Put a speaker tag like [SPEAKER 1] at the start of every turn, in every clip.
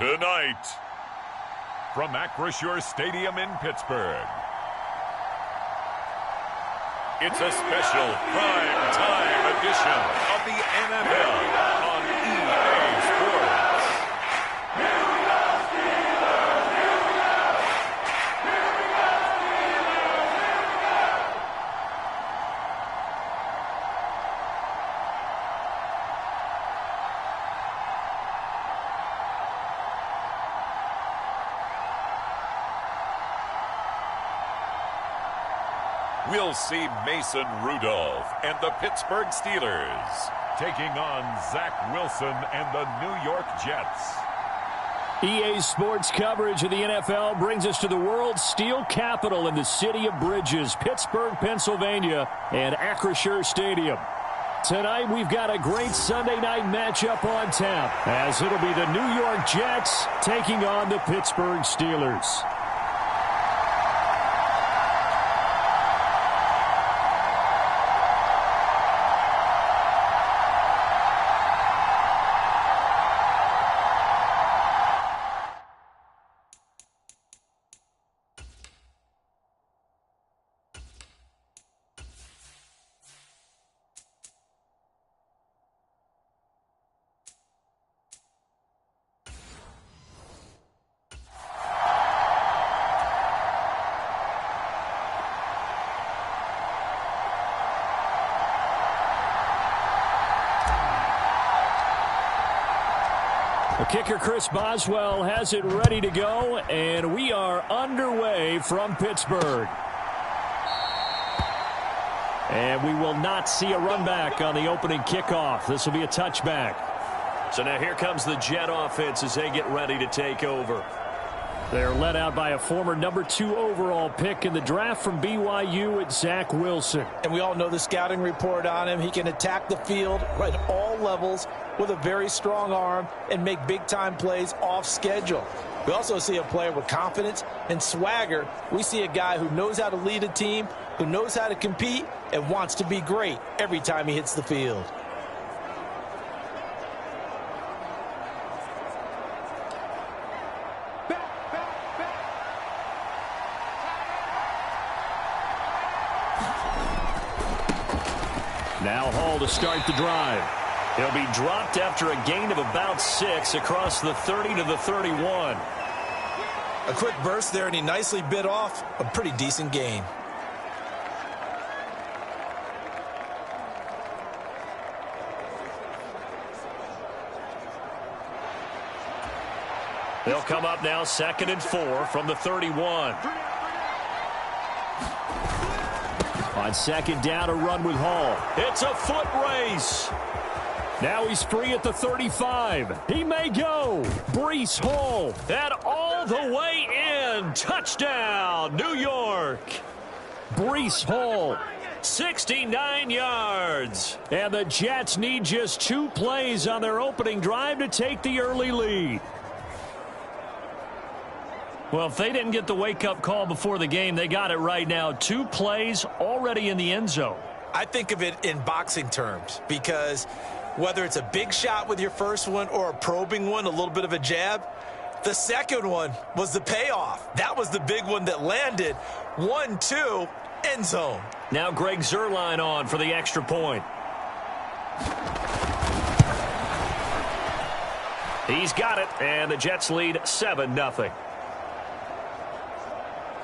[SPEAKER 1] Tonight, from Acrisure Stadium in Pittsburgh, it's a special prime time edition of the NFL on EA Sports. We'll see Mason Rudolph and the Pittsburgh Steelers taking on Zach Wilson and the New York Jets.
[SPEAKER 2] EA Sports coverage of the NFL brings us to the world's steel capital in the city of bridges, Pittsburgh, Pennsylvania, and Acrisure Stadium. Tonight, we've got a great Sunday night matchup on tap, as it'll be the New York Jets taking on the Pittsburgh Steelers. Kicker Chris Boswell has it ready to go, and we are underway from Pittsburgh. And we will not see a run back on the opening kickoff. This will be a touchback. So now here comes the Jet offense as they get ready to take over. They're led out by a former number 2 overall pick in the draft from BYU at Zach Wilson.
[SPEAKER 3] And we all know the scouting report on him. He can attack the field at all levels with a very strong arm and make big-time plays off schedule. We also see a player with confidence and swagger. We see a guy who knows how to lead a team, who knows how to compete, and wants to be great every time he hits the field.
[SPEAKER 2] Now Hall to start the drive. He'll be dropped after a gain of about 6 across the 30 to the 31.
[SPEAKER 3] A quick burst there, and he nicely bit off a pretty decent gain.
[SPEAKER 2] They'll come up now 2nd and 4 from the 31. On 2nd down, a run with Hall. It's a foot race. Now he's free at the 35. He may go. Breece Hall. And all the way in. Touchdown, New York. Breece Hall. 69 yards. And the Jets need just 2 plays on their opening drive to take the early lead. Well, if they didn't get the wake-up call before the game, they got it right now. 2 plays already in the end zone.
[SPEAKER 3] I think of it in boxing terms, because whether it's a big shot with your first one or a probing one, a little bit of a jab, the second one was the payoff. That was the big one that landed. 1-2, end zone.
[SPEAKER 2] Now Greg Zuerlein on for the extra point. He's got it, and the Jets lead 7-0.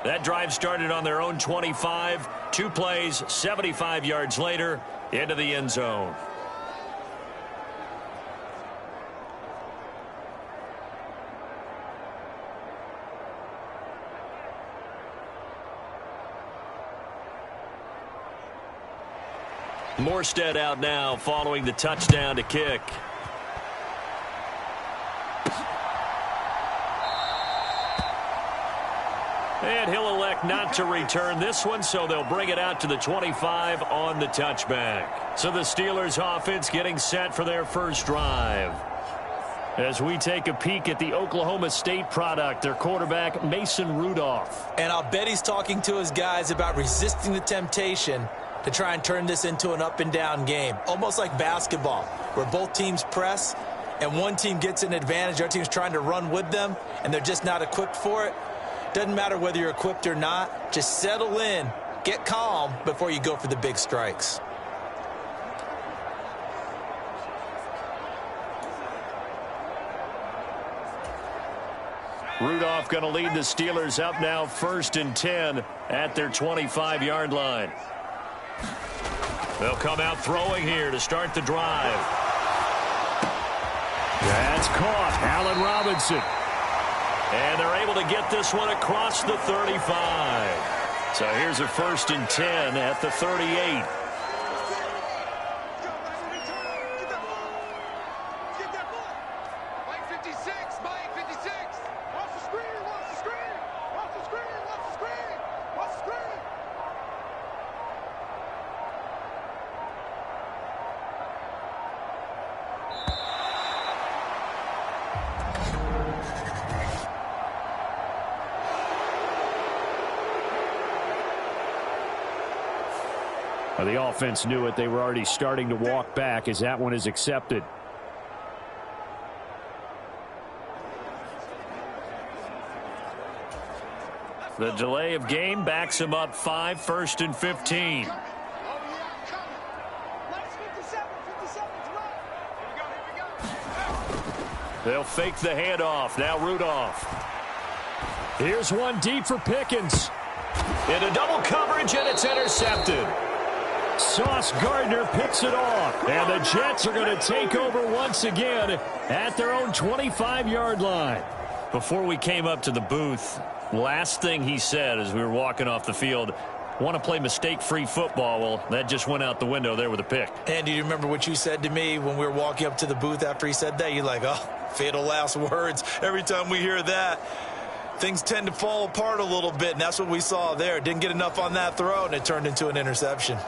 [SPEAKER 2] That drive started on their own 25. 2 plays, 75 yards later, into the end zone. Morstead out now following the touchdown to kick. And he'll elect not to return this one, so they'll bring it out to the 25 on the touchback. So the Steelers offense getting set for their first drive. As we take a peek at the Oklahoma State product, their quarterback, Mason Rudolph.
[SPEAKER 3] And I'll bet he's talking to his guys about resisting the temptation to try and turn this into an up-and-down game, almost like basketball, where both teams press and one team gets an advantage, our team's trying to run with them, and they're just not equipped for it, doesn't matter whether you're equipped or not, just settle in, get calm before you go for the big strikes.
[SPEAKER 2] Rudolph going to lead the Steelers up now 1st and 10 at their 25-yard line. They'll come out throwing here to start the drive. That's caught. Allen Robinson. And they're able to get this one across the 35. So here's a 1st and 10 at the 38. The offense knew it. They were already starting to walk back as that one is accepted. The delay of game backs him up 5, 1st and 15. They'll fake the handoff. Now Rudolph. Here's one deep for Pickens. Into double coverage, and it's intercepted. Sauce Gardner picks it off, and the Jets are going to take over once again at their own 25-yard line. Before we came up to the booth, last thing he said as we were walking off the field, want to play mistake-free football. Well, that just went out the window there with a pick. And do you remember what you said to me when we were walking up to the booth after he said that? You're like, oh, fatal last words. Every time we hear that, things tend to fall apart a little bit, and that's what we saw there. Didn't get enough on that throw, and it turned into an interception.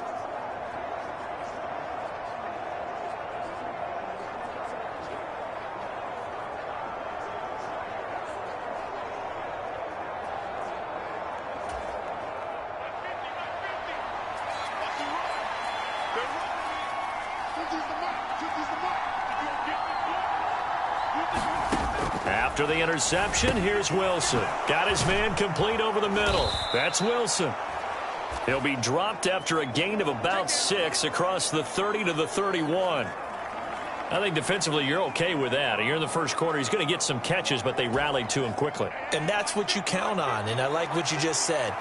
[SPEAKER 2] After the interception, here's Wilson. Got his man complete over the middle. That's Wilson. He'll be dropped after a gain of about 6 across the 30 to the 31. I think defensively you're okay with that. You're in the first quarter. He's going to get some catches, but they rallied to him quickly. And that's what you count on, and I like what you just said.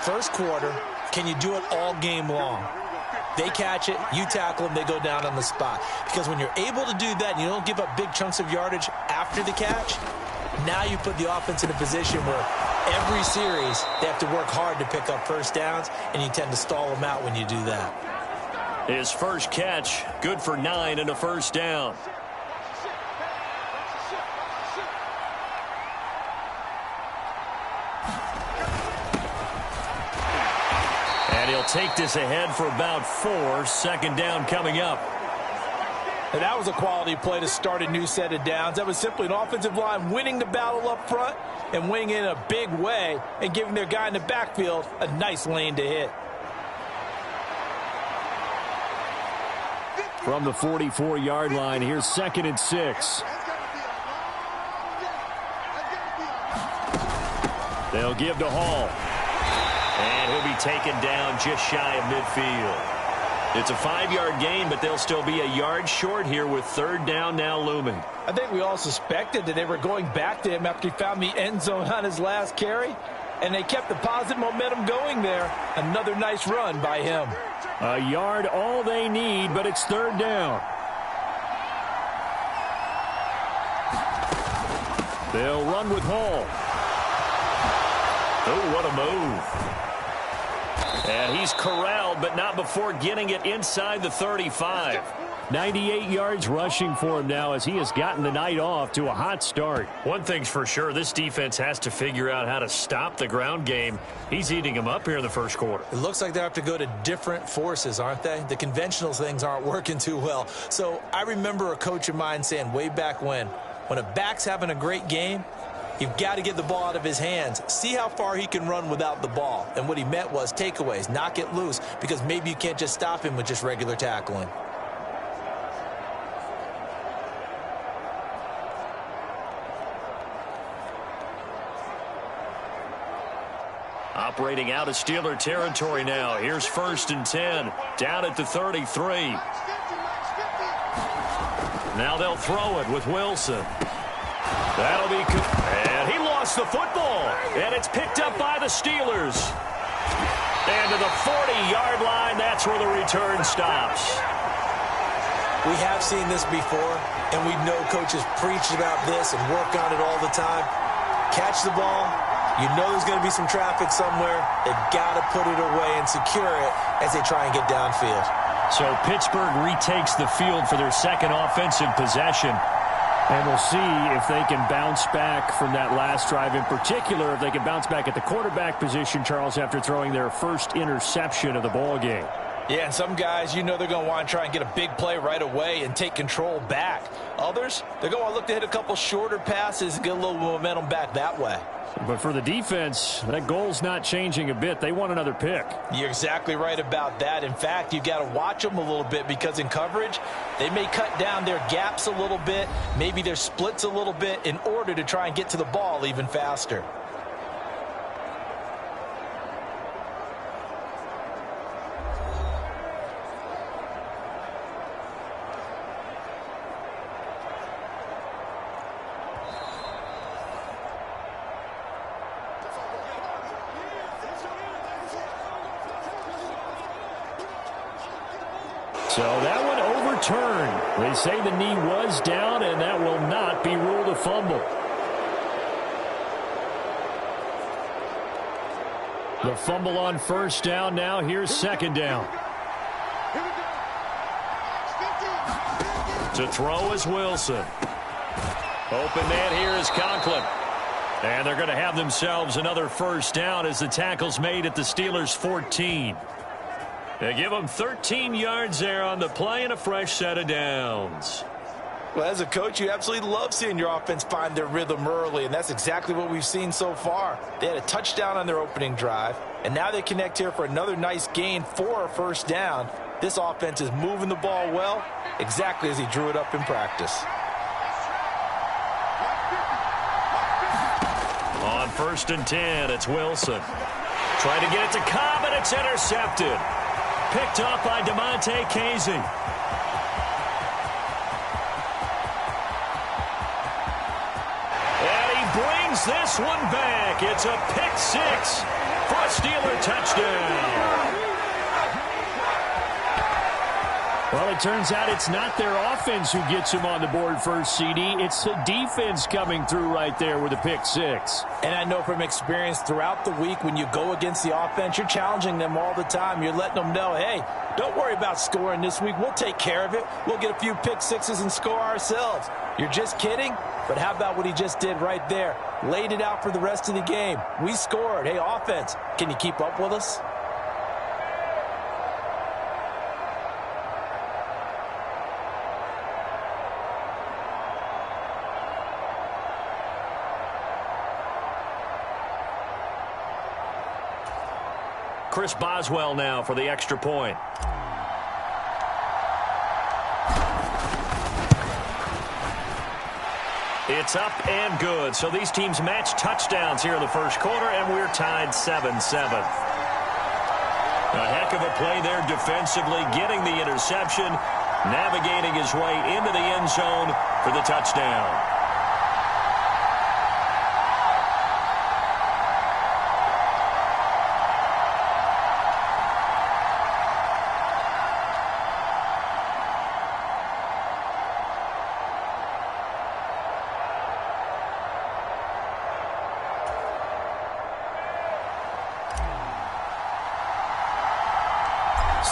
[SPEAKER 2] First quarter, can you do it all game long? They catch it, you tackle them, they go down on the spot. Because when you're able to do that and you don't give up big chunks of yardage after the catch, now you put the offense in a position where every series they have to work hard to pick up first downs, and you tend to stall them out when you do that. His first catch, good for 9 and a first down. He'll take this ahead for about 4. 2nd down coming up. And that was a quality play to start a new set of downs. That was simply an offensive line winning the battle up front and winning in a big way and giving their guy in the backfield a nice lane to hit. From the 44-yard line, here's 2nd and 6. They'll give to Hall. And he'll be taken down just shy of midfield. It's a 5-yard gain, but they'll still be a yard short here with 3rd down now looming. I think we all suspected that they were going back to him after he found the end zone on his last carry. And they kept the positive momentum going there. Another nice run by him. A yard all they need, but it's 3rd down. They'll run with Hall. Oh, what a move. And he's corralled, but not before getting it inside the 35. 98 yards rushing for him now as he has gotten the night off to a hot start. One thing's for sure, this defense has to figure out how to stop the ground game. He's eating them up here in the first quarter. It looks like they have to go to different forces, aren't they? The conventional things aren't working too well. So I remember a coach of mine saying way back when a back's having a great game, you've got to get the ball out of his hands. See how far he can run without the ball. And what he meant was takeaways, knock it loose, because maybe you can't just stop him with just regular tackling. Operating out of Steeler territory now. Here's 1st and 10. Down at the 33. Now they'll throw it with Wilson. That'll be... And he lost the football. And it's picked up by the Steelers. And to the 40-yard line, that's where the return stops.
[SPEAKER 3] We have seen this before, and we know coaches preach about this and work on it all the time. Catch the ball. You know there's going to be some traffic somewhere. They've got to put it away and secure it as they try and get downfield.
[SPEAKER 2] So Pittsburgh retakes the field for their second offensive possession. And we'll see if they can bounce back from that last drive. In particular, if they can bounce back at the quarterback position, Charles, after throwing their first interception of the ball game.
[SPEAKER 3] Yeah, and some guys, you know they're going to want to try and get a big play right away and take control back. Others, they're going to look to hit a couple shorter passes and get a little momentum back that way.
[SPEAKER 2] But for the defense, that goal's not changing a bit. They want another pick.
[SPEAKER 3] You're exactly right about that. In fact, you've got to watch them a little bit because in coverage, they may cut down their gaps a little bit, maybe their splits a little bit in order to try and get to the ball even faster.
[SPEAKER 2] So that one overturned. They say the knee was down, and that will not be ruled a fumble. The fumble on 1st down now. Here's 2nd down. To throw is Wilson. Open man here is Conklin. And they're going to have themselves another 1st down as the tackle's made at the Steelers' 14. They give them 13 yards there on the play and a fresh set of downs.
[SPEAKER 3] Well, as a coach, you absolutely love seeing your offense find their rhythm early, and that's exactly what we've seen so far. They had a touchdown on their opening drive, and now they connect here for another nice gain for a 1st down. This offense is moving the ball well, exactly as he drew it up in practice.
[SPEAKER 2] On 1st and 10, it's Wilson. Trying to get it to Cobb, and it's intercepted. Picked up by DeMonte Casey. And he brings this one back. It's a pick 6 for a Steeler touchdown. Well, it turns out it's not their offense who gets him on the board first, CD. It's the defense coming through right there with a pick 6.
[SPEAKER 3] And I know from experience throughout the week when you go against the offense, you're challenging them all the time. You're letting them know, hey, don't worry about scoring this week. We'll take care of it. We'll get a few pick 6s and score ourselves. You're just kidding? But how about what he just did right there? Laid it out for the rest of the game. We scored. Hey, offense, can you keep up with us?
[SPEAKER 2] Chris Boswell now for the extra point. It's up and good. So these teams match touchdowns here in the 1st quarter, and we're tied 7-7. A heck of a play there defensively, getting the interception, navigating his way into the end zone for the touchdown.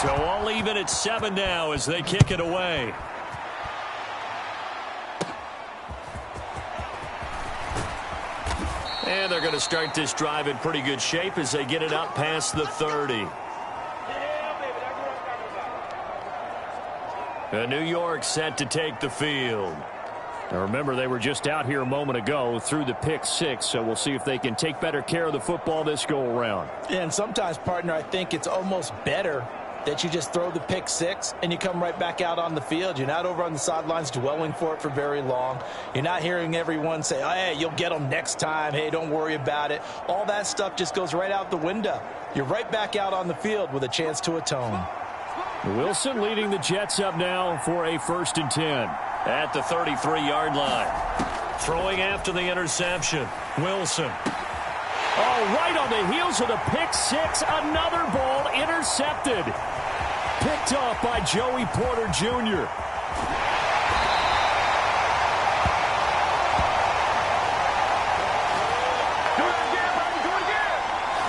[SPEAKER 2] So all even at 7 now as they kick it away. And they're going to start this drive in pretty good shape as they get it up past the 30. New York set to take the field. Now remember, they were just out here a moment ago through the pick 6, so we'll see if they can take better care of the football this go around.
[SPEAKER 3] And sometimes, partner, I think it's almost better that you just throw the pick six and you come right back out on the field. You're not over on the sidelines dwelling for it for very long. You're not hearing everyone say, oh, hey, you'll get them next time. Hey, don't worry about it. All that stuff just goes right out the window. You're right back out on the field with a chance to atone.
[SPEAKER 2] Wilson leading the Jets up now for a 1st and 10 at the 33-yard line. Throwing after the interception, Wilson. Oh, right on the heels of the pick six, another ball intercepted. Picked off by Joey Porter Jr.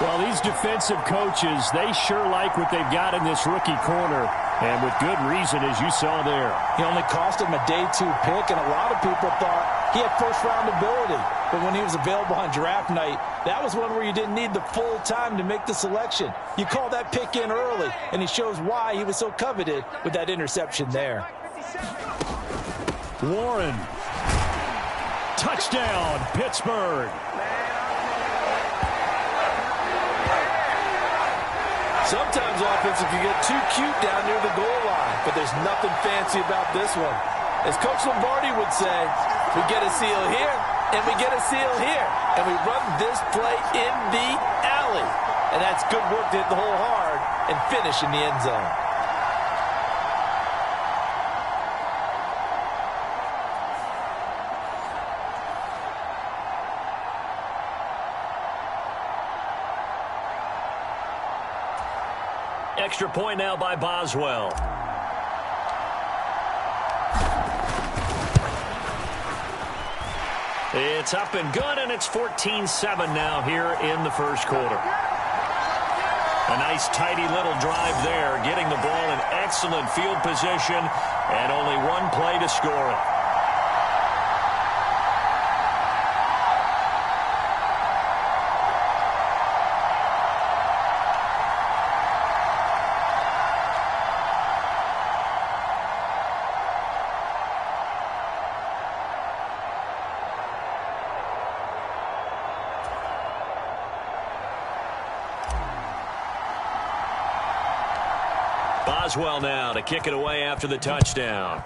[SPEAKER 2] Well, these defensive coaches, they sure like what they've got in this rookie corner, and with good reason, as you saw there.
[SPEAKER 3] He only cost him a day 2 pick, and a lot of people thought he had first-round ability. But when he was available on draft night, that was one where you didn't need the full time to make the selection. You call that pick in early, and he shows why he was so coveted with that interception there.
[SPEAKER 2] Warren. Touchdown, Pittsburgh.
[SPEAKER 3] Sometimes offense can get too cute down near the goal line, but there's nothing fancy about this one. As Coach Lombardi would say, we get a seal here, and we get a seal here, and we run this play in the alley. And that's good work to hit the hole hard and finish in the end zone.
[SPEAKER 2] Extra point now by Boswell. It's up and good, and it's 14-7 now here in the first quarter. A nice, tidy little drive there, getting the ball in excellent field position, and only one play to score it. Boswell now to kick it away after the touchdown.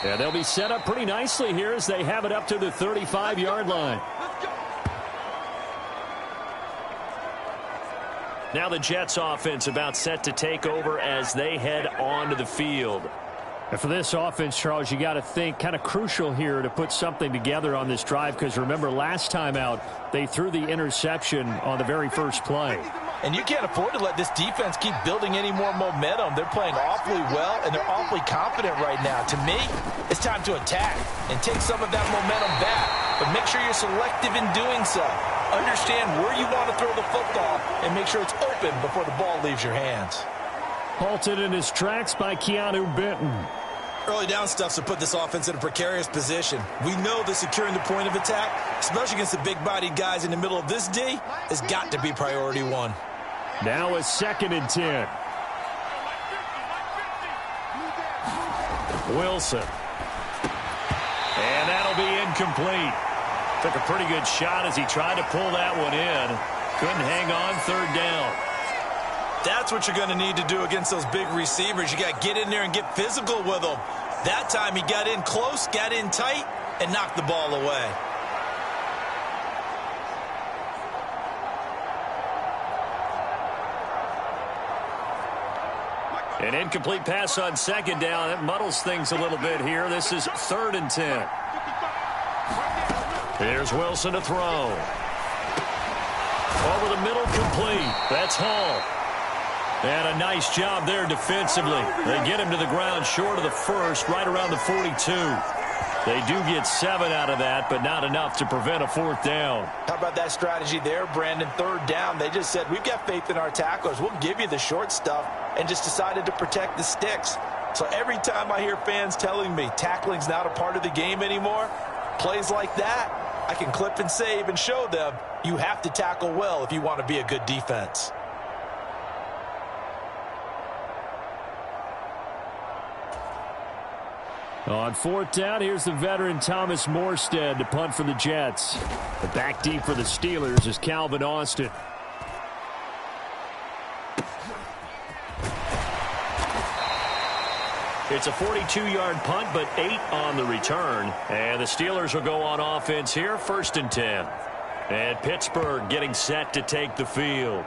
[SPEAKER 2] Yeah, they'll be set up pretty nicely here as they have it up to the 35-yard line. Now the Jets offense about set to take over as they head onto the field. And for this offense, Charles, you got to think kind of crucial here to put something together on this drive, because remember last time out they threw the interception on the very first play.
[SPEAKER 3] And you can't afford to let this defense keep building any more momentum. They're playing awfully well, and they're awfully confident right now. To me, it's time to attack and take some of that momentum back. But make sure you're selective in doing so. Understand where you want to throw the football and make sure it's open before the ball leaves your hands.
[SPEAKER 2] Halted in his tracks by Keanu Benton.
[SPEAKER 3] Early down stuff to put this offense in a precarious position. We know that securing the point of attack, especially against the big-bodied guys in the middle of this D, has got to be priority one.
[SPEAKER 2] Now a 2nd and 10. Wilson. And that'll be incomplete. Took a pretty good shot as he tried to pull that one in. Couldn't hang on, 3rd down.
[SPEAKER 3] That's what you're going to need to do against those big receivers. You got to get in there and get physical with them. That time he got in close, got in tight, and knocked the ball away.
[SPEAKER 2] An incomplete pass on 2nd down. It muddles things a little bit here. This is 3rd and 10. Here's Wilson to throw. Over the middle, complete. That's Hall. And a nice job there defensively. They get him to the ground short of the first, right around the 42. They do get 7 out of that, but not enough to prevent a 4th down.
[SPEAKER 3] How about that strategy there, Brandon? 3rd down, they just said, we've got faith in our tacklers. We'll give you the short stuff, and just decided to protect the sticks. So every time I hear fans telling me tackling's not a part of the game anymore, plays like that, I can clip and save and show them you have to tackle well if you want to be a good defense.
[SPEAKER 2] On fourth down, here's the veteran Thomas Morstead to punt for the Jets. The back deep for the Steelers is Calvin Austin. It's a 42-yard punt, but 8 on the return. And the Steelers will go on offense here, 1st and 10. And Pittsburgh getting set to take the field.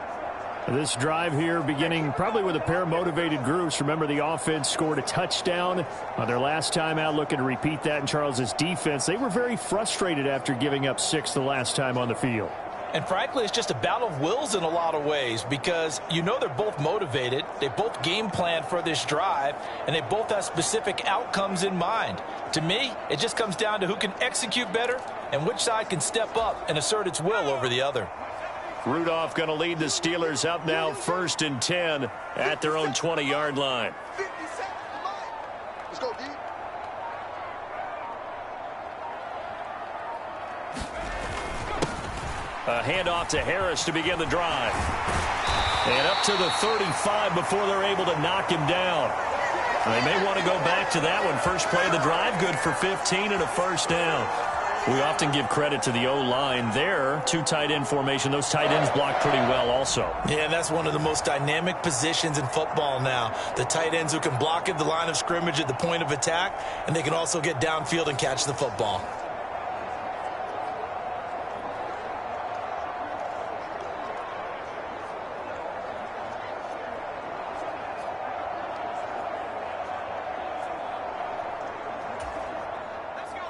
[SPEAKER 2] This drive here beginning probably with a pair of motivated groups. Remember, the offense scored a touchdown on their last time out, looking to repeat that in Charles's defense. They were very frustrated after giving up 6 the last time on the field.
[SPEAKER 3] And frankly, it's just a battle of wills in a lot of ways, because you know they're both motivated, they both game plan for this drive, and they both have specific outcomes in mind. To me, it just comes down to who can execute better and which side can step up and assert its will over the other.
[SPEAKER 2] Rudolph going to lead the Steelers up now, 1st and 10 at their own 20-yard line.
[SPEAKER 4] Let's go, D.
[SPEAKER 2] A handoff to Harris to begin the drive. And up to the 35 before they're able to knock him down. They may want to go back to that one. First play of the drive, good for 15 and a 1st down. We often give credit to the O-line there. 2 tight end formation. Those tight ends block pretty well also.
[SPEAKER 3] Yeah, and that's one of the most dynamic positions in football now. The tight ends who can block at the line of scrimmage at the point of attack, and they can also get downfield and catch the football.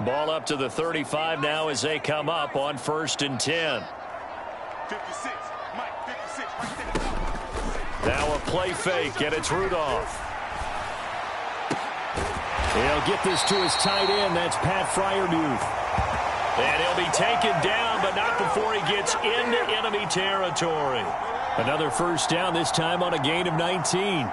[SPEAKER 2] Ball up to the 35 now as they come up on 1st and 10.
[SPEAKER 4] 56, Mike, 56, right there.
[SPEAKER 2] Now a play fake, and it's Rudolph. He'll get this to his tight end. That's Pat Freiermuth. And he'll be taken down, but not before he gets into enemy territory. Another 1st down, this time on a gain of 19.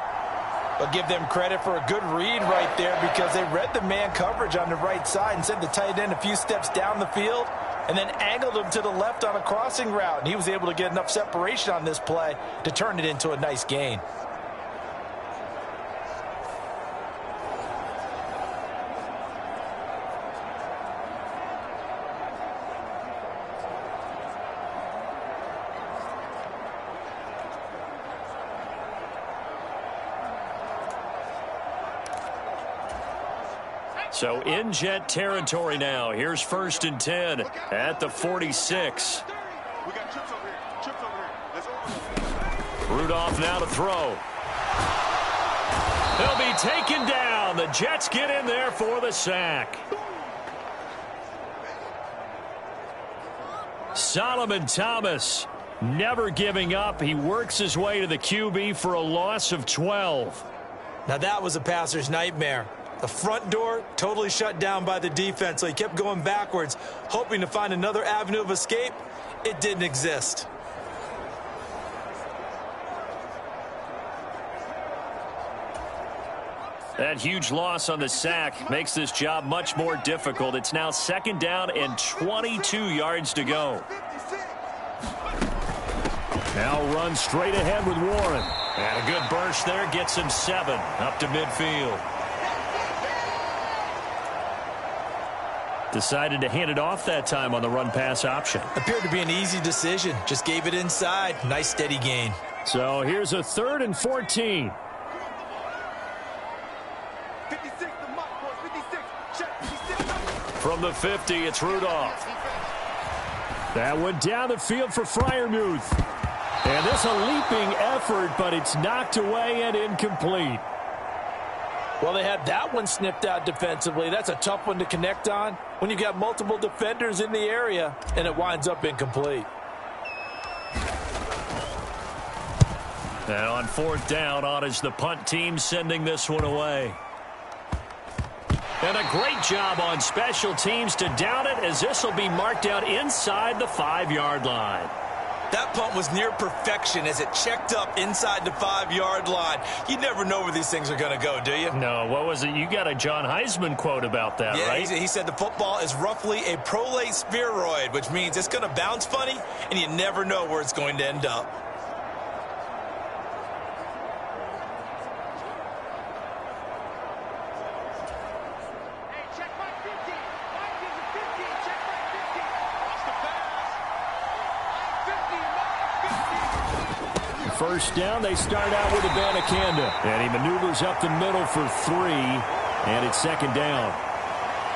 [SPEAKER 3] But give them credit for a good read right there, because they read the man coverage on the right side and sent the tight end a few steps down the field and then angled him to the left on a crossing route. And he was able to get enough separation on this play to turn it into a nice gain.
[SPEAKER 2] So in Jet territory now. Here's 1st and 10 at the 46.
[SPEAKER 4] We got trips over here. Trips over here. Let's go.
[SPEAKER 2] Rudolph now to throw. They'll be taken down. The Jets get in there for the sack. Solomon Thomas never giving up. He works his way to the QB for a loss of 12.
[SPEAKER 3] Now that was a passer's nightmare. The front door totally shut down by the defense, so he kept going backwards, hoping to find another avenue of escape. It didn't exist.
[SPEAKER 2] That huge loss on the sack makes this job much more difficult. It's now 2nd down and 22 yards to go. Now run straight ahead with Warren. And a good burst there gets him 7 up to midfield. Decided to hand it off that time on the run-pass option.
[SPEAKER 3] Appeared to be an easy decision. Just gave it inside. Nice steady gain.
[SPEAKER 2] So here's a 3rd and 14.
[SPEAKER 4] 56, the mark, boys. 56. Check, 56.
[SPEAKER 2] From the 50, it's Rudolph. That went down the field for Freiermuth. And this a leaping effort, but it's knocked away and incomplete.
[SPEAKER 3] Well, they had that one snipped out defensively. That's a tough one to connect on when you've got multiple defenders in the area, and it winds up incomplete.
[SPEAKER 2] And on 4th down, on is the punt team sending this one away. And a great job on special teams to down it, as this will be marked out inside the 5-yard line.
[SPEAKER 3] That punt was near perfection as it checked up inside the 5-yard line. You never know where these things are going to go, do you?
[SPEAKER 2] No, what was it? You got a John Heisman quote about that,
[SPEAKER 3] yeah,
[SPEAKER 2] right?
[SPEAKER 3] He said the football is roughly a prolate spheroid, which means it's going to bounce funny, and you never know where it's going to end up.
[SPEAKER 2] first down. They start out with Abanikanda. And he maneuvers up the middle for 3. And it's second down.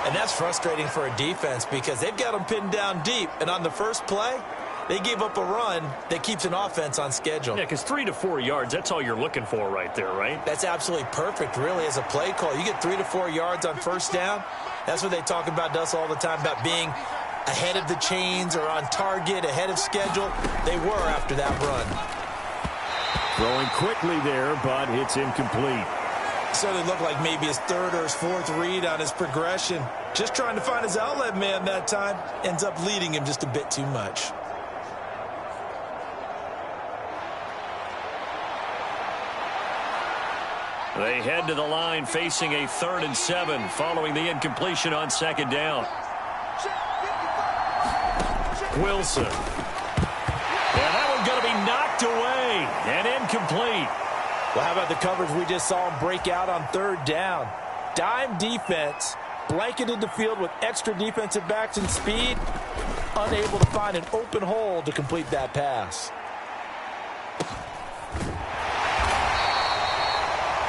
[SPEAKER 3] And that's frustrating for a defense because they've got them pinned down deep. And on the first play, they gave up a run that keeps an offense on schedule.
[SPEAKER 2] Yeah, because 3 to 4 yards, that's all you're looking for right there, right?
[SPEAKER 3] That's absolutely perfect, really, as a play call. You get 3 to 4 yards on first down. That's what they talk about, Dust, all the time, about being ahead of the chains or on target, ahead of schedule. They were after that run.
[SPEAKER 2] Throwing quickly there, but it's incomplete.
[SPEAKER 3] Certainly looked like maybe his third or his fourth read on his progression. Just trying to find his outlet man that time. Ends up leading him just a bit too much.
[SPEAKER 2] They head to the line facing a 3rd and 7 following the incompletion on second down. Wilson. And that one's going to be knocked away and incomplete.
[SPEAKER 3] Well, how about the coverage we just saw him break out on 3rd down? Dime defense, blanketed the field with extra defensive backs and speed, unable to find an open hole to complete that pass.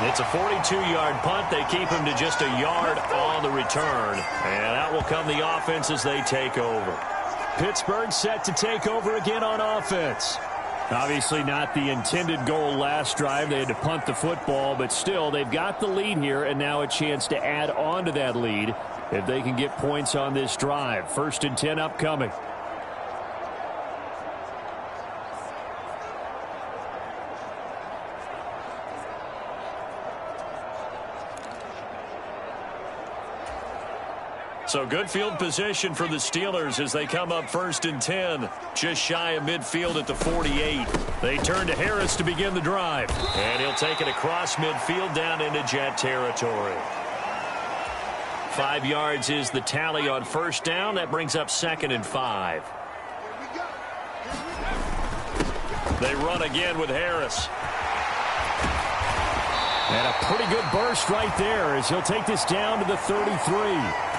[SPEAKER 2] It's a 42-yard punt. They keep him to just a yard on the return. And out will come the offense as they take over. Pittsburgh set to take over again on offense. Obviously not the intended goal last drive. They had to punt the football, but still they've got the lead here and now a chance to add on to that lead if they can get points on this drive. 1st and 10 upcoming. So good field position for the Steelers as they come up 1st and 10. Just shy of midfield at the 48. They turn to Harris to begin the drive. And he'll take it across midfield down into Jet territory. 5 yards is the tally on first down. That brings up 2nd and 5. They run again with Harris. And a pretty good burst right there as he'll take this down to the 33.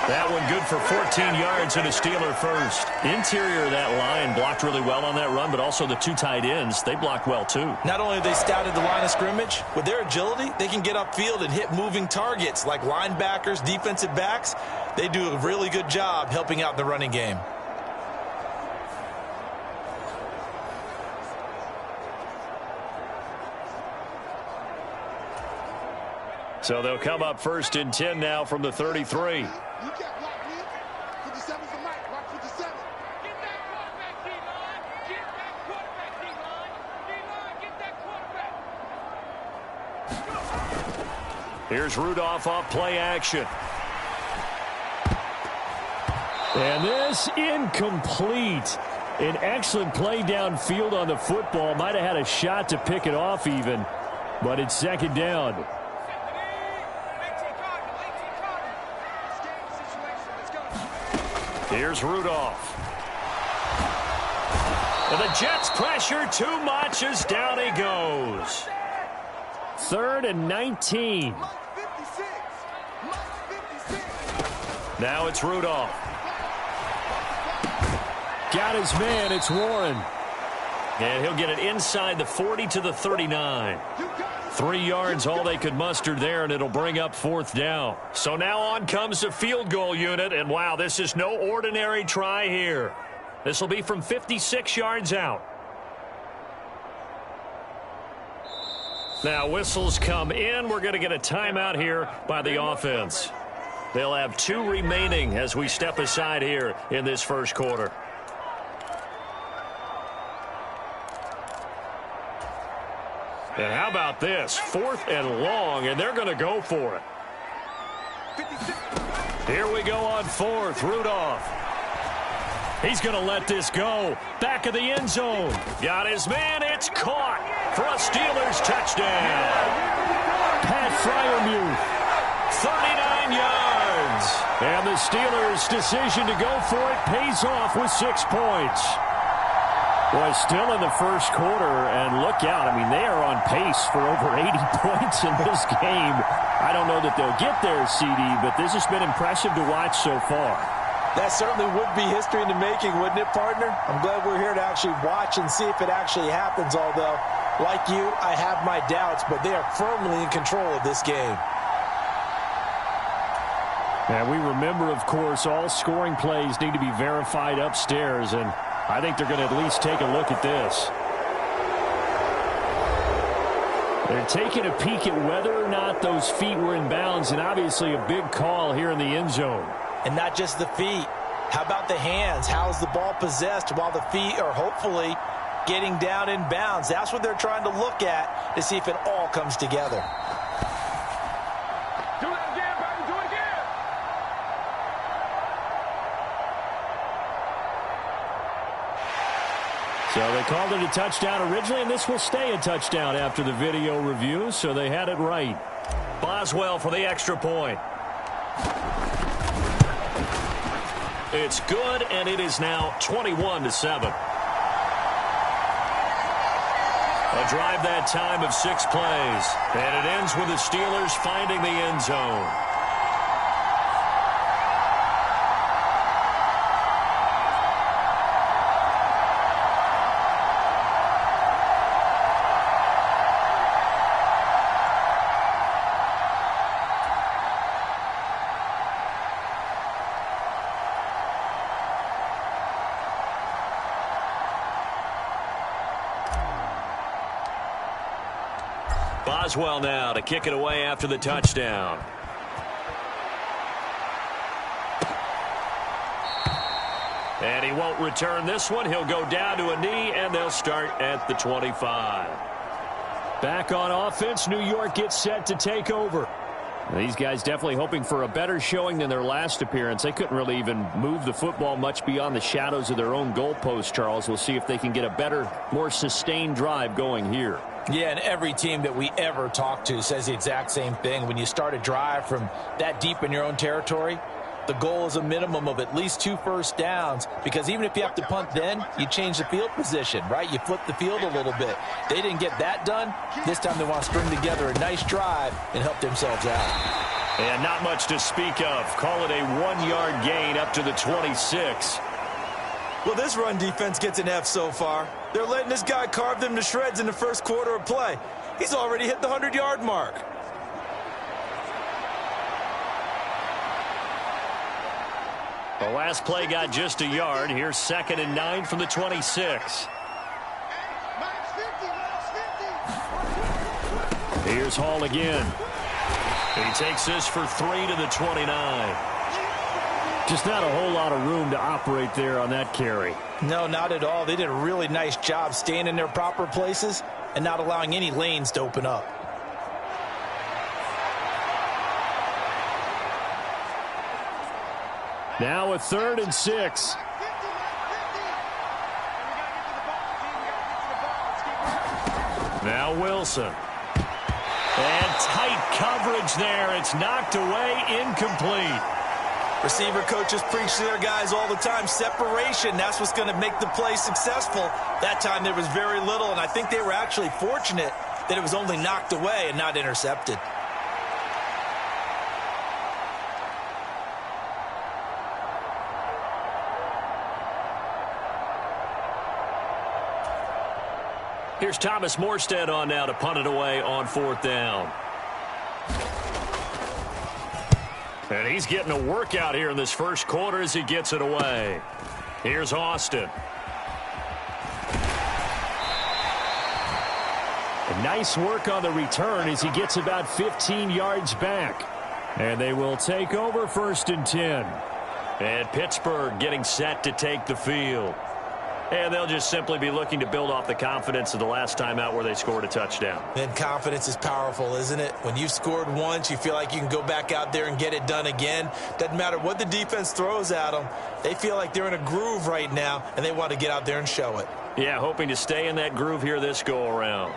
[SPEAKER 2] That one good for 14 yards and a Steeler first. Interior of that line blocked really well on that run, but also the 2 tight ends, they blocked well too.
[SPEAKER 3] Not only have they scouted the line of scrimmage, with their agility, they can get upfield and hit moving targets like linebackers, defensive backs. They do a really good job helping out the running game.
[SPEAKER 2] So they'll come up 1st and 10 now from the 33. Here's Rudolph off play action. And this incomplete. An excellent play downfield on the football. Might have had a shot to pick it off even, but it's 2nd down. Here's Rudolph. And the Jets pressure too much as down he goes. 3rd and 19. Now it's Rudolph. Got his man. It's Warren. And he'll get it inside the 40 to the 39. 3 yards all they could muster there, and it'll bring up 4th down. So now on comes the field goal unit, and wow, this is no ordinary try here. This will be from 56 yards out. Now whistles come in. We're going to get a timeout here by the offense. They'll have 2 remaining as we step aside here in this first quarter. And how about this? 4th and long, and they're going to go for it. Here we go on 4th. Rudolph. He's going to let this go. Back of the end zone. Got his man. It's caught for a Steelers touchdown. Pat Fryermuth. 39 yards. And the Steelers' decision to go for it pays off with 6 points. Boy, still in the first quarter, and look out. I mean, they are on pace for over 80 points in this game. I don't know that they'll get there, CD, but this has been impressive to watch so far.
[SPEAKER 3] That certainly would be history in the making, wouldn't it, partner? I'm glad we're here to actually watch and see if it actually happens, although, like you, I have my doubts, but they are firmly in control of this game.
[SPEAKER 2] And we remember, of course, all scoring plays need to be verified upstairs, and I think they're going to at least take a look at this. They're taking a peek at whether or not those feet were in bounds, and obviously a big call here in the end zone.
[SPEAKER 3] And not just the feet. How about the hands? How is the ball possessed while the feet are hopefully getting down in bounds? That's what they're trying to look at to see if it all comes together.
[SPEAKER 4] Do it again, baby. Do it again.
[SPEAKER 2] So they called it a touchdown originally, and this will stay a touchdown after the video review, so they had it right. Boswell for the extra point. It's good, and it is now 21-7. A drive that time of 6 plays, and it ends with the Steelers finding the end zone. Boswell now to kick it away after the touchdown. And he won't return this one. He'll go down to a knee, and they'll start at the 25. Back on offense, New York gets set to take over. These guys definitely hoping for a better showing than their last appearance. They couldn't really even move the football much beyond the shadows of their own goalpost, Charles. We'll see if they can get a better, more sustained drive going here.
[SPEAKER 3] Yeah, and every team that we ever talk to says the exact same thing. When you start a drive from that deep in your own territory, the goal is a minimum of at least 2 first downs, because even if you have to punt then, you change the field position, right? You flip the field a little bit. They didn't get that done. This time they want to string together a nice drive and help themselves out.
[SPEAKER 2] And not much to speak of. Call it a 1-yard gain up to the 26.
[SPEAKER 3] Well, this run defense gets an F so far. They're letting this guy carve them to shreds in the first quarter of play. He's already hit the 100-yard mark.
[SPEAKER 2] The last play got just a yard. Here's 2nd and 9 from the 26. Here's Hall again. He takes this for 3 to the 29. Just not a whole lot of room to operate there on that carry.
[SPEAKER 3] No, not at all. They did a really nice job staying in their proper places and not allowing any lanes to open up.
[SPEAKER 2] Now a 3rd and 6. Now Wilson. And tight coverage there. It's knocked away, incomplete.
[SPEAKER 3] Receiver coaches preach to their guys all the time. Separation, that's what's going to make the play successful. That time there was very little, and I think they were actually fortunate that it was only knocked away and not intercepted.
[SPEAKER 2] Here's Thomas Morstead on now to punt it away on 4th down. And he's getting a workout here in this first quarter as he gets it away. Here's Austin. And nice work on the return as he gets about 15 yards back. And they will take over 1st and 10. And Pittsburgh getting set to take the field. And they'll just simply be looking to build off the confidence of the last time out where they scored a touchdown.
[SPEAKER 3] And confidence is powerful, isn't it? When you've scored once, you feel like you can go back out there and get it done again. Doesn't matter what the defense throws at them. They feel like they're in a groove right now, and they want to get out there and show it.
[SPEAKER 2] Yeah, hoping to stay in that groove here this go-around.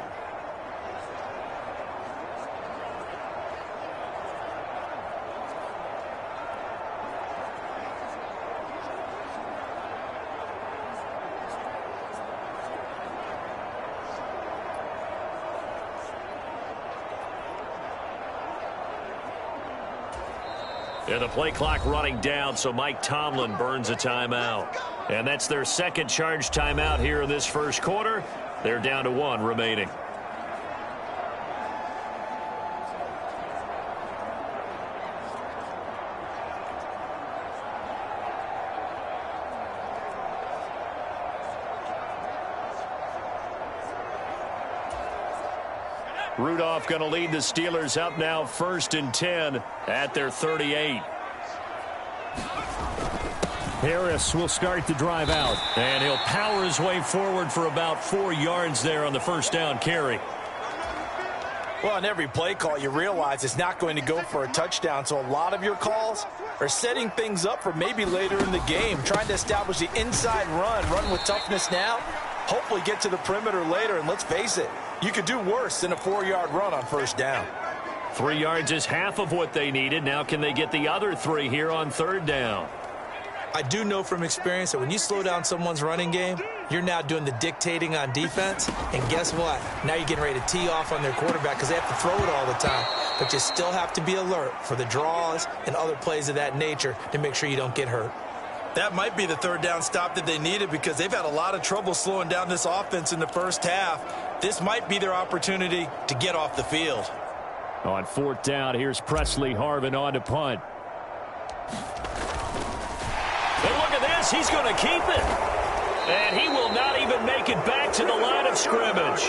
[SPEAKER 2] And the play clock running down, so Mike Tomlin burns a timeout. And that's their second charge timeout here in this first quarter. They're down to 1 remaining. Rudolph going to lead the Steelers up now 1st and 10 at their 38. Harris will start the drive out. And he'll power his way forward for about 4 yards there on the first down carry.
[SPEAKER 3] Well, on every play call, you realize it's not going to go for a touchdown. So a lot of your calls are setting things up for maybe later in the game, trying to establish the inside run with toughness now, hopefully get to the perimeter later. And let's face it, you could do worse than a 4-yard run on first down.
[SPEAKER 2] 3 yards is half of what they needed. Now can they get the other 3 here on 3rd down?
[SPEAKER 3] I do know from experience that when you slow down someone's running game, you're now doing the dictating on defense. And guess what? Now you're getting ready to tee off on their quarterback because they have to throw it all the time. But you still have to be alert for the draws and other plays of that nature to make sure you don't get hurt. That might be the 3rd down stop that they needed because they've had a lot of trouble slowing down this offense in the first half. This might be their opportunity to get off the field.
[SPEAKER 2] On 4th down, here's Presley Harvin on to punt. And look at this. He's going to keep it. And he will not even make it back to the line of scrimmage.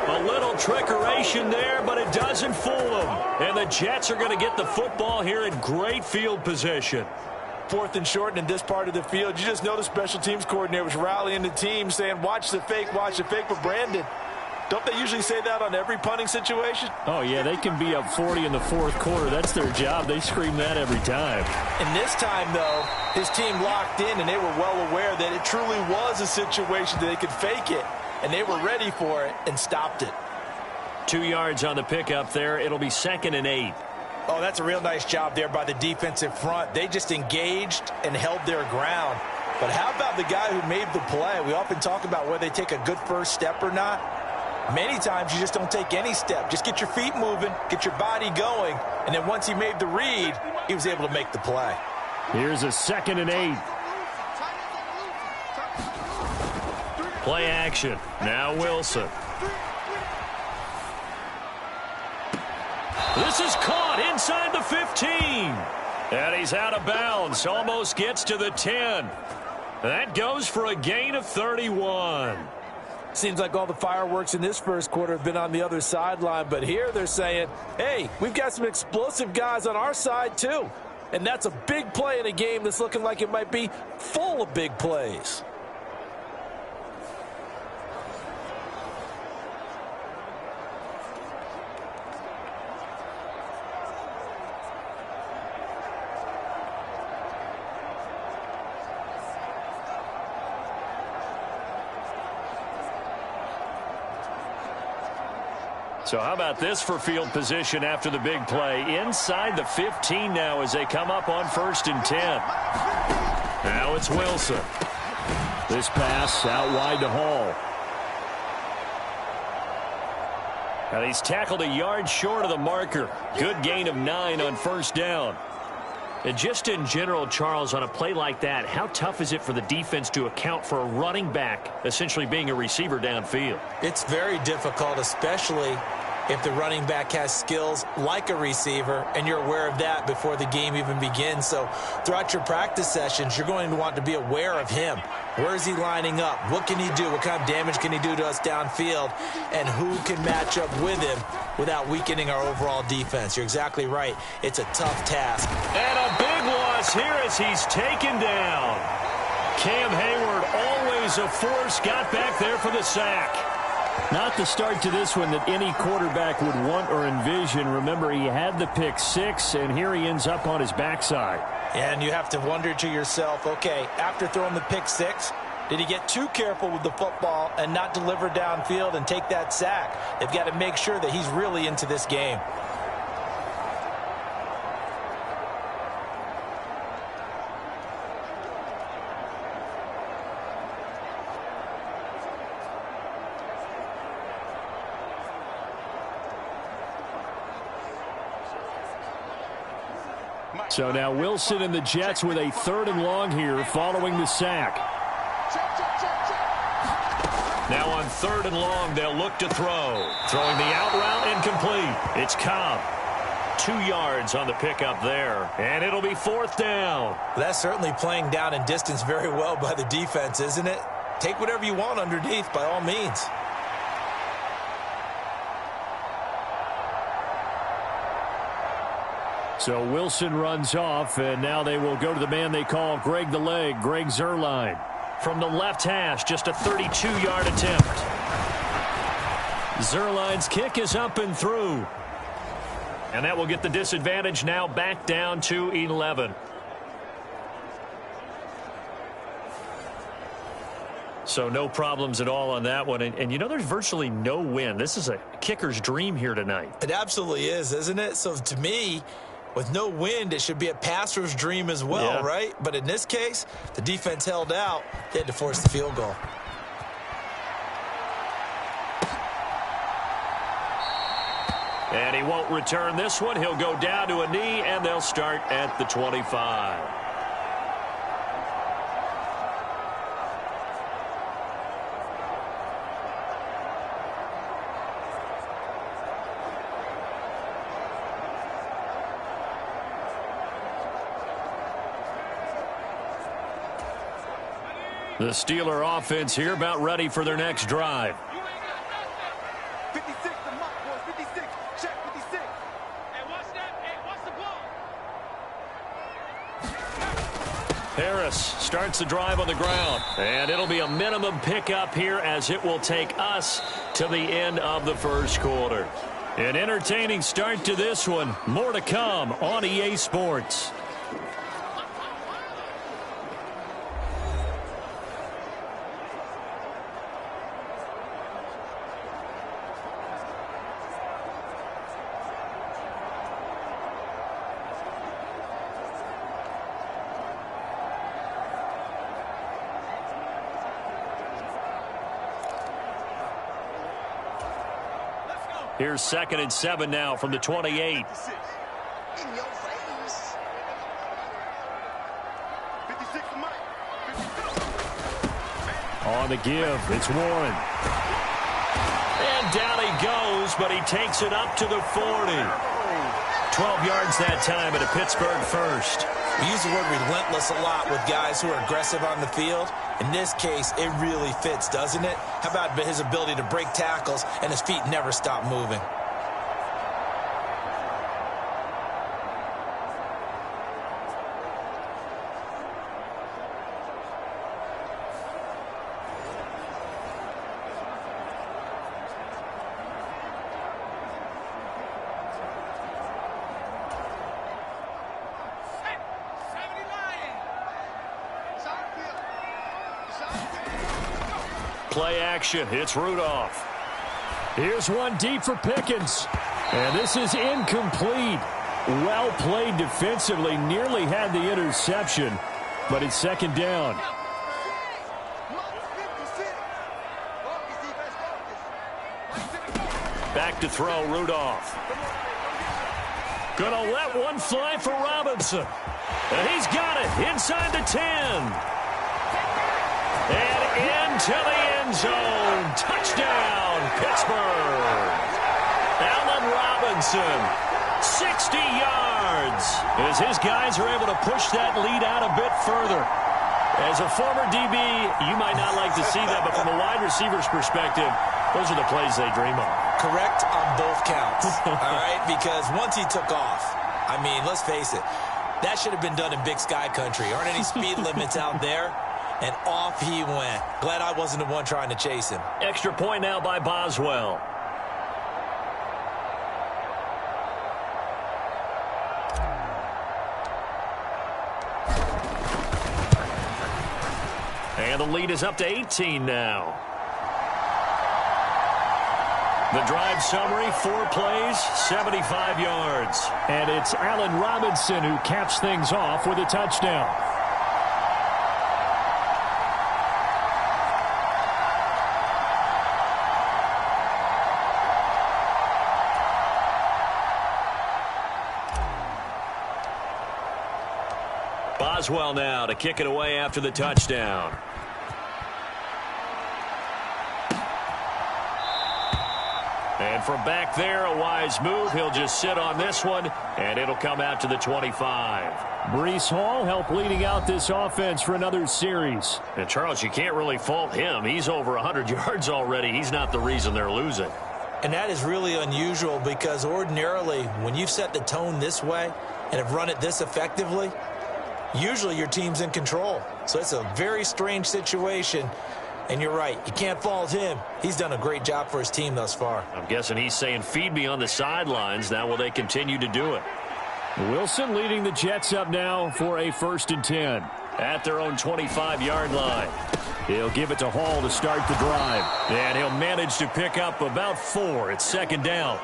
[SPEAKER 2] A little trickeration there, but it doesn't fool him. And the Jets are going to get the football here in great field position.
[SPEAKER 3] 4th and short in this part of the field. You just noticed special teams coordinator was rallying the team saying, watch the fake, but Brandon, don't they usually say that on every punting situation?
[SPEAKER 2] Oh, yeah, they can be up 40 in the 4th quarter. That's their job. They scream that every time.
[SPEAKER 3] And this time, though, his team locked in, and they were well aware that it truly was a situation that they could fake it, and they were ready for it and stopped it.
[SPEAKER 2] 2 yards on the pickup there. It'll be 2nd and 8.
[SPEAKER 3] Oh, that's a real nice job there by the defensive front. They just engaged and held their ground. But how about the guy who made the play? We often talk about whether they take a good first step or not. Many times you just don't take any step. Just get your feet moving, get your body going, and then once he made the read, he was able to make the play.
[SPEAKER 2] Here's a 2nd and 8. Play action. Now Wilson. This is caught inside the 15. And he's out of bounds. Almost gets to the 10. That goes for a gain of 31.
[SPEAKER 3] Seems like all the fireworks in this first quarter have been on the other sideline. But here they're saying, hey, we've got some explosive guys on our side too. And that's a big play in a game that's looking like it might be full of big plays.
[SPEAKER 2] So how about this for field position after the big play? Inside the 15 now as they come up on 1st and 10. Now it's Wilson. This pass out wide to Hall. And he's tackled a yard short of the marker. Good gain of 9 on 1st down. And just in general, Charles, on a play like that, how tough is it for the defense to account for a running back essentially being a receiver downfield?
[SPEAKER 3] It's very difficult, especially if the running back has skills like a receiver, and you're aware of that before the game even begins. So throughout your practice sessions, you're going to want to be aware of him. Where is he lining up? What can he do? What kind of damage can he do to us downfield? And who can match up with him without weakening our overall defense? You're exactly right. It's a tough task.
[SPEAKER 2] And a big loss here as he's taken down. Cam Hayward, always a force, got back there for the sack. Not the start to this one that any quarterback would want or envision. Remember, he had the pick 6, and here he ends up on his backside.
[SPEAKER 3] And you have to wonder to yourself, okay, after throwing the pick 6, did he get too careful with the football and not deliver downfield and take that sack? They've got to make sure that he's really into this game.
[SPEAKER 2] So now Wilson and the Jets with a 3rd and long here following the sack. Now on 3rd and long, they'll look to throw. Throwing the out route incomplete. It's Cobb. 2 yards on the pickup there. And it'll be 4th down.
[SPEAKER 3] That's certainly playing down in distance very well by the defense, isn't it? Take whatever you want underneath by all means.
[SPEAKER 2] So Wilson runs off, and now they will go to the man they call Greg the Leg, Greg Zuerlein. From the left hash, just a 32-yard attempt. Zuerlein's kick is up and through. And that will get the disadvantage now back down to 11. So no problems at all on that one. And you know, there's virtually no wind. This is a kicker's dream here tonight.
[SPEAKER 3] It absolutely is, isn't it? So to me, with no wind, it should be a passer's dream as well, right? But in this case, the defense held out. They had to force the field goal.
[SPEAKER 2] And he won't return this one. He'll go down to a knee, and they'll start at the 25. The Steeler offense here about ready for their next drive.
[SPEAKER 4] 56, the mark, boys. 56. Check 56. Hey, watch that. Hey, watch the ball.
[SPEAKER 2] Harris starts the drive on the ground. And it'll be a minimum pickup here as it will take us to the end of the first quarter. An entertaining start to this one. More to come on EA Sports. Here's 2nd and 7 now from the 28.
[SPEAKER 4] In your face. 56, Mike. 52.
[SPEAKER 2] On the give, it's Warren. And down he goes, but he takes it up to the 40. 12 yards that time at a Pittsburgh first.
[SPEAKER 3] We use the word relentless a lot with guys who are aggressive on the field. In this case, it really fits, doesn't it? How about his ability to break tackles and his feet never stop moving?
[SPEAKER 2] Play action. It's Rudolph. Here's one deep for Pickens. And this is incomplete. Well played defensively. Nearly had the interception. But it's 2nd down. Back to throw, Rudolph. Gonna let one fly for Robinson. And he's got it inside the 10. And into the end zone. Touchdown, Pittsburgh. Allen Robinson, 60 yards. As his guys are able to push that lead out a bit further. As a former DB, you might not like to see that, but from a wide receiver's perspective, those are the plays they dream of.
[SPEAKER 3] Correct on both counts, all right? Because once he took off, I mean, let's face it, that should have been done in Big Sky Country. Aren't any speed limits out there? And off he went. Glad I wasn't the one trying to chase him.
[SPEAKER 2] Extra point now by Boswell. And the lead is up to 18 now. The drive summary, 4 plays, 75 yards. And it's Allen Robinson who caps things off with a touchdown. Boswell now to kick it away after the touchdown. And from back there, a wise move. He'll just sit on this one, and it'll come out to the 25. Breece Hall helped leading out this offense for another series. And, Charles, you can't really fault him. He's over 100 yards already. He's not the reason they're losing.
[SPEAKER 3] And that is really unusual because ordinarily when you've set the tone this way and have run it this effectively, usually your team's in control. So it's a very strange situation. And you're right, you can't fault him. He's done a great job for his team thus far.
[SPEAKER 2] I'm guessing he's saying, feed me on the sidelines. Now will they continue to do it? Wilson leading the Jets up now for a 1st and 10 at their own 25-yard line. He'll give it to Hall to start the drive. And he'll manage to pick up about 4. It's 2nd down.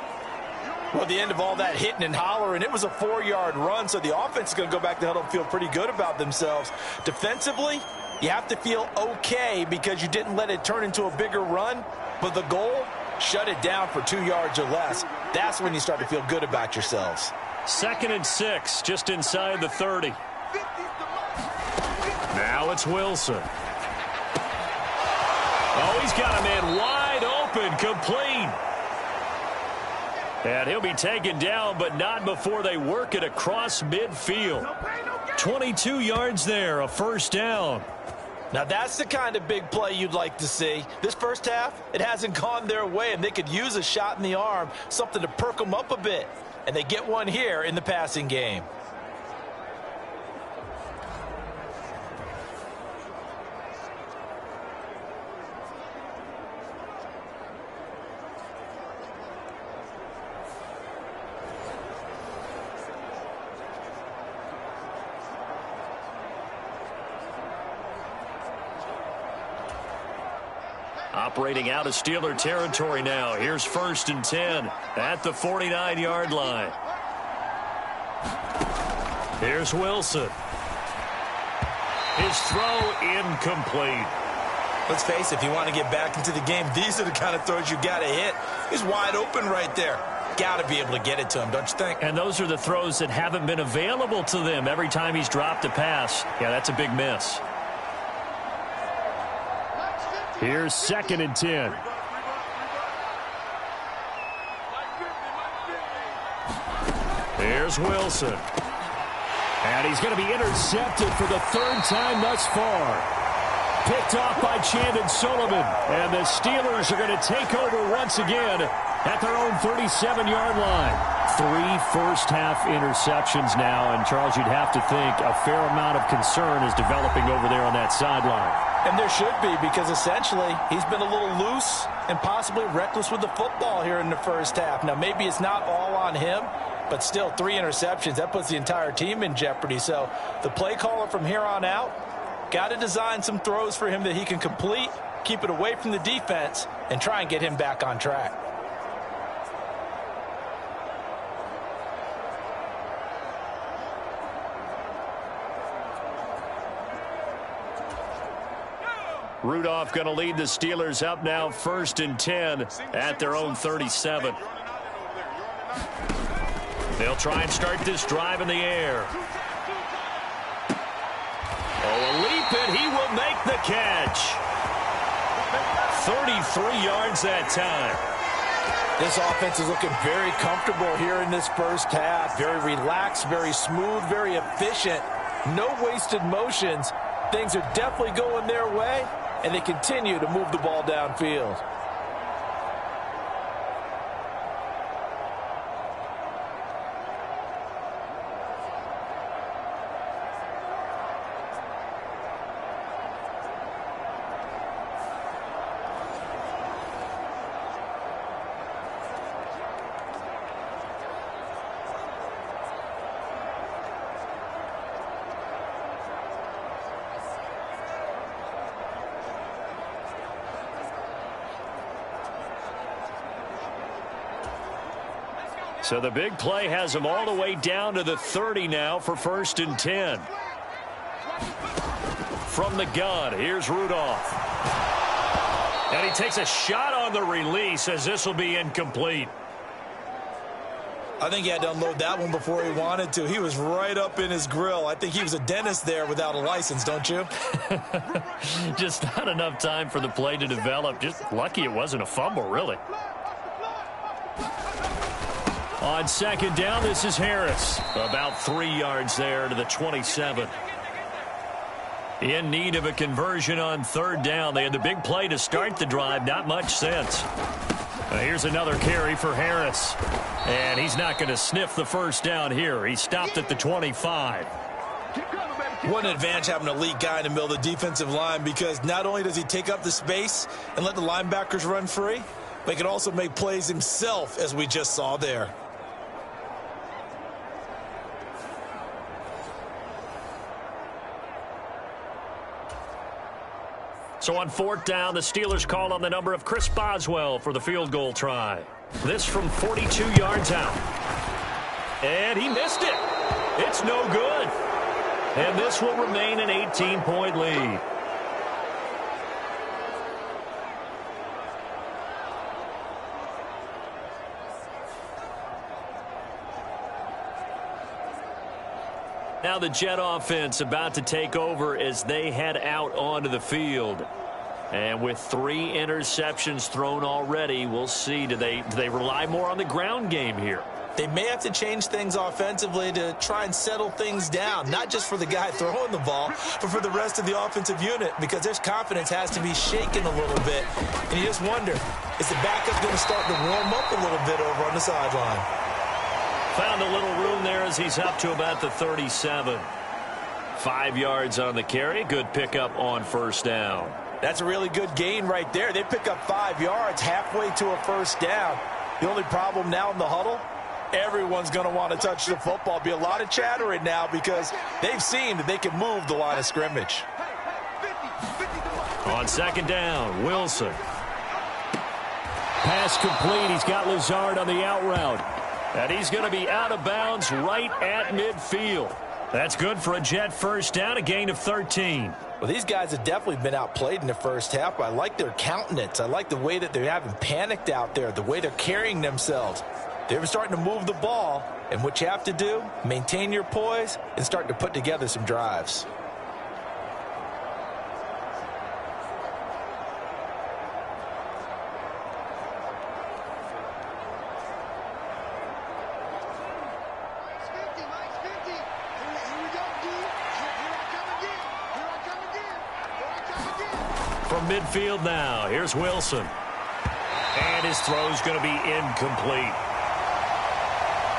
[SPEAKER 3] Well, at the end of all that hitting and hollering, it was a 4-yard run, so the offense is going to go back to huddle and feel pretty good about themselves. Defensively, you have to feel okay because you didn't let it turn into a bigger run. But the goal, shut it down for 2 yards or less. That's when you start to feel good about yourselves.
[SPEAKER 2] 2nd and 6, just inside the 30. Now it's Wilson. Oh, he's got a man wide open, complete. And he'll be taken down, but not before they work it across midfield. 22 yards there, a 1st down.
[SPEAKER 3] Now, that's the kind of big play you'd like to see. This first half, it hasn't gone their way, and they could use a shot in the arm, something to perk them up a bit. And they get one here in the passing game.
[SPEAKER 2] Operating out of Steeler territory now. Here's 1st and 10 at the 49-yard line. Here's Wilson. His throw incomplete.
[SPEAKER 3] Let's face it, if you want to get back into the game, these are the kind of throws you got to hit. He's wide open right there. Got to be able to get it to him, don't you think?
[SPEAKER 2] And those are the throws that haven't been available to them every time he's dropped a pass. Yeah, that's a big miss. Here's 2nd and 10. Here's Wilson. And he's going to be intercepted for the 3rd time thus far. Picked off by Chandon Sullivan. And the Steelers are going to take over once again at their own 37-yard line. 3 first-half interceptions now. And, Charles, you'd have to think a fair amount of concern is developing over there on that sideline.
[SPEAKER 3] And there should be, because essentially he's been a little loose and possibly reckless with the football here in the first half. Now, maybe it's not all on him, but still 3 interceptions. That puts the entire team in jeopardy. So the play caller from here on out got to design some throws for him that he can complete, keep it away from the defense, and try and get him back on track.
[SPEAKER 2] Rudolph going to lead the Steelers up now 1st and 10 at their own 37. They'll try and start this drive in the air. Oh, a leap, and he will make the catch. 33 yards that time.
[SPEAKER 3] This offense is looking very comfortable here in this first half. Very relaxed, very smooth, very efficient. No wasted motions. Things are definitely going their way, and they continue to move the ball downfield.
[SPEAKER 2] So the big play has him all the way down to the 30 now for 1st and 10. From the gun, here's Rudolph. And he takes a shot on the release as this will be incomplete.
[SPEAKER 3] I think he had to unload that one before he wanted to. He was right up in his grill. I think he was a dentist there without a license, don't you?
[SPEAKER 2] Just not enough time for the play to develop. Just lucky it wasn't a fumble, really. On second down, this is Harris. About 3 yards there to the 27. In need of a conversion on third down. They had the big play to start the drive. Not much sense. Here's another carry for Harris. And he's not going to sniff the first down here. He stopped at the 25.
[SPEAKER 3] What an advantage having an elite guy in the middle of the defensive line, because not only does he take up the space and let the linebackers run free, but he can also make plays himself, as we just saw there.
[SPEAKER 2] So on fourth down, the Steelers call on the number of Chris Boswell for the field goal try. This from 42 yards out. And he missed it. It's no good. And this will remain an 18-point lead. Now the Jet offense about to take over as they head out onto the field. And with 3 interceptions thrown already, we'll see. Do they rely more on the ground game here?
[SPEAKER 3] They may have to change things offensively to try and settle things down, not just for the guy throwing the ball, but for the rest of the offensive unit, because their confidence has to be shaken a little bit. And you just wonder, is the backup going to start to warm up a little bit over on the sideline?
[SPEAKER 2] Found a little room there as he's up to about the 37. 5 yards on the carry. Good pickup on first down.
[SPEAKER 3] That's a really good gain right there. They pick up 5 yards halfway to a first down. The only problem now in the huddle, everyone's going to want to touch the football. Be a lot of chattering now because they've seen that they can move the line of scrimmage.
[SPEAKER 2] On second down, Wilson. Pass complete. He's got Lazard on the out route. And he's going to be out of bounds right at midfield. That's good for a Jet first down, a gain of 13.
[SPEAKER 3] Well, these guys have definitely been outplayed in the first half, but I like their countenance. I like the way that they haven't panicked out there, the way they're carrying themselves. They're starting to move the ball, and what you have to do, maintain your poise and start to put together some drives.
[SPEAKER 2] From midfield now, here's Wilson. And his throw's going to be incomplete.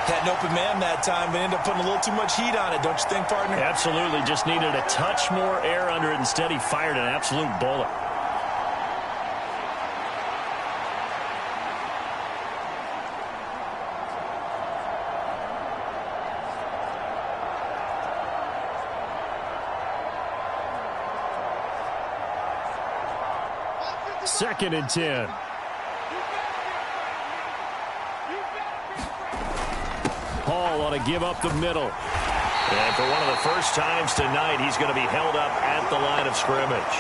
[SPEAKER 3] Had an open man that time, but ended up putting a little too much heat on it, don't you think, partner?
[SPEAKER 2] Absolutely. Just needed a touch more air under it. Instead, he fired an absolute bullet. Second and 10. Hall ought to give up the middle. And for one of the first times tonight, he's going to be held up at the line of scrimmage.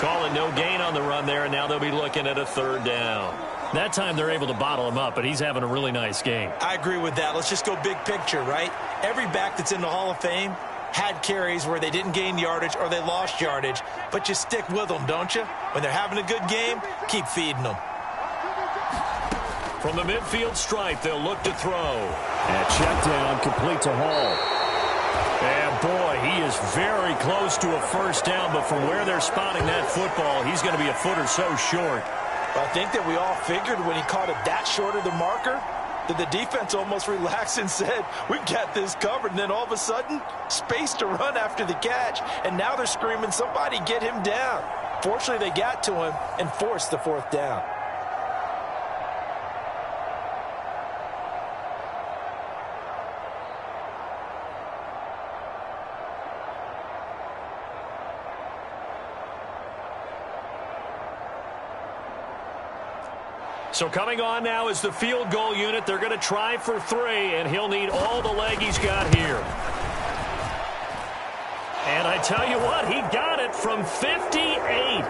[SPEAKER 2] Calling no gain on the run there, and now they'll be looking at a third down. That time they're able to bottle him up, but he's having a really nice game.
[SPEAKER 3] I agree with that. Let's just go big picture, right? Every back that's in the Hall of Fame had carries where they didn't gain yardage or they lost yardage, but you stick with them, don't you? When they're having a good game, keep feeding them.
[SPEAKER 2] From the midfield stripe, they'll look to throw. And check down, complete to Hall. And boy, he is very close to a first down, but from where they're spotting that football, he's going to be a foot or so short.
[SPEAKER 3] I think that we all figured when he caught it that short of the marker, that the defense almost relaxed and said, we've got this covered. And then all of a sudden, space to run after the catch. And now they're screaming, somebody get him down. Fortunately, they got to him and forced the fourth down.
[SPEAKER 2] So coming on now is the field goal unit. They're going to try for 3, and he'll need all the leg he's got here. And I tell you what, he got it from 58.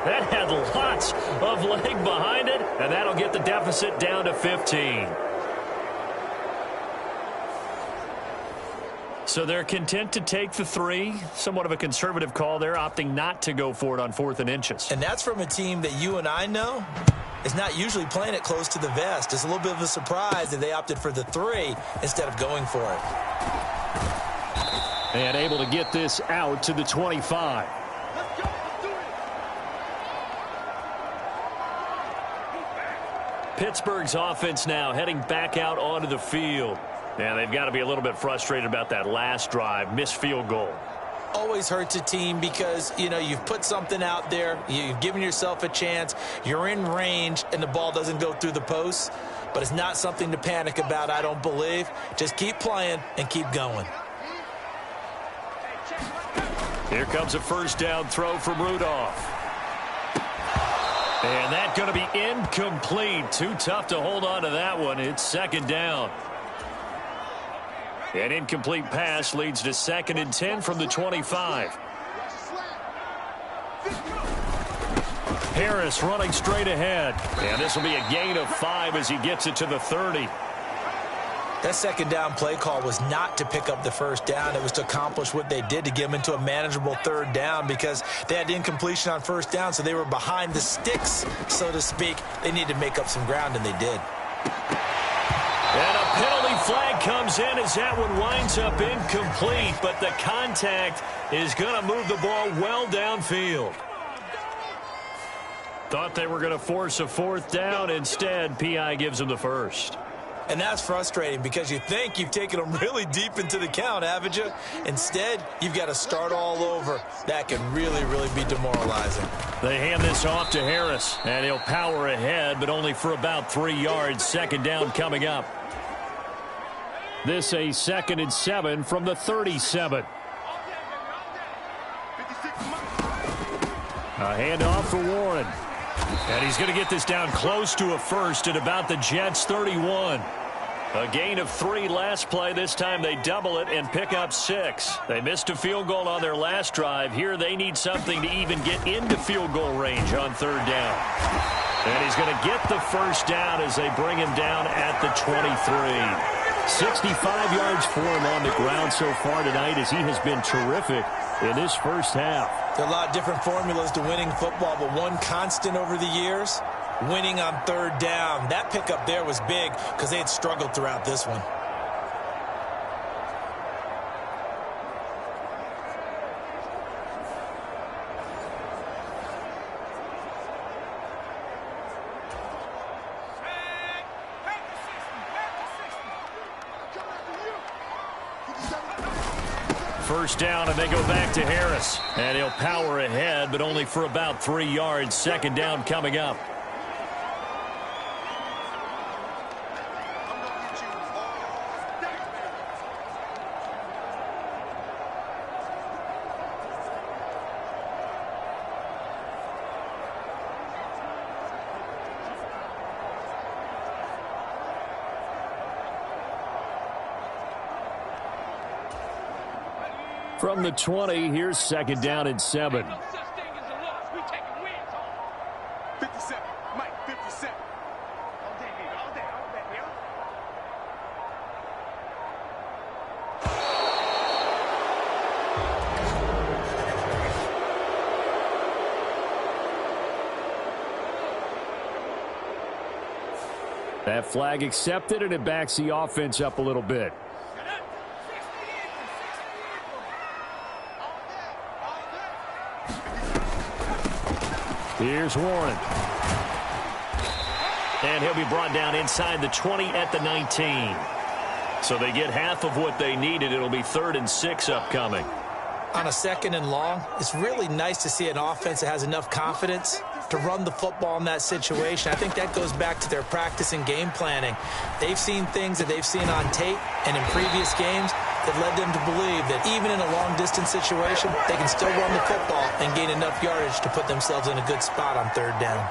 [SPEAKER 2] That had lots of leg behind it, and that'll get the deficit down to 15. So they're content to take the 3. Somewhat of a conservative call there, opting not to go for it on 4th and inches.
[SPEAKER 3] And that's from a team that you and I know is not usually playing it close to the vest. It's a little bit of a surprise that they opted for the 3 instead of going for it.
[SPEAKER 2] And able to get this out to the 25.
[SPEAKER 4] Let's go. Let's do it.
[SPEAKER 2] Pittsburgh's offense now heading back out onto the field. And they've got to be a little bit frustrated about that last drive, missed field goal.
[SPEAKER 3] Always hurts a team because, you know, you've put something out there, you've given yourself a chance, you're in range, and the ball doesn't go through the posts. But it's not something to panic about, I don't believe. Just keep playing and keep going.
[SPEAKER 2] Here comes a first down throw from Rudolph. And that's going to be incomplete. Too tough to hold on to that one. It's 2nd down. An incomplete pass leads to 2nd and 10 from the 25. Harris running straight ahead. And this will be a gain of 5 as he gets it to the 30.
[SPEAKER 3] That 2nd down play call was not to pick up the first down. It was to accomplish what they did to get them into a manageable 3rd down because they had incompletion on 1st down, so they were behind the sticks, so to speak. They needed to make up some ground, and they did.
[SPEAKER 2] And a penalty flag comes in as that one winds up incomplete, but the contact is going to move the ball well downfield. Thought they were going to force a 4th down. Instead, P.I. gives them the first.
[SPEAKER 3] And that's frustrating because you think you've taken them really deep into the count, haven't you? Instead, you've got to start all over. That can really, really be demoralizing.
[SPEAKER 2] They hand this off to Harris, and he'll power ahead, but only for about 3 yards. 2nd down coming up. This a 2nd and 7 from the 37. A handoff for Warren. And he's going to get this down close to a first at about the Jets' 31. A gain of 3 last play. This time they double it and pick up 6. They missed a field goal on their last drive. Here they need something to even get into field goal range on 3rd down. And he's going to get the first down as they bring him down at the 23. 65 yards for him on the ground so far tonight as he has been terrific in this first half.
[SPEAKER 3] There are a lot of different formulas to winning football, but one constant over the years, winning on 3rd down. That pickup there was big because they had struggled throughout this one.
[SPEAKER 2] First down, and they go back to Harris. And he'll power ahead, but only for about 3 yards. 2nd down coming up. From the 20, here's 2nd down and 7.
[SPEAKER 4] 57, Mike, 57. All day, baby, all day, baby.
[SPEAKER 2] That flag accepted, and it backs the offense up a little bit. Here's Warren. And he'll be brought down inside the 20 at the 19. So they get half of what they needed. It'll be 3rd and 6 upcoming.
[SPEAKER 3] On a 2nd and long, it's really nice to see an offense that has enough confidence to run the football in that situation. I think that goes back to their practice and game planning. They've seen things that they've seen on tape and in previous games that led them to believe that even in a long-distance situation, they can still run the football and gain enough yardage to put themselves in a good spot on 3rd down.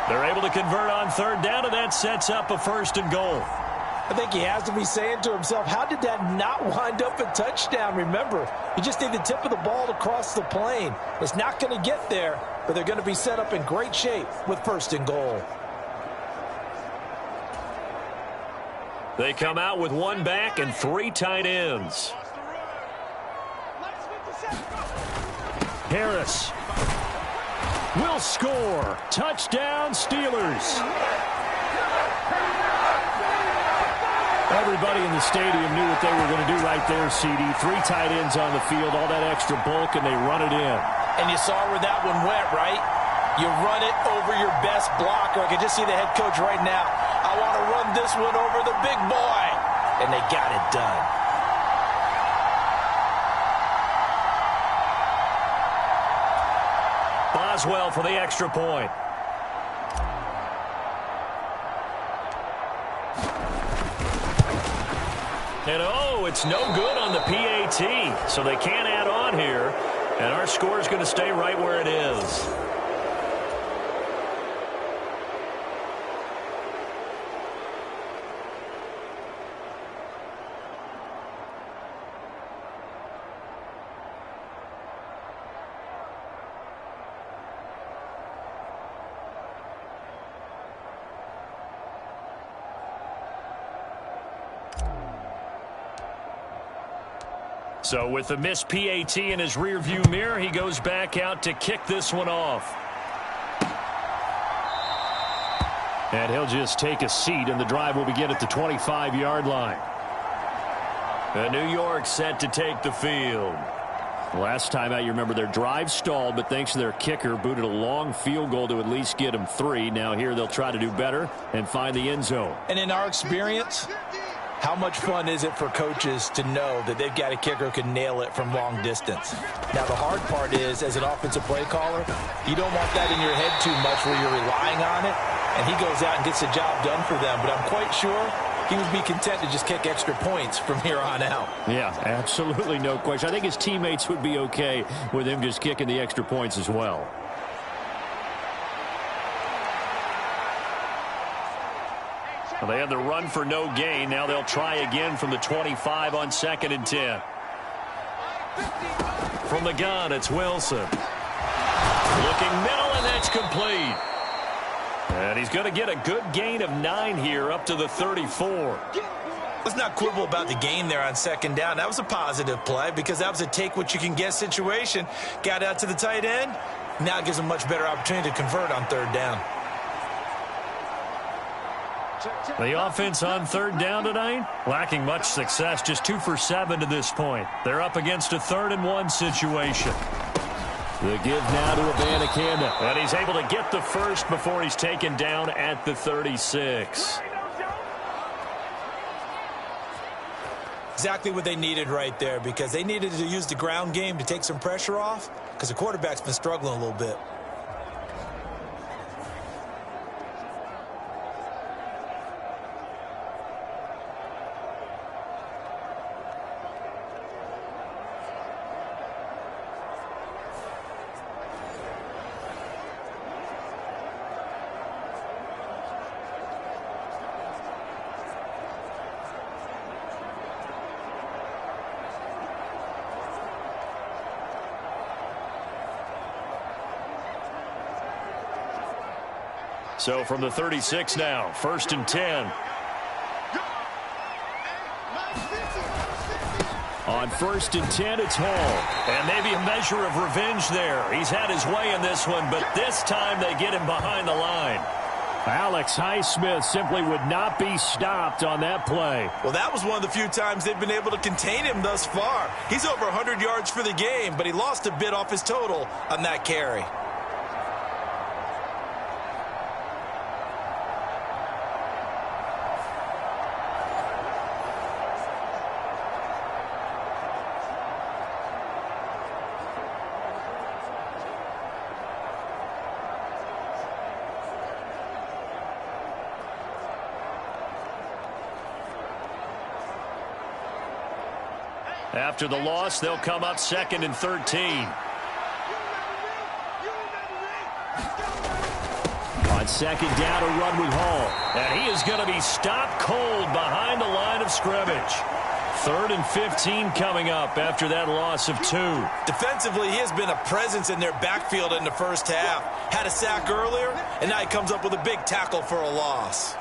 [SPEAKER 2] They're able to convert on 3rd down, and that sets up a 1st and goal.
[SPEAKER 3] I think he has to be saying to himself, how did that not wind up a touchdown? Remember, you just need the tip of the ball to cross the plane. It's not going to get there, but they're going to be set up in great shape with 1st and goal.
[SPEAKER 2] They come out with 1 back and 3 tight ends. Harris will score. Touchdown, Steelers. Everybody in the stadium knew what they were going to do right there, CD. 3 tight ends on the field, all that extra bulk, and they run it in.
[SPEAKER 3] And you saw where that one went, right? You run it over your best blocker. I can just see the head coach right now. I want to run this one over the big boy. And they got it done.
[SPEAKER 2] Boswell for the extra point. And oh, it's no good on the PAT. So they can't add on here. And our score is going to stay right where it is. So with the missed PAT in his rearview mirror, he goes back out to kick this one off. And he'll just take a seat, and the drive will begin at the 25-yard line. And New York set to take the field. Last time out, you remember their drive stalled, but thanks to their kicker, booted a long field goal to at least get them 3. Now here they'll try to do better and find the end zone.
[SPEAKER 3] And in our experience, how much fun is it for coaches to know that they've got a kicker who can nail it from long distance? Now, the hard part is, as an offensive play caller, you don't want that in your head too much where you're relying on it, and he goes out and gets the job done for them. But I'm quite sure he would be content to just kick extra points from here on out.
[SPEAKER 2] Yeah, absolutely no question. I think his teammates would be okay with him just kicking the extra points as well. Well, they had the run for no gain. Now they'll try again from the 25 on 2nd and 10. From the gun, it's Wilson. Looking middle, and that's complete. And he's going to get a good gain of 9 here up to the 34.
[SPEAKER 3] Let's not quibble about the gain there on 2nd down. That was a positive play because that was a take-what-you-can-get situation. Got out to the tight end. Now it gives him a much better opportunity to convert on 3rd down.
[SPEAKER 2] The offense on 3rd down tonight, lacking much success, just 2 for 7 to this point. They're up against a 3rd and 1 situation. The give now to Abanikanda. And he's able to get the first before he's taken down at the 36.
[SPEAKER 3] Exactly what they needed right there, because they needed to use the ground game to take some pressure off, because the quarterback's been struggling a little bit.
[SPEAKER 2] So from the 36 now, 1st and 10. On 1st and 10, it's Hall. And maybe a measure of revenge there. He's had his way in this one, but this time they get him behind the line. Alex Highsmith simply would not be stopped on that play.
[SPEAKER 3] Well, that was one of the few times they've been able to contain him thus far. He's over 100 yards for the game, but he lost a bit off his total on that carry.
[SPEAKER 2] After the loss, they'll come up 2nd and 13. On 2nd down, a run with Hall. And he is going to be stopped cold behind the line of scrimmage. 3rd and 15 coming up after that loss of 2.
[SPEAKER 3] Defensively, he has been a presence in their backfield in the first half. Had a sack earlier, and now he comes up with a big tackle for a loss.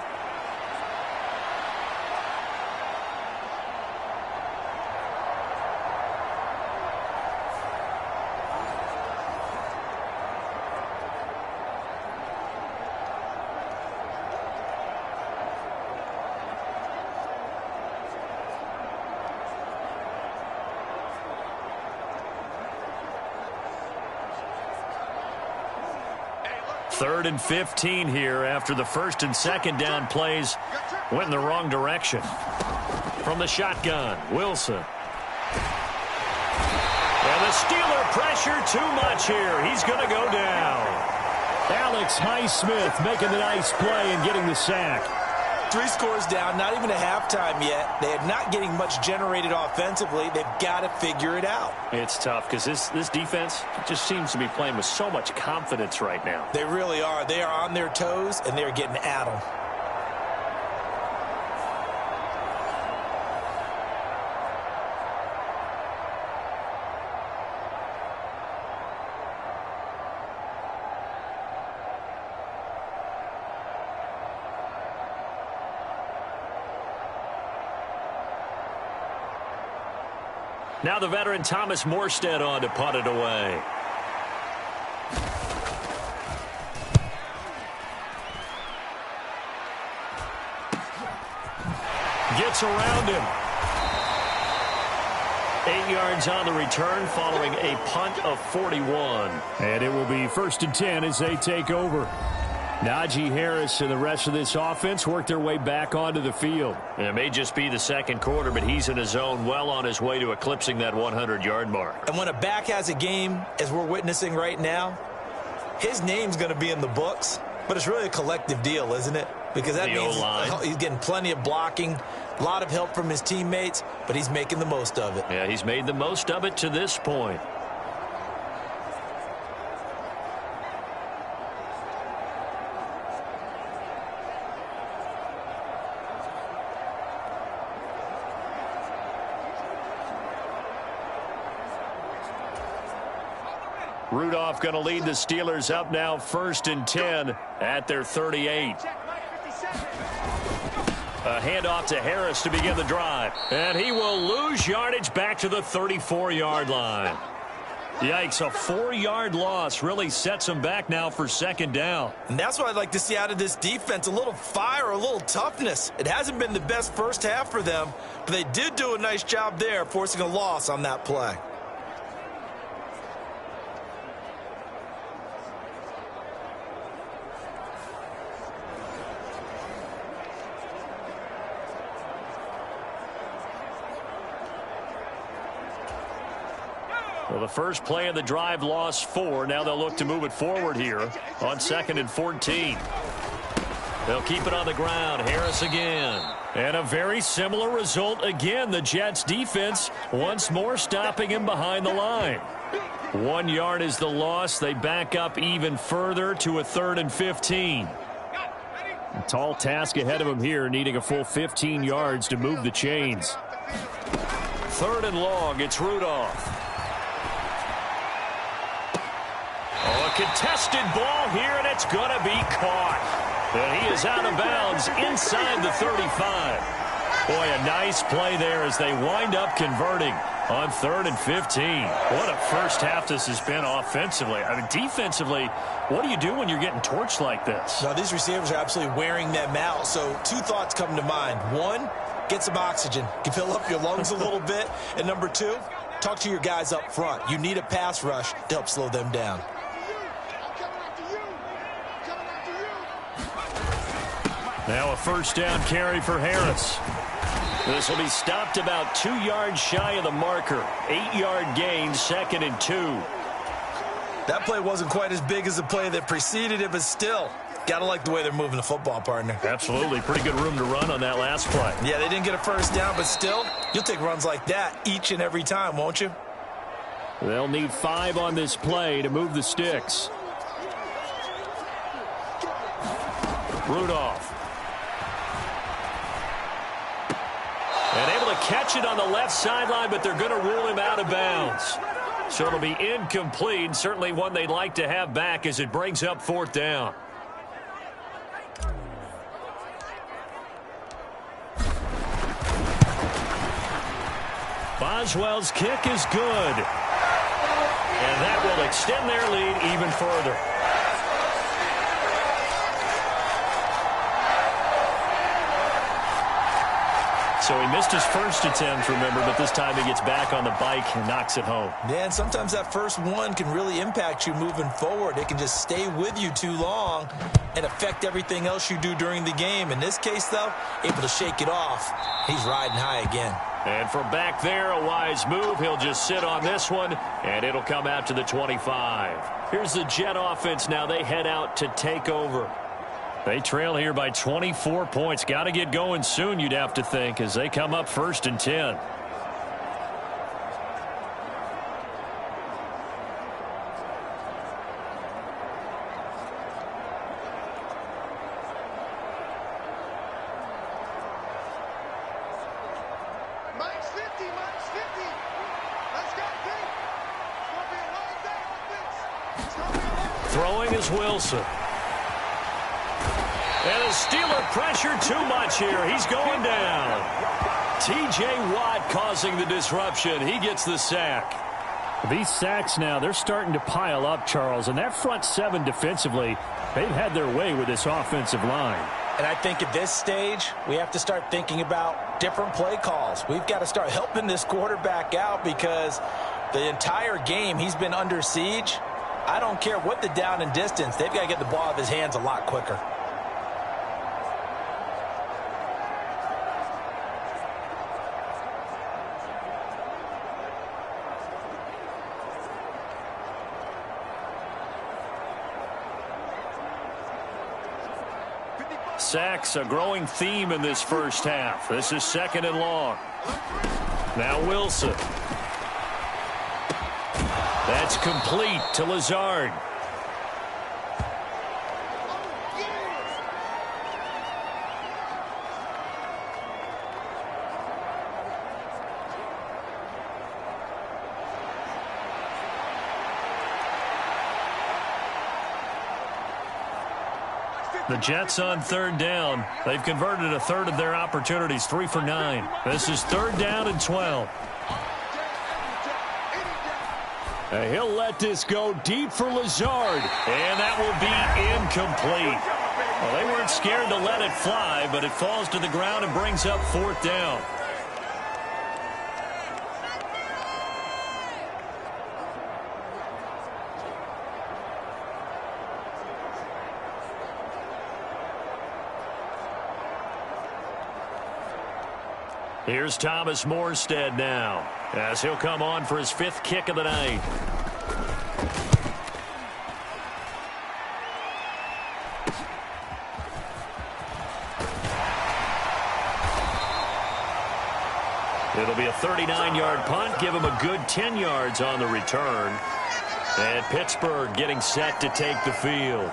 [SPEAKER 2] 3rd and 15 here after the first and second down plays went in the wrong direction. From the shotgun, Wilson. And the Steeler pressure too much here. He's going to go down. Alex Highsmith making the nice play and getting the sack.
[SPEAKER 3] 3 scores down, not even a halftime yet. They are not getting much generated offensively. They've got to figure it out.
[SPEAKER 2] It's tough because this defense just seems to be playing with so much confidence right now.
[SPEAKER 3] They really are. They are on their toes, and they're getting at them.
[SPEAKER 2] Now the veteran Thomas Morstead on to punt it away. Gets around him. 8 yards on the return following a punt of 41.
[SPEAKER 5] And it will be 1st and 10 as they take over. Najee Harris and the rest of this offense work their way back onto the field.
[SPEAKER 2] It may just be the second quarter, but he's in his zone, well on his way to eclipsing that 100-yard mark.
[SPEAKER 3] And when a back has a game, as we're witnessing right now, his name's going to be in the books, but it's really a collective deal, isn't it? Because that means he's getting plenty of blocking, a lot of help from his teammates, but he's making the most of it.
[SPEAKER 2] Yeah, he's made the most of it to this point. Rudolph going to lead the Steelers up now 1st and 10 at their 38. A handoff to Harris to begin the drive. And he will lose yardage back to the 34-yard line. Yikes, a 4-yard loss really sets him back now for 2nd down.
[SPEAKER 3] And that's what I'd like to see out of this defense, a little fire, a little toughness. It hasn't been the best first half for them, but they did do a nice job there forcing a loss on that play.
[SPEAKER 2] Well, the first play of the drive lost 4. Now they'll look to move it forward here on 2nd and 14. They'll keep it on the ground. Harris again. And a very similar result again. The Jets defense once more stopping him behind the line. 1 yard is the loss. They back up even further to a 3rd and 15.
[SPEAKER 5] A tall task ahead of him here, needing a full 15 yards to move the chains.
[SPEAKER 2] 3rd and long. It's Rudolph. Oh, a contested ball here, and it's going to be caught. And he is out of bounds inside the 35. Boy, a nice play there as they wind up converting on 3rd and 15. What a first half this has been offensively. I mean, defensively, what do you do when you're getting torched like this?
[SPEAKER 3] Now, these receivers are absolutely wearing them out. So 2 thoughts come to mind. 1, get some oxygen. You fill up your lungs a little bit. And number 2, talk to your guys up front. You need a pass rush to help slow them down.
[SPEAKER 2] Now a 1st down carry for Harris. This will be stopped about 2 yards shy of the marker. 8-yard gain, 2nd and 2.
[SPEAKER 3] That play wasn't quite as big as the play that preceded it, but still, gotta like the way they're moving the football, partner.
[SPEAKER 2] Absolutely. Pretty good room to run on that last play.
[SPEAKER 3] Yeah, they didn't get a 1st down, but still, you'll take runs like that each and every time, won't you?
[SPEAKER 5] They'll need 5 on this play to move the sticks.
[SPEAKER 2] Rudolph. And able to catch it on the left sideline, but they're going to rule him out of bounds. So it'll be incomplete. Certainly one they'd like to have back as it brings up 4th down. Boswell's kick is good. And that will extend their lead even further.
[SPEAKER 5] So he missed his first attempt, remember, but this time he gets back on the bike and knocks it home.
[SPEAKER 3] Yeah, and sometimes that first one can really impact you moving forward. It can just stay with you too long and affect everything else you do during the game. In this case, though, able to shake it off. He's riding high again.
[SPEAKER 5] And from back there, a wise move. He'll just sit on this one, and it'll come out to the 25. Here's the Jet offense now. They head out to take over. They trail here by 24 points. Got to get going soon, you'd have to think, as they come up 1st and 10.
[SPEAKER 4] Minus 50, minus 50. Let's go, Pete. It's going to be a long day on this. It's going to be a long day.
[SPEAKER 5] Throwing is Wilson. And the Steeler pressure too much here. He's going down. T.J. Watt causing the disruption. He gets the sack.
[SPEAKER 2] These sacks now, they're starting to pile up, Charles. And that front seven defensively, they've had their way with this offensive line.
[SPEAKER 3] And I think at this stage, we have to start thinking about different play calls. We've got to start helping this quarterback out because the entire game he's been under siege. I don't care what the down and distance. They've got to get the ball out of his hands a lot quicker.
[SPEAKER 5] Sacks, a growing theme in this first half. This is 2nd and long. Now Wilson. That's complete to Lazard. The Jets on 3rd down. They've converted a third of their opportunities, 3 for 9. This is 3rd down and 12. He'll let this go deep for Lazard. And that will be incomplete. Well, they weren't scared to let it fly, but it falls to the ground and brings up 4th down. Here's Thomas Morstead now, as he'll come on for his 5th kick of the night. It'll be a 39-yard punt, give him a good 10 yards on the return. And Pittsburgh getting set to take the field.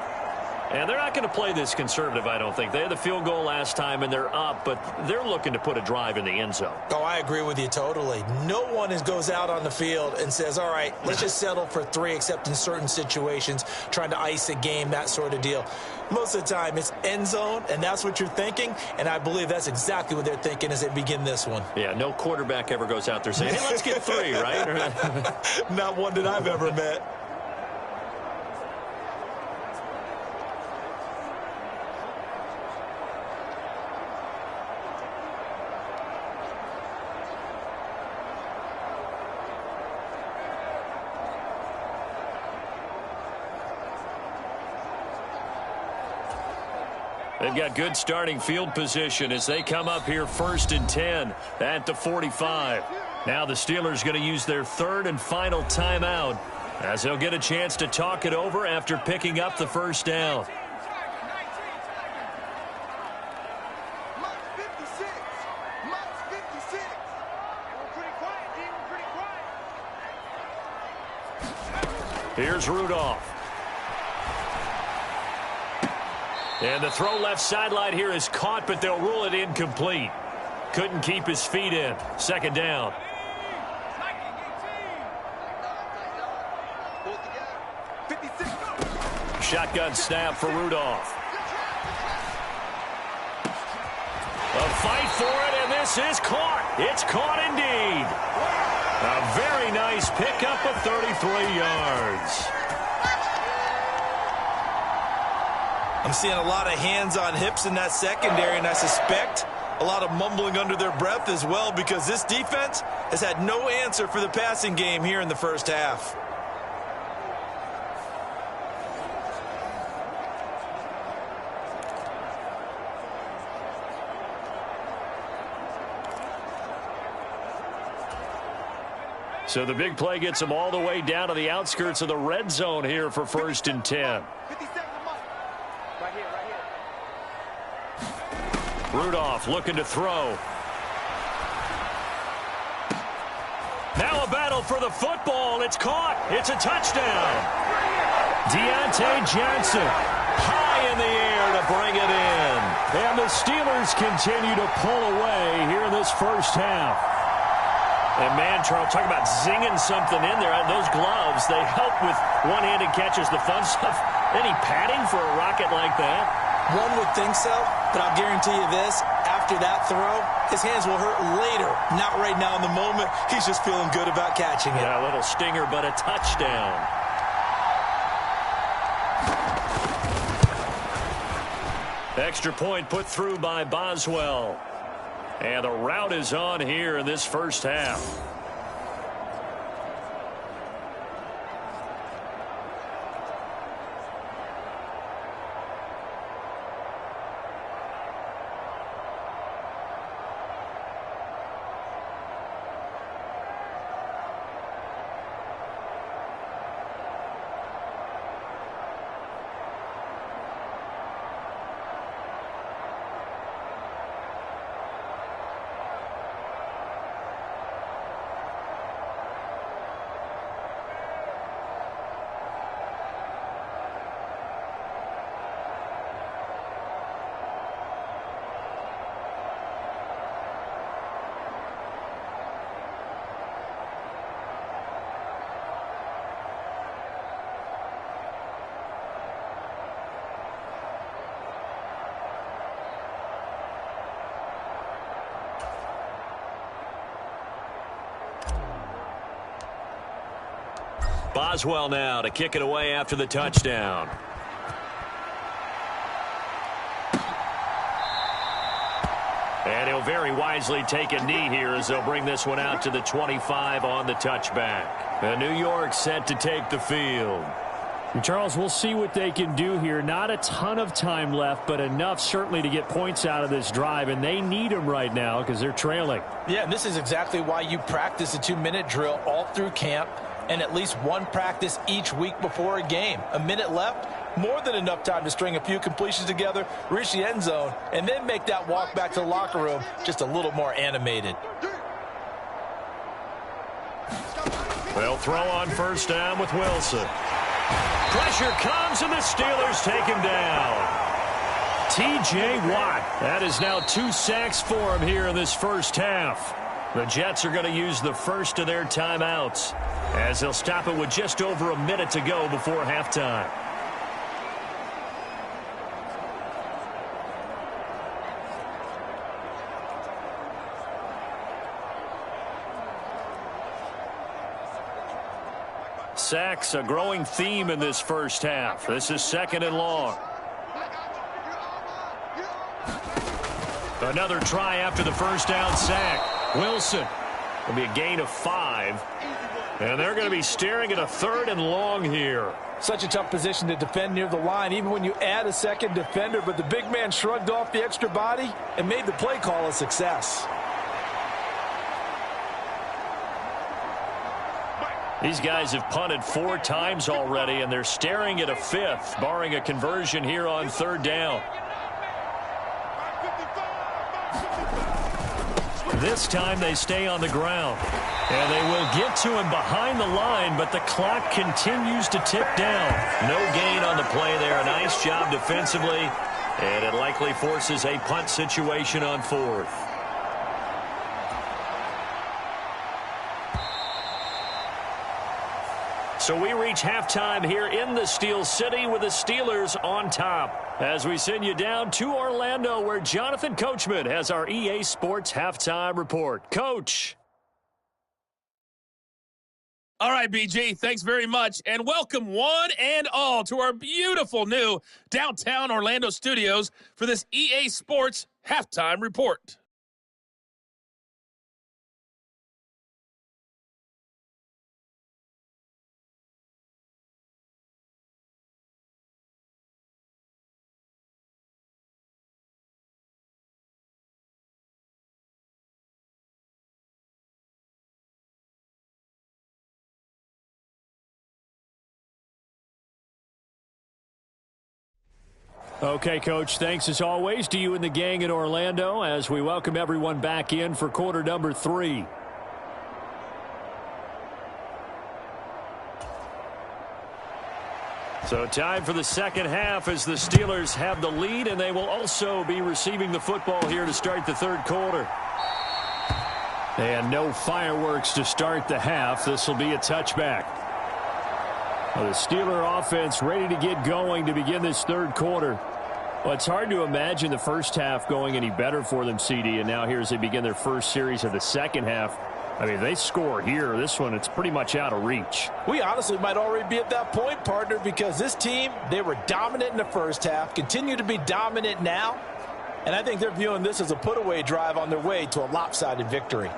[SPEAKER 5] And they're not going to play this conservative, I don't think. They had the field goal last time, and they're up, but they're looking to put a drive in the end zone.
[SPEAKER 3] Oh, I agree with you totally. No one goes out on the field and says, all right, let's just settle for 3, except in certain situations, trying to ice a game, that sort of deal. Most of the time, it's end zone, and that's what you're thinking, and I believe that's exactly what they're thinking as they begin this one.
[SPEAKER 5] Yeah, no quarterback ever goes out there saying, hey, let's get 3, right?
[SPEAKER 3] Not one that I've ever met.
[SPEAKER 5] They've got good starting field position as they come up here 1st and 10 at the 45. Now the Steelers going to use their 3rd and final timeout as they'll get a chance to talk it over after picking up the 1st down.
[SPEAKER 4] Minus 56. Minus 56. We're pretty quiet, D. We're pretty quiet.
[SPEAKER 5] Here's Rudolph. And the throw left sideline here is caught, but they'll rule it incomplete. Couldn't keep his feet in. 2nd down. Shotgun snap for Rudolph. A fight for it, and this is caught. It's caught indeed. A very nice pickup of 33 yards.
[SPEAKER 3] I'm seeing a lot of hands on hips in that secondary, and I suspect a lot of mumbling under their breath as well, because this defense has had no answer for the passing game here in the first half.
[SPEAKER 2] So the big play gets them all the way down to the outskirts of the red zone here for 1st and 10.
[SPEAKER 4] 57 a month. Right here, right here.
[SPEAKER 2] Rudolph looking to throw. Now a battle for the football. It's caught. It's a touchdown. Deontay Johnson high in the air to bring it in. And the Steelers continue to pull away here in this first half. And, man, Charles, talk about zinging something in there. Those gloves, they help with one-handed catches, the fun stuff. Any padding for a rocket like that?
[SPEAKER 3] One would think so, but I'll guarantee you this. After that throw, his hands will hurt later. Not right now in the moment. He's just feeling good about catching it.
[SPEAKER 2] Yeah, a little stinger, but a touchdown. Extra point put through by Boswell. And the route is on here in this first half. Boswell now to kick it away after the touchdown. And he'll very wisely take a knee here as they'll bring this one out to the 25 on the touchback. And New York set to take the field.
[SPEAKER 5] And Charles, we'll see what they can do here. Not a ton of time left, but enough certainly to get points out of this drive, and they need them right now because they're trailing.
[SPEAKER 3] Yeah, and this is exactly why you practice a 2-minute drill all through camp, and at least one practice each week before a game. A minute left, more than enough time to string a few completions together, reach the end zone, and then make that walk back to the locker room just a little more animated.
[SPEAKER 2] They'll throw on first down with Wilson. Pressure comes, and the Steelers take him down. T.J. Watt. That is now 2 sacks for him here in this first half. The Jets are going to use the first of their timeouts as they'll stop it with just over a minute to go before halftime. Sacks, a growing theme in this first half. This is 2nd and long. Another try after the first down sack. Wilson will be a gain of 5. And they're going to be staring at a 3rd and long here.
[SPEAKER 3] Such a tough position to defend near the line, even when you add a second defender. But the big man shrugged off the extra body and made the play call a success.
[SPEAKER 2] These guys have punted 4 times already, and they're staring at a 5th, barring a conversion here on 3rd down. This time they stay on the ground. And they will get to him behind the line, but the clock continues to tick down. No gain on the play there. A nice job defensively, and it likely forces a punt situation on 4th. So we reach halftime here in the Steel City with the Steelers on top. As we send you down to Orlando, where Jonathan Coachman has our EA Sports Halftime Report. Coach.
[SPEAKER 6] All right, BG, thanks very much, and welcome one and all to our beautiful new downtown Orlando studios for this EA Sports Halftime Report.
[SPEAKER 2] Okay, Coach, thanks as always to you and the gang in Orlando as we welcome everyone back in for quarter number 3. So time for the second half as the Steelers have the lead, and they will also be receiving the football here to start the third quarter. And no fireworks to start the half. This will be a touchback. Well, the Steeler offense ready to get going to begin this third quarter. Well, it's hard to imagine the first half going any better for them, CD, and now here as they begin their first series of the second half. I mean, if they score here, this one, it's pretty much out of reach.
[SPEAKER 3] We honestly might already be at that point, partner, because this team, they were dominant in the first half, continue to be dominant now, and I think they're viewing this as a put-away drive on their way to a lopsided victory.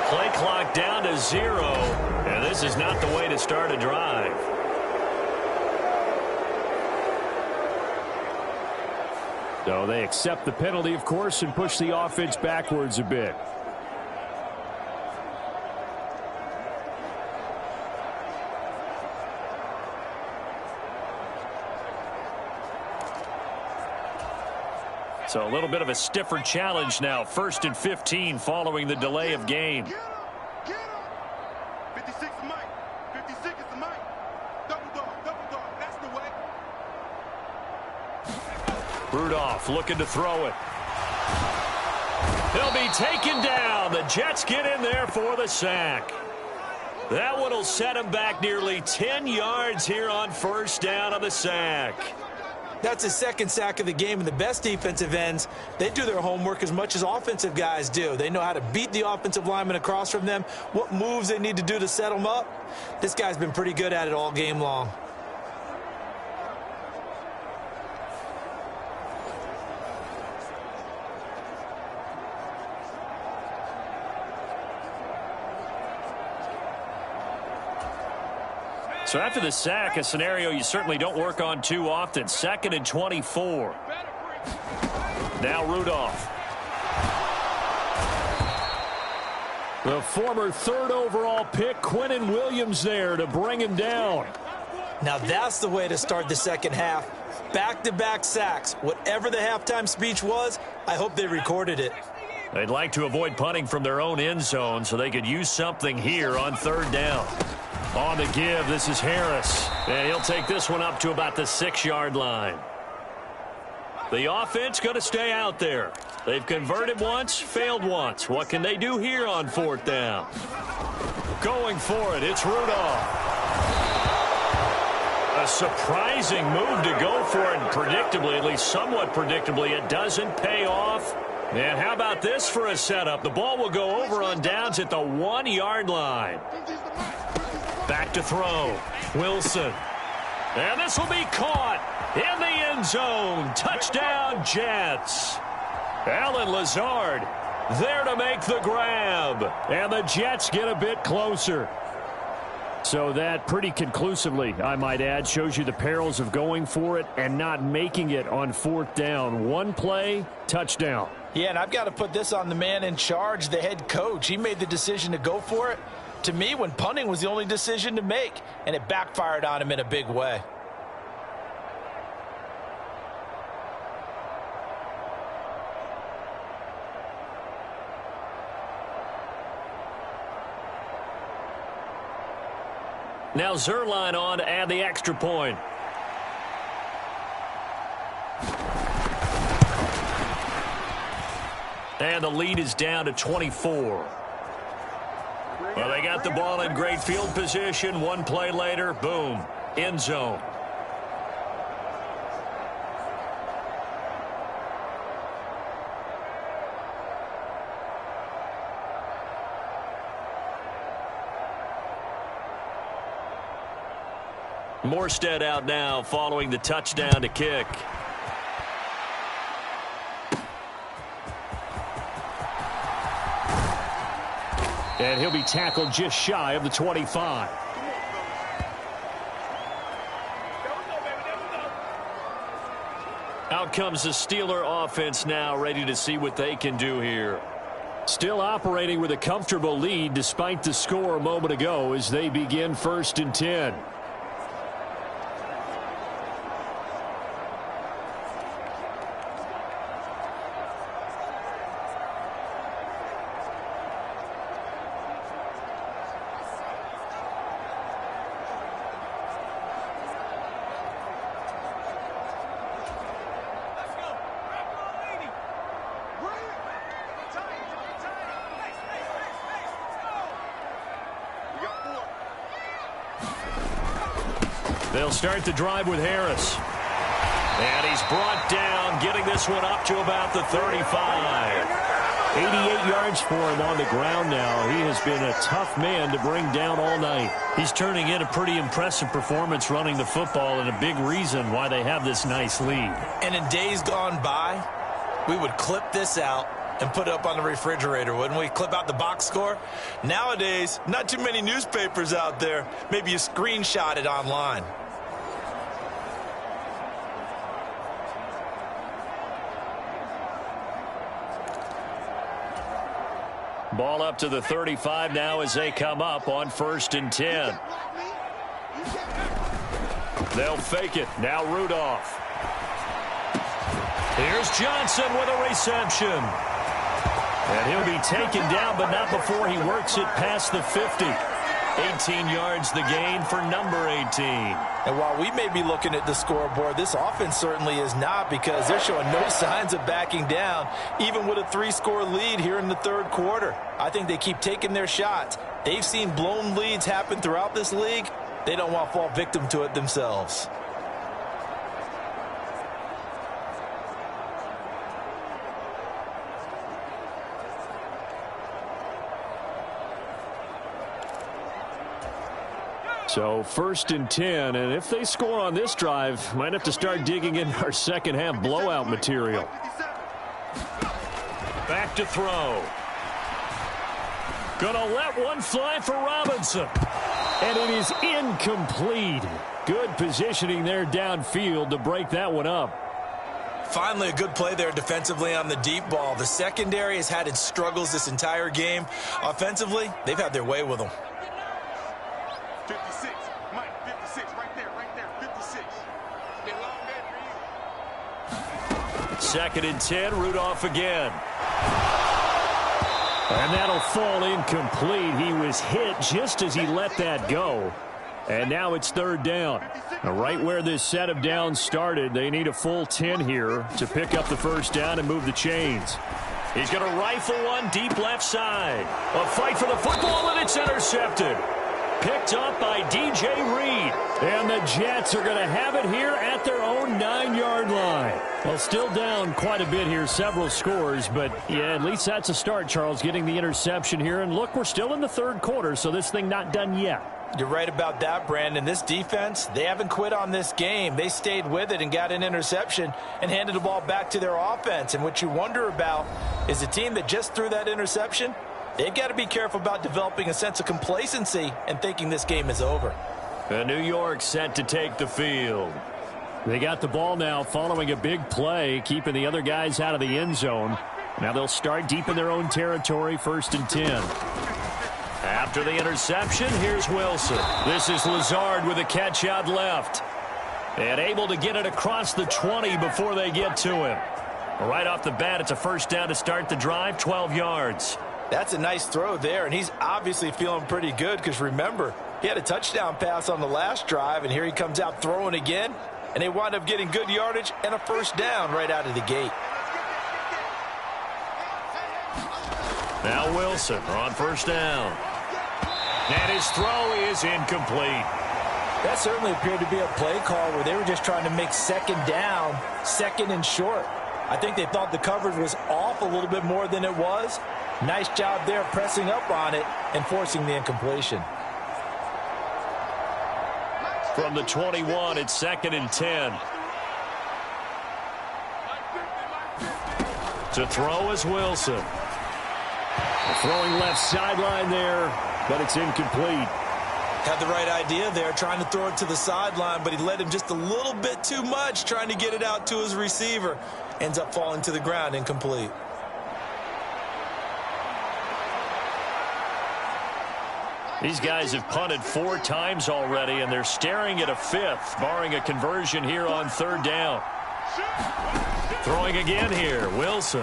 [SPEAKER 5] Play clock down to 0, and this is not the way to start a drive.
[SPEAKER 2] So they accept the penalty, of course, and push the offense backwards a bit. So a little bit of a stiffer challenge now. 1st and 15 following the delay of game.
[SPEAKER 4] Get him! 56 is Mike. 56 is the Mike. Double dog. That's the way.
[SPEAKER 5] Rudolph looking to throw it. He'll be taken down. The Jets get in there for the sack. That one will set him back nearly 10 yards here on first down on the sack.
[SPEAKER 3] That's his second sack of the game, and the best defensive ends, they do their homework as much as offensive guys do. They know how to beat the offensive lineman across from them, what moves they need to do to set them up. This guy's been pretty good at it all game long.
[SPEAKER 5] So after the sack, a scenario you certainly don't work on too often. 2nd and 24. Now Rudolph.
[SPEAKER 2] The former 3rd overall pick, Quinnen Williams, there to bring him down.
[SPEAKER 3] Now that's the way to start the second half. Back-to-back sacks. Whatever the halftime speech was, I hope they recorded it.
[SPEAKER 5] They'd like to avoid punting from their own end zone so they could use something here on 3rd down. On the give, this is Harris. And he'll take this one up to about the 6-yard line. The offense going to stay out there. They've converted once, failed once. What can they do here on 4th down? Going for it, it's Rudolph. A surprising move to go for it, and predictably, at least somewhat predictably, it doesn't pay off. And how about this for a setup? The ball will go over on downs at the 1-yard line. Back to throw. Wilson. And this will be caught in the end zone. Touchdown, Jets. Allen Lazard there to make the grab. And the Jets get a bit closer. So that pretty conclusively, I might add, shows you the perils of going for it and not making it on 4th down. One play, touchdown.
[SPEAKER 3] Yeah, and I've got to put this on the man in charge, the head coach. He made the decision to go for it. To me, when punting was the only decision to make, and it backfired on him in a big way.
[SPEAKER 5] Now Zerline on to add the extra point. And the lead is down to 24. Well, they got the ball in great field position. One play later, boom, end zone. Morstead out now following the touchdown to kick.
[SPEAKER 2] And he'll be tackled just shy of the 25.
[SPEAKER 5] Out comes the Steeler offense now, ready to see what they can do here.
[SPEAKER 2] Still operating with a comfortable lead despite the score a moment ago as they begin 1st and 10. They'll start the drive with Harris.
[SPEAKER 5] And he's brought down, getting this one up to about the 35.
[SPEAKER 2] 88 yards for him on the ground now. He has been a tough man to bring down all night.
[SPEAKER 5] He's turning in a pretty impressive performance running the football, and a big reason why they have this nice lead.
[SPEAKER 3] And in days gone by, we would clip this out and put it up on the refrigerator, wouldn't we? Clip out the box score. Nowadays, not too many newspapers out there. Maybe you screenshot it online.
[SPEAKER 5] Ball up to the 35 now as they come up on 1st and 10. They'll fake it. Now Rudolph. Here's Johnson with a reception. And he'll be taken down, but not before he works it past the 50. 18 yards the gain for number 18.
[SPEAKER 3] And while we may be looking at the scoreboard, this offense certainly is not, because they're showing no signs of backing down, even with a 3-score lead here in the 3rd quarter. I think they keep taking their shots. They've seen blown leads happen throughout this league. They don't want to fall victim to it themselves.
[SPEAKER 2] So 1st and 10, and if they score on this drive, might have to start digging in our second half blowout material.
[SPEAKER 5] Back to throw. Gonna let one fly for Robinson.
[SPEAKER 2] And it is incomplete. Good positioning there downfield to break that one up.
[SPEAKER 3] Finally, a good play there defensively on the deep ball. The secondary has had its struggles this entire game. Offensively, they've had their way with them.
[SPEAKER 4] 56, Mike, 56, right there, 56. Been long day for you.
[SPEAKER 5] 2nd and 10, Rudolph again.
[SPEAKER 2] And that'll fall incomplete. He was hit just as he let that go. And now it's 3rd down. Now, right where this set of downs started, they need a full 10 here to pick up the 1st down and move the chains.
[SPEAKER 5] He's going to rifle one deep left side. A fight for the football, and it's intercepted. Picked up by DJ Reed.
[SPEAKER 2] And the Jets are going to have it here at their own 9-yard line. Well, still down quite a bit here, several scores, but yeah, at least that's a start, Charles, getting the interception here. And look, we're still in the 3rd quarter, so this thing not done yet.
[SPEAKER 3] You're right about that, Brandon. This defense, they haven't quit on this game. They stayed with it and got an interception and handed the ball back to their offense. And what you wonder about is a team that just threw that interception, they've got to be careful about developing a sense of complacency and thinking this game is over.
[SPEAKER 5] And New York set to take the field.
[SPEAKER 2] They got the ball now following a big play, keeping the other guys out of the end zone. Now they'll start deep in their own territory, 1st and 10.
[SPEAKER 5] After the interception, here's Wilson. This is Lazard with a catch out left. And able to get it across the 20 before they get to him. Right off the bat, it's a 1st down to start the drive, 12 yards.
[SPEAKER 3] That's a nice throw there, and he's obviously feeling pretty good because, remember, he had a touchdown pass on the last drive, and here he comes out throwing again, and they wind up getting good yardage and a 1st down right out of the gate.
[SPEAKER 5] Now Wilson on 1st down. And his throw is incomplete.
[SPEAKER 3] That certainly appeared to be a play call where they were just trying to make 2nd down, 2nd and short. I think they thought the coverage was off a little bit more than it was. Nice job there pressing up on it and forcing the incompletion.
[SPEAKER 5] From the 21, it's 2nd and 10. To throw is Wilson.
[SPEAKER 2] Throwing left sideline there, but it's incomplete.
[SPEAKER 3] Had the right idea there, trying to throw it to the sideline, but he led him just a little bit too much, trying to get it out to his receiver. Ends up falling to the ground, incomplete.
[SPEAKER 5] These guys have punted 4 times already, and they're staring at a 5th, barring a conversion here on 3rd down. Throwing again here, Wilson.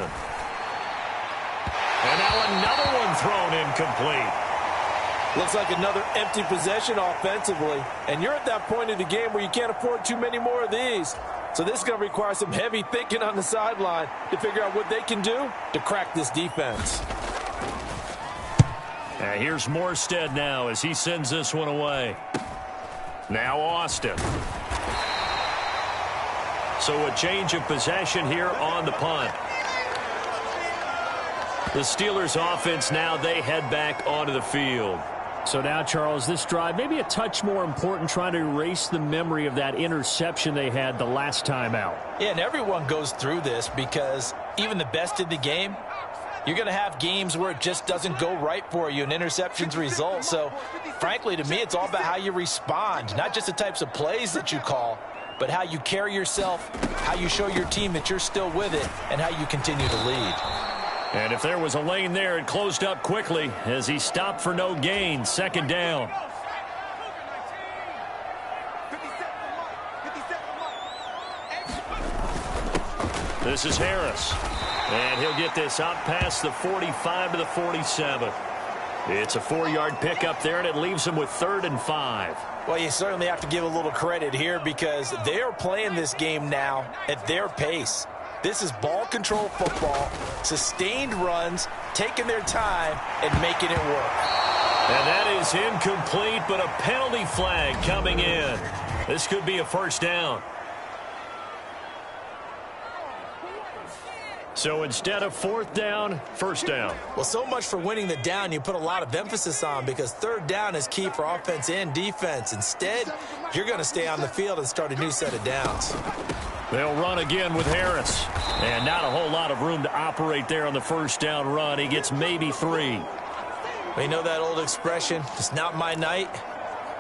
[SPEAKER 5] And now another one thrown incomplete.
[SPEAKER 3] Looks like another empty possession offensively. And you're at that point in the game where you can't afford too many more of these. So this is going to require some heavy thinking on the sideline to figure out what they can do to crack this defense.
[SPEAKER 5] And here's Morstead now as he sends this one away. Now Austin. So a change of possession here on the punt. The Steelers offense now, they head back onto the field.
[SPEAKER 2] So now, Charles, this drive maybe a touch more important, trying to erase the memory of that interception they had the last time out.
[SPEAKER 3] Yeah, and everyone goes through this because even the best in the game, you're going to have games where it just doesn't go right for you and interceptions result. So, frankly, to me, it's all about how you respond, not just the types of plays that you call, but how you carry yourself, how you show your team that you're still with it, and how you continue to lead.
[SPEAKER 5] And if there was a lane there, it closed up quickly as he stopped for no gain. 2nd down. This is Harris. And he'll get this out past the 45 to the 47. It's a 4-yard pickup there, and it leaves him with 3rd and 5.
[SPEAKER 3] Well, you certainly have to give a little credit here because they're playing this game now at their pace. This is ball control football, sustained runs, taking their time, and making it work.
[SPEAKER 5] And that is incomplete, but a penalty flag coming in. This could be a 1st down. So instead of 4th down, 1st down.
[SPEAKER 3] Well, so much for winning the down you put a lot of emphasis on because 3rd down is key for offense and defense. Instead, you're going to stay on the field and start a new set of downs.
[SPEAKER 5] They'll run again with Harris. And not a whole lot of room to operate there on the 1st down run. He gets maybe 3.
[SPEAKER 3] We know that old expression, it's not my night.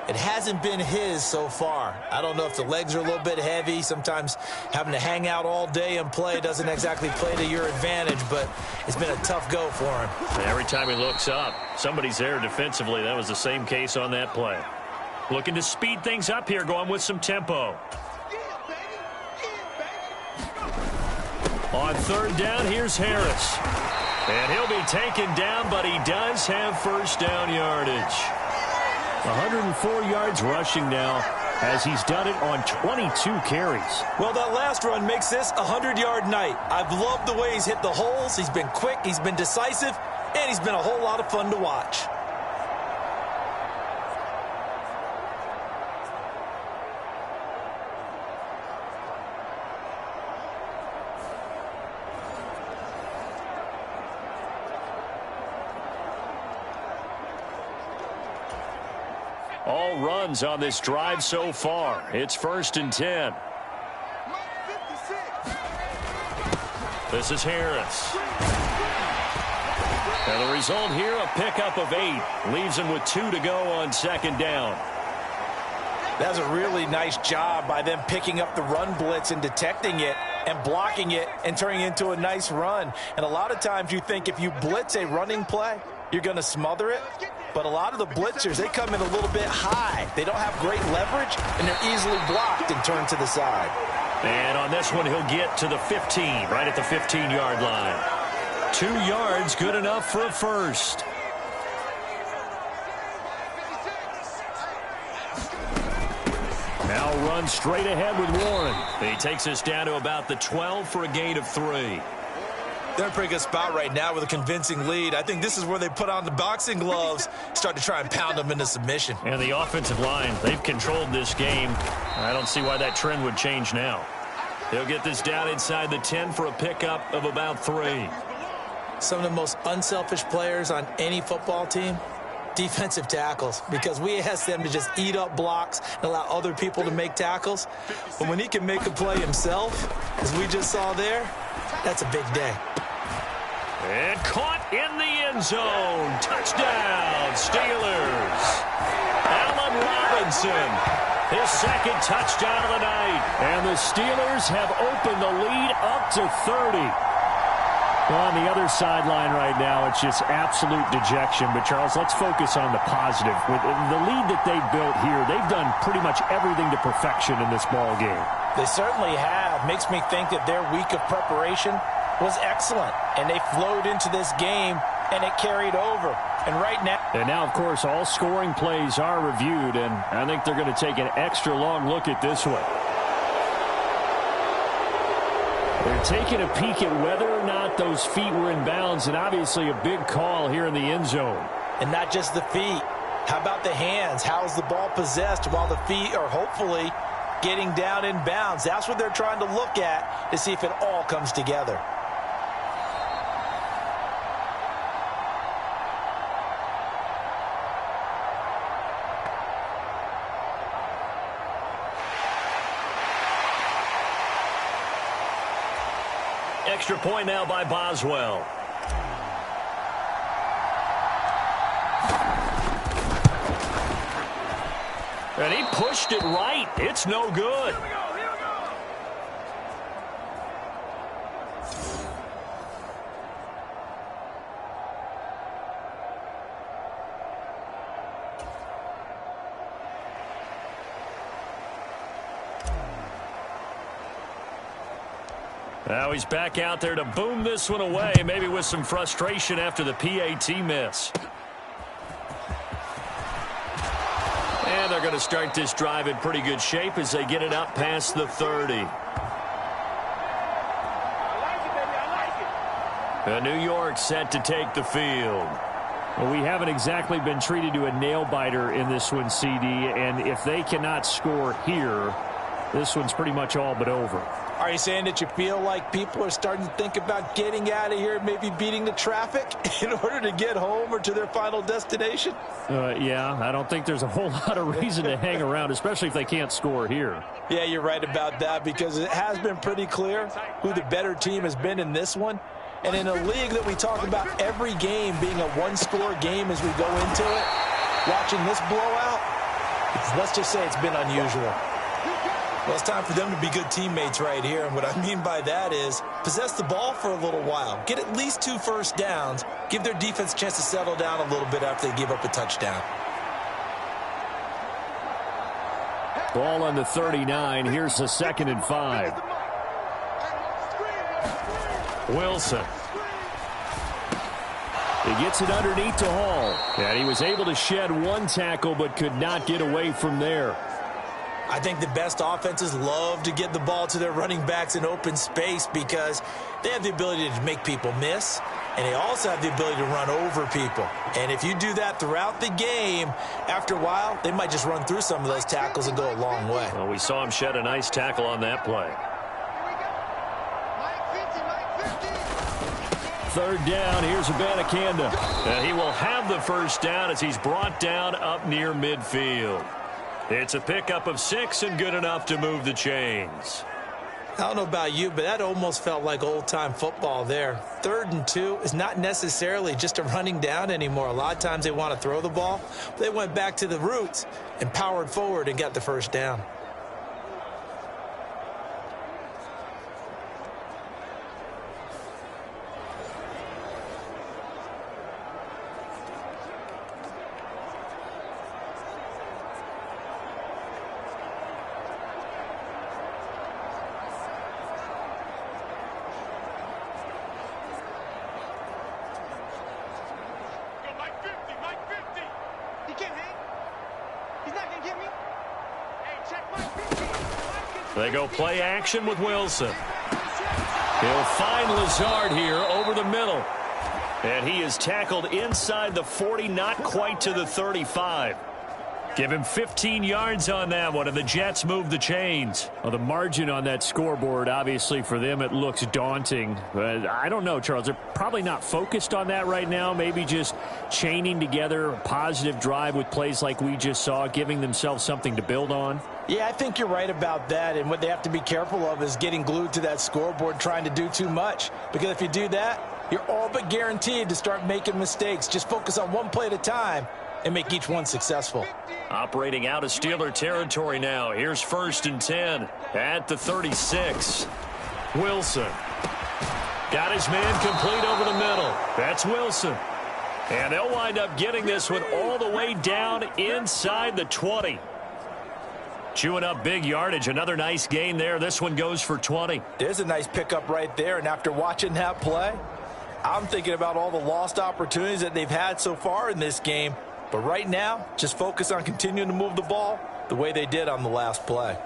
[SPEAKER 3] It hasn't been his so far. I don't know if the legs are a little bit heavy. Sometimes having to hang out all day and play doesn't exactly play to your advantage, but it's been a tough go for him.
[SPEAKER 5] Every time he looks up, somebody's there defensively. That was the same case on that play. Looking to speed things up here, going with some tempo. On 3rd down, here's Harris. And he'll be taken down, but he does have 1st down yardage.
[SPEAKER 2] 104 yards rushing now as he's done it on 22 carries.
[SPEAKER 3] Well, that last run makes this a 100-yard night. I've loved the way he's hit the holes. He's been quick, he's been decisive, and he's been a whole lot of fun to watch.
[SPEAKER 5] All runs on this drive so far. It's 1st and 10. This is Harris. And the result here, a pickup of 8. Leaves him with 2 to go on 2nd down.
[SPEAKER 3] That's a really nice job by them picking up the run blitz and detecting it and blocking it and turning it into a nice run. And a lot of times you think if you blitz a running play, you're going to smother it. But a lot of the blitzers, they come in a little bit high. They don't have great leverage, and they're easily blocked and turned to the side.
[SPEAKER 5] And on this one, he'll get to the 15, right at the 15-yard line. 2 yards, good enough for a 1st. Now runs straight ahead with Warren. He takes us down to about the 12 for a gain of 3.
[SPEAKER 3] They're in a pretty good spot right now with a convincing lead. I think this is where they put on the boxing gloves, start to try and pound them into submission.
[SPEAKER 5] And the offensive line, they've controlled this game. I don't see why that trend would change now. They'll get this down inside the 10 for a pickup of about 3.
[SPEAKER 3] Some of the most unselfish players on any football team, defensive tackles, because we ask them to just eat up blocks and allow other people to make tackles. But when he can make a play himself, as we just saw there, that's a big day.
[SPEAKER 5] And caught in the end zone. Touchdown, Steelers. Allen Robinson, his second touchdown of the night.
[SPEAKER 2] And the Steelers have opened the lead up to 30. Well, on the other sideline right now, it's just absolute dejection. But, Charles, let's focus on the positive. With the lead that they've built here, they've done pretty much everything to perfection in this ball game.
[SPEAKER 3] They certainly have. Makes me think that their week of preparation was excellent. And they flowed into this game, and it carried over. And now, of course, all scoring plays are reviewed, and I think they're going to take an extra long look at this one. They're taking a peek at whether or not those feet were in bounds, and obviously a big call here in the end zone. And not just the feet. How about the hands? How's the ball possessed while the feet are hopefully getting down in bounds? That's what they're trying to look at to see if it all comes together.
[SPEAKER 5] Extra point now by Boswell. And he pushed it right. It's no good. Now he's back out there to boom this one away, maybe with some frustration after the PAT miss. And they're going to start this drive in pretty good shape as they get it up past the 30. And New York set to take the field.
[SPEAKER 2] Well, we haven't exactly been treated to a nail-biter in this one, CD, and if they cannot score here, this one's pretty much all but over.
[SPEAKER 3] Are you saying that you feel like people are starting to think about getting out of here, maybe beating the traffic in order to get home or to their final destination?
[SPEAKER 2] Yeah, I don't think there's a whole lot of reason to hang around, especially if they can't score here.
[SPEAKER 3] Yeah, you're right about that, because it has been pretty clear who the better team has been in this one. And in a league that we talk about every game being a one-score game as we go into it, watching this blowout, let's just say it's been unusual. Well, it's time for them to be good teammates right here. And what I mean by that is possess the ball for a little while. Get at least 2 first downs. Give their defense a chance to settle down a little bit after they give up a touchdown.
[SPEAKER 2] Ball on the 39. Here's the 2nd and 5.
[SPEAKER 5] Wilson.
[SPEAKER 2] He gets it underneath to Hall. And he was able to shed 1 tackle but could not get away from there.
[SPEAKER 3] I think the best offenses love to get the ball to their running backs in open space because they have the ability to make people miss, and they also have the ability to run over people. And if you do that throughout the game, after a while, they might just run through some of those tackles and go a long way.
[SPEAKER 5] Well, we saw him shed a nice tackle on that play.
[SPEAKER 2] 3rd down, here's Abanikanda.
[SPEAKER 5] And he will have the first down as he's brought down up near midfield. It's a pickup of 6 and good enough to move the chains.
[SPEAKER 3] I don't know about you, but that almost felt like old-time football there. 3rd and 2 is not necessarily just a running down anymore. A lot of times they want to throw the ball. They went back to the roots and powered forward and got the first down.
[SPEAKER 5] They go play action with Wilson. He'll find Lazard here over the middle. And he is tackled inside the 40, not quite to the 35. Give him 15 yards on that one, and the Jets move the chains.
[SPEAKER 2] Well, the margin on that scoreboard, obviously, for them, it looks daunting. But I don't know, Charles. They're probably not focused on that right now. Maybe just chaining together a positive drive with plays like we just saw, giving themselves something to build on.
[SPEAKER 3] Yeah, I think you're right about that. And what they have to be careful of is getting glued to that scoreboard trying to do too much. Because if you do that, you're all but guaranteed to start making mistakes. Just focus on one play at a time and make each one successful.
[SPEAKER 5] Operating out of Steeler territory now. Here's 1st and 10 at the 36. Wilson. Got his man complete over the middle. That's Wilson. And they'll wind up getting this one all the way down inside the 20. Chewing up big yardage. Another nice gain there. This one goes for 20.
[SPEAKER 3] There's a nice pickup right there. And after watching that play, I'm thinking about all the lost opportunities that they've had so far in this game. But right now, just focus on continuing to move the ball the way they did on the last play.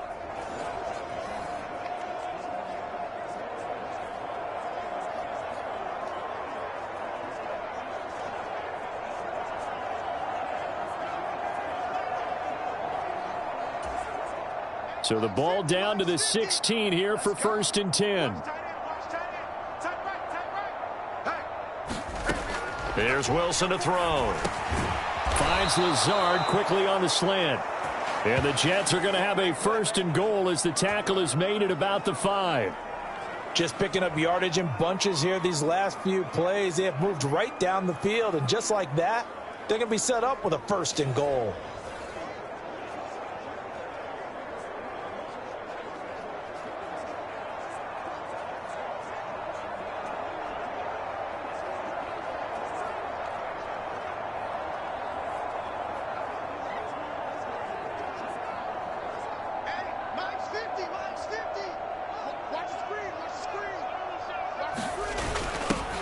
[SPEAKER 2] So the ball down to the 16 here for 1st and 10.
[SPEAKER 5] There's Wilson to throw.
[SPEAKER 2] Finds Lazard quickly on the slant. And the Jets are going to have a 1st and goal as the tackle is made at about the 5.
[SPEAKER 3] Just picking up yardage in bunches here these last few plays. They have moved right down the field, and just like that, they're going to be set up with a 1st and goal.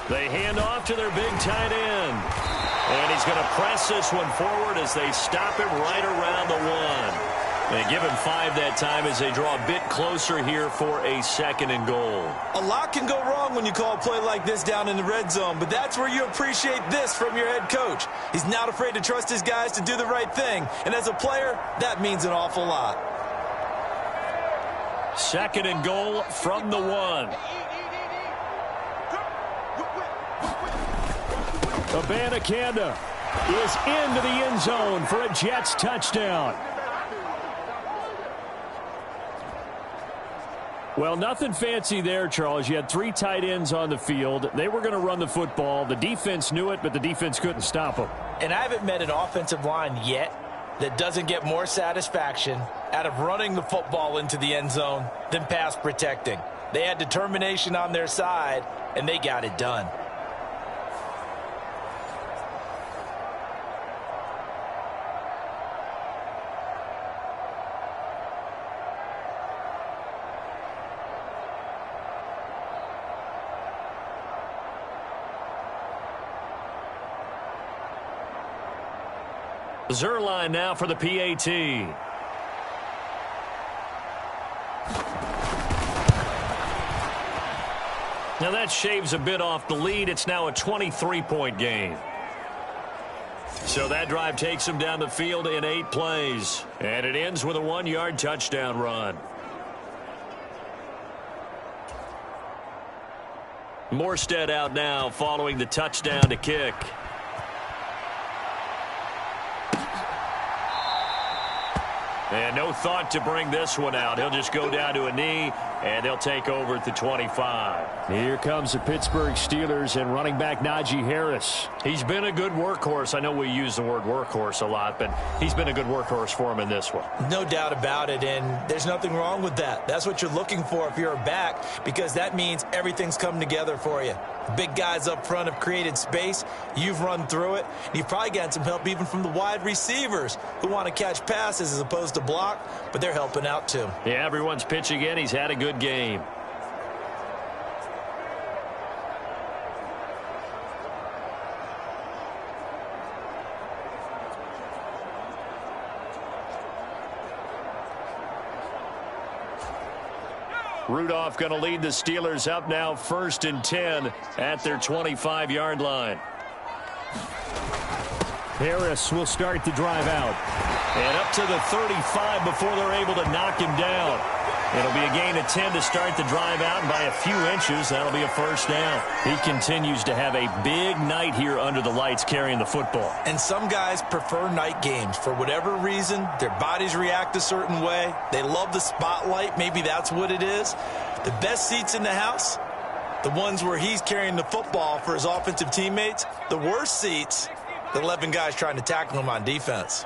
[SPEAKER 5] They hand off to their big tight end. And he's going to press this one forward as they stop him right around the 1. They give him 5 that time as they draw a bit closer here for a 2nd and goal.
[SPEAKER 3] A lot can go wrong when you call a play like this down in the red zone, but that's where you appreciate this from your head coach. He's not afraid to trust his guys to do the right thing, and as a player, that means an awful lot.
[SPEAKER 5] 2nd and goal from the 1.
[SPEAKER 2] Abanikanda is into the end zone for a Jets touchdown. Well, nothing fancy there, Charles. You had 3 tight ends on the field. They were going to run the football. The defense knew it, but the defense couldn't stop them.
[SPEAKER 3] And I haven't met an offensive line yet that doesn't get more satisfaction out of running the football into the end zone than pass protecting. They had determination on their side, and they got it done.
[SPEAKER 5] Zerline now for the PAT. Now that shaves a bit off the lead. It's now a 23-point game. So that drive takes them down the field in 8 plays. And it ends with a 1-yard touchdown run. Morstead out now following the touchdown to kick. And no thought to bring this one out. He'll just go down to a knee, and they'll take over at the 25.
[SPEAKER 2] Here comes the Pittsburgh Steelers and running back Najee Harris.
[SPEAKER 5] He's been a good workhorse. I know we use the word workhorse a lot, but he's been a good workhorse for him in this one.
[SPEAKER 3] No doubt about it, and there's nothing wrong with that. That's what you're looking for if you're a back, because that means everything's come together for you. The big guys up front have created space. You've run through it. You've probably gotten some help even from the wide receivers who want to catch passes as opposed to block, but they're helping out too.
[SPEAKER 5] Yeah, everyone's pitching in. He's had a good game. Rudolph going to lead the Steelers up now 1st and 10 at their 25-yard line.
[SPEAKER 2] Harris will start the drive out.
[SPEAKER 5] And up to the 35 before they're able to knock him down. It'll be a gain of 10 to start the drive out, and by a few inches, that'll be a 1st down. He continues to have a big night here under the lights carrying the football.
[SPEAKER 3] And some guys prefer night games. For whatever reason, their bodies react a certain way. They love the spotlight. Maybe that's what it is. The best seats in the house, The ones where he's carrying the football for his offensive teammates, the worst seats, the 11 guys trying to tackle him on defense.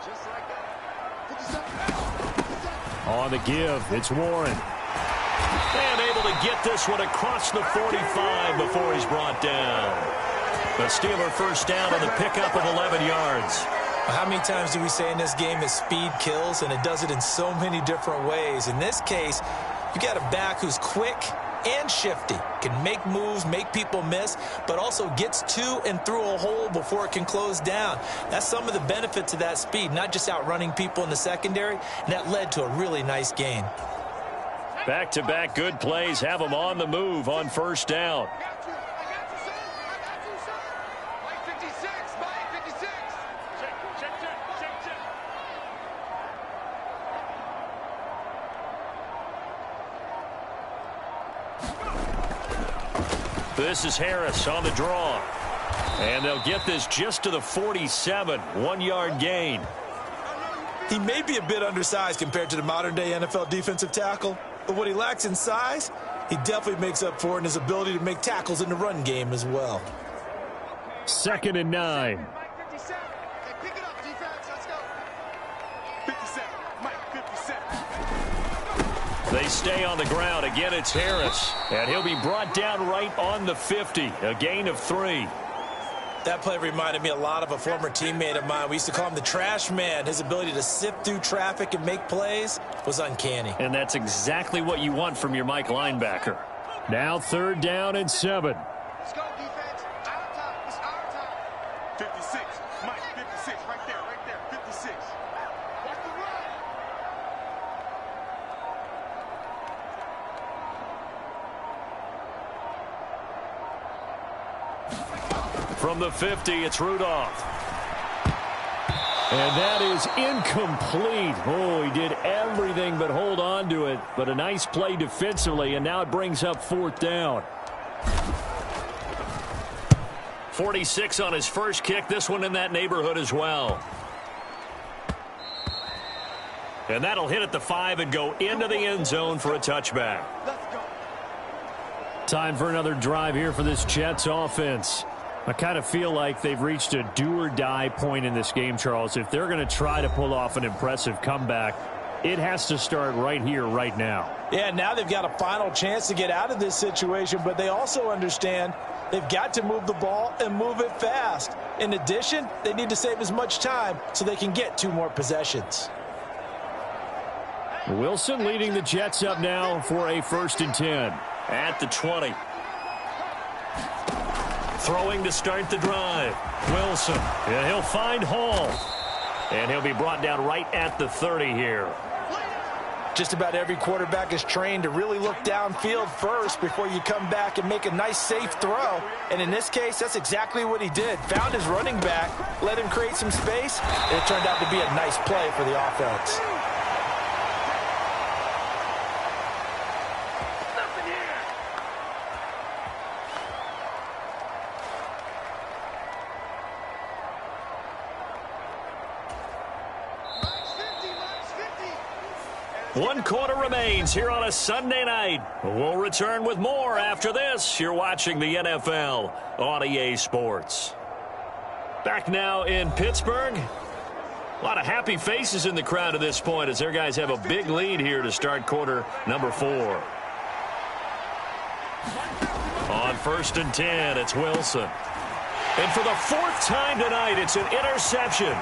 [SPEAKER 2] On the give, it's Warren.
[SPEAKER 5] And able to get this one across the 45 before he's brought down. The Steeler first down on the pickup of 11 yards.
[SPEAKER 3] How many times do we say in this game that speed kills, and it does it in so many different ways? In this case, you got a back who's quick and shifty, can make moves, make people miss, but also gets to and through a hole before it can close down. That's some of the benefits of that speed, not just outrunning people in the secondary, and that led to a really nice gain.
[SPEAKER 5] Back-to-back good plays have them on the move on first down. This is Harris on the draw. And they'll get this just to the 47, 1-yard gain.
[SPEAKER 3] He may be a bit undersized compared to the modern-day NFL defensive tackle, but what he lacks in size, he definitely makes up for it in his ability to make tackles in the run game as well.
[SPEAKER 2] 2nd and 9.
[SPEAKER 5] They stay on the ground. Again, it's Harris. And he'll be brought down right on the 50. A gain of 3.
[SPEAKER 3] That play reminded me a lot of a former teammate of mine. We used to call him the trash man. His ability to sift through traffic and make plays was uncanny.
[SPEAKER 5] And that's exactly what you want from your Mike linebacker.
[SPEAKER 2] Now 3rd down and 7.
[SPEAKER 4] Let's go, defense. Our time. It's our time.
[SPEAKER 7] 56. Mike, 56. Right there. 56.
[SPEAKER 4] Watch the run.
[SPEAKER 5] From the 50, it's Rudolph.
[SPEAKER 2] And that is incomplete. Oh, he did everything but hold on to it. But a nice play defensively, and now it brings up 4th down.
[SPEAKER 5] 46 on his first kick. This one in that neighborhood as well. And that'll hit at the 5 and go into the end zone for a touchback.
[SPEAKER 2] Time for another drive here for this Jets offense. I kind of feel like they've reached a do-or-die point in this game, Charles. If they're going to try to pull off an impressive comeback, it has to start right here, right now.
[SPEAKER 3] Yeah, now they've got a final chance to get out of this situation, but they also understand they've got to move the ball and move it fast. In addition, they need to save as much time so they can get 2 more possessions.
[SPEAKER 2] Wilson leading the Jets up now for a 1st and 10.
[SPEAKER 5] At the 20. Throwing to start the drive. Wilson. Yeah, he'll find Hall. And he'll be brought down right at the 30 here.
[SPEAKER 3] Just about every quarterback is trained to really look downfield first before you come back and make a nice, safe throw. And in this case, that's exactly what he did. Found his running back, let him create some space, and it turned out to be a nice play for the offense.
[SPEAKER 5] One quarter remains here on a Sunday night. We'll return with more after this. You're watching the NFL on EA Sports. Back now in Pittsburgh. A lot of happy faces in the crowd at this point as their guys have a big lead here to start quarter number 4. On 1st and 10, it's Wilson. And for the 4th time tonight, it's an interception.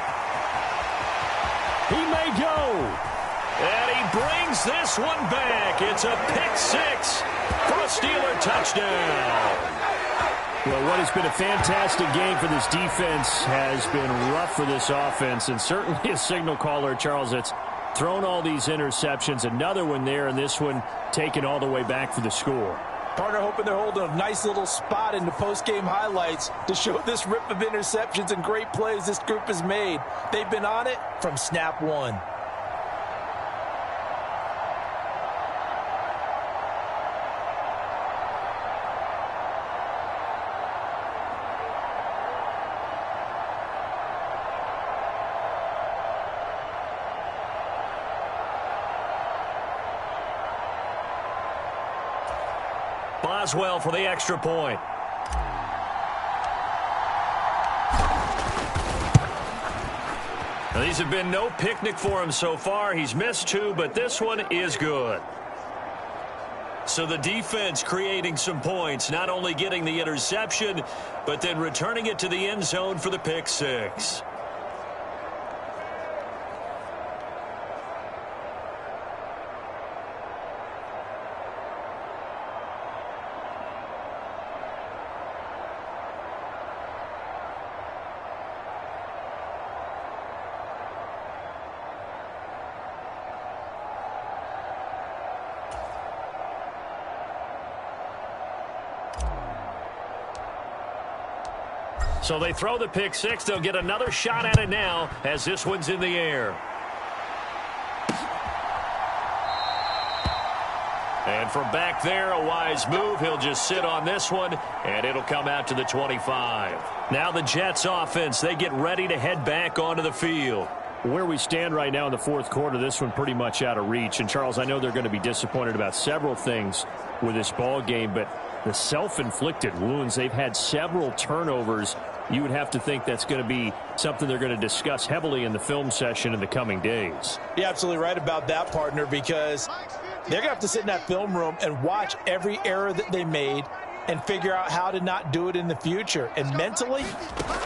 [SPEAKER 2] He may go.
[SPEAKER 5] And he brings this one back. It's a pick 6 for a Steeler touchdown.
[SPEAKER 2] Well, what has been a fantastic game for this defense has been rough for this offense, and certainly a signal caller, Charles, that's thrown all these interceptions. Another one there, and this one taken all the way back for the score.
[SPEAKER 3] Partner hoping they're holding a nice little spot in the post-game highlights to show this rip of interceptions and great plays this group has made. They've been on it from snap 1.
[SPEAKER 5] Boswell for the extra point. Now, these have been no picnic for him so far. He's missed 2, but this one is good. So the defense creating some points, not only getting the interception, but then returning it to the end zone for the pick 6. So they throw the pick 6. They'll get another shot at it now as this one's in the air. And from back there, a wise move. He'll just sit on this one, and it'll come out to the 25. Now the Jets offense, they get ready to head back onto the field.
[SPEAKER 2] Where we stand right now in the fourth quarter, this one pretty much out of reach. And, Charles, I know they're going to be disappointed about several things with this ball game, but the self-inflicted wounds, they've had several turnovers. You would have to think that's going to be something they're going to discuss heavily in the film session in the coming days.
[SPEAKER 3] You're absolutely right about that, partner, because they're going to have to sit in that film room and watch every error that they made and figure out how to not do it in the future. And mentally,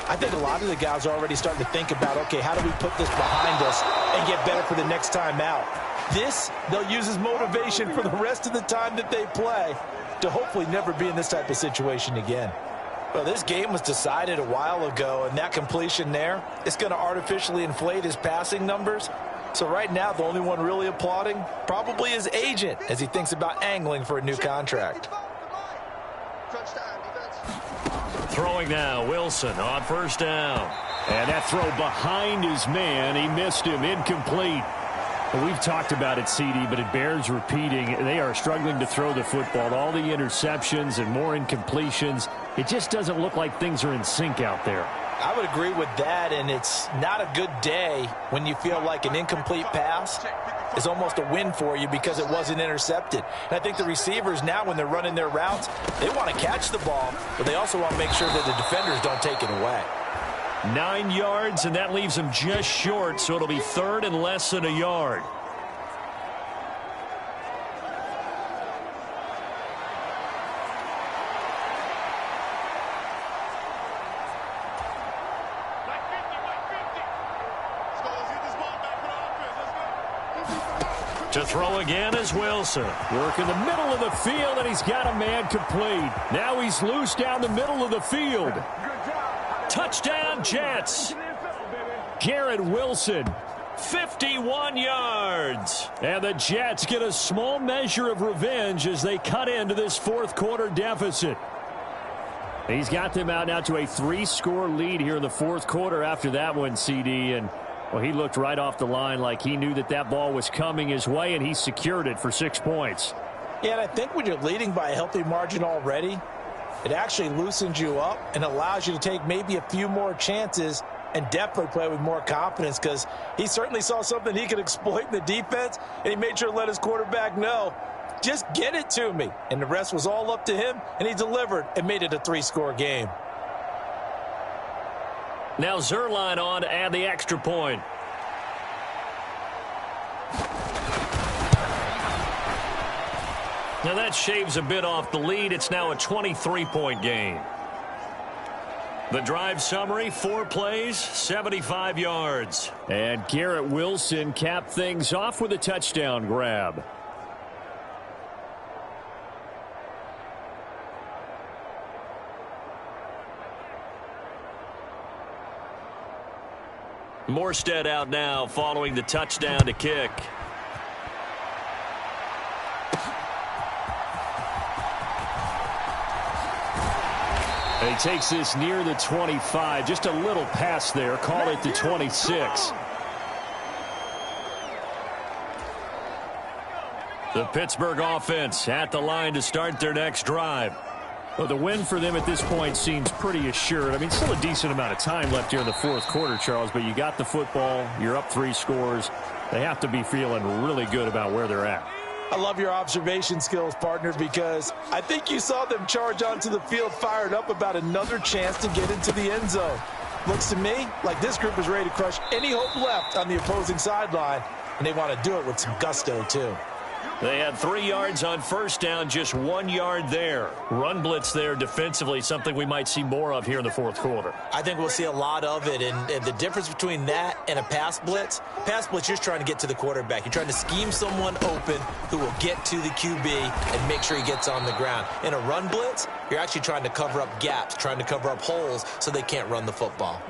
[SPEAKER 3] I think a lot of the guys are already starting to think about, okay, how do we put this behind us and get better for the next time out? This, they'll use as motivation for the rest of the time that they play to hopefully never be in this type of situation again. Well, this game was decided a while ago, and that completion there is going to artificially inflate his passing numbers. So right now, the only one really applauding probably his agent as he thinks about angling for a new contract.
[SPEAKER 5] Throwing now, Wilson on first down.
[SPEAKER 2] And that throw behind his man, he missed him, incomplete. We've talked about it, CD, but it bears repeating. They are struggling to throw the football. All the interceptions and more incompletions. It just doesn't look like things are in sync out there.
[SPEAKER 3] I would agree with that, and it's not a good day when you feel like an incomplete pass is almost a win for you because it wasn't intercepted. And I think the receivers now, when they're running their routes, they want to catch the ball, but they also want to make sure that the defenders don't take it away.
[SPEAKER 5] 9 yards, and that leaves him just short, so it'll be third and less than a yard. To throw again is Wilson.
[SPEAKER 2] Work in the middle of the field, and he's got a man complete. Now he's loose down the middle of the field.
[SPEAKER 5] Touchdown, Jets.
[SPEAKER 2] Garrett Wilson.
[SPEAKER 5] 51 yards.
[SPEAKER 2] And the Jets get a small measure of revenge as they cut into this fourth quarter deficit. He's got them out now to a 3-score lead here in the fourth quarter after that one, CD. And, well, he looked right off the line like he knew that that ball was coming his way, and he secured it for 6 points.
[SPEAKER 3] Yeah, and I think when you're leading by a healthy margin already, it actually loosens you up and allows you to take maybe a few more chances and definitely play with more confidence, because he certainly saw something he could exploit in the defense, and he made sure to let his quarterback know, just get it to me. And the rest was all up to him, and he delivered and made it a 3-score game.
[SPEAKER 5] Now Zerline on to add the extra point. Now that shaves a bit off the lead. It's now a 23-point game. The drive summary, 4 plays, 75 yards.
[SPEAKER 2] And Garrett Wilson capped things off with a touchdown grab.
[SPEAKER 5] Morstead out now following the touchdown to kick.
[SPEAKER 2] And he takes this near the 25. Just a little pass there. Call it the 26.
[SPEAKER 5] The Pittsburgh offense at the line to start their next drive.
[SPEAKER 2] Well, the win for them at this point seems pretty assured. I mean, still a decent amount of time left here in the fourth quarter, Charles, but you got the football. You're up 3 scores. They have to be feeling really good about where they're at.
[SPEAKER 3] I love your observation skills, partner, because I think you saw them charge onto the field fired up about another chance to get into the end zone. Looks to me like this group is ready to crush any hope left on the opposing sideline, and they want to do it with some gusto, too.
[SPEAKER 5] They had 3 yards on first down, just 1 yard there. Run blitz there defensively, something we might see more of here in the fourth quarter.
[SPEAKER 3] I think we'll see a lot of it, and the difference between that and a pass blitz, you're just trying to get to the quarterback. You're trying to scheme someone open who will get to the QB and make sure he gets on the ground. In a run blitz, you're actually trying to cover up gaps, trying to cover up holes so they can't run the football.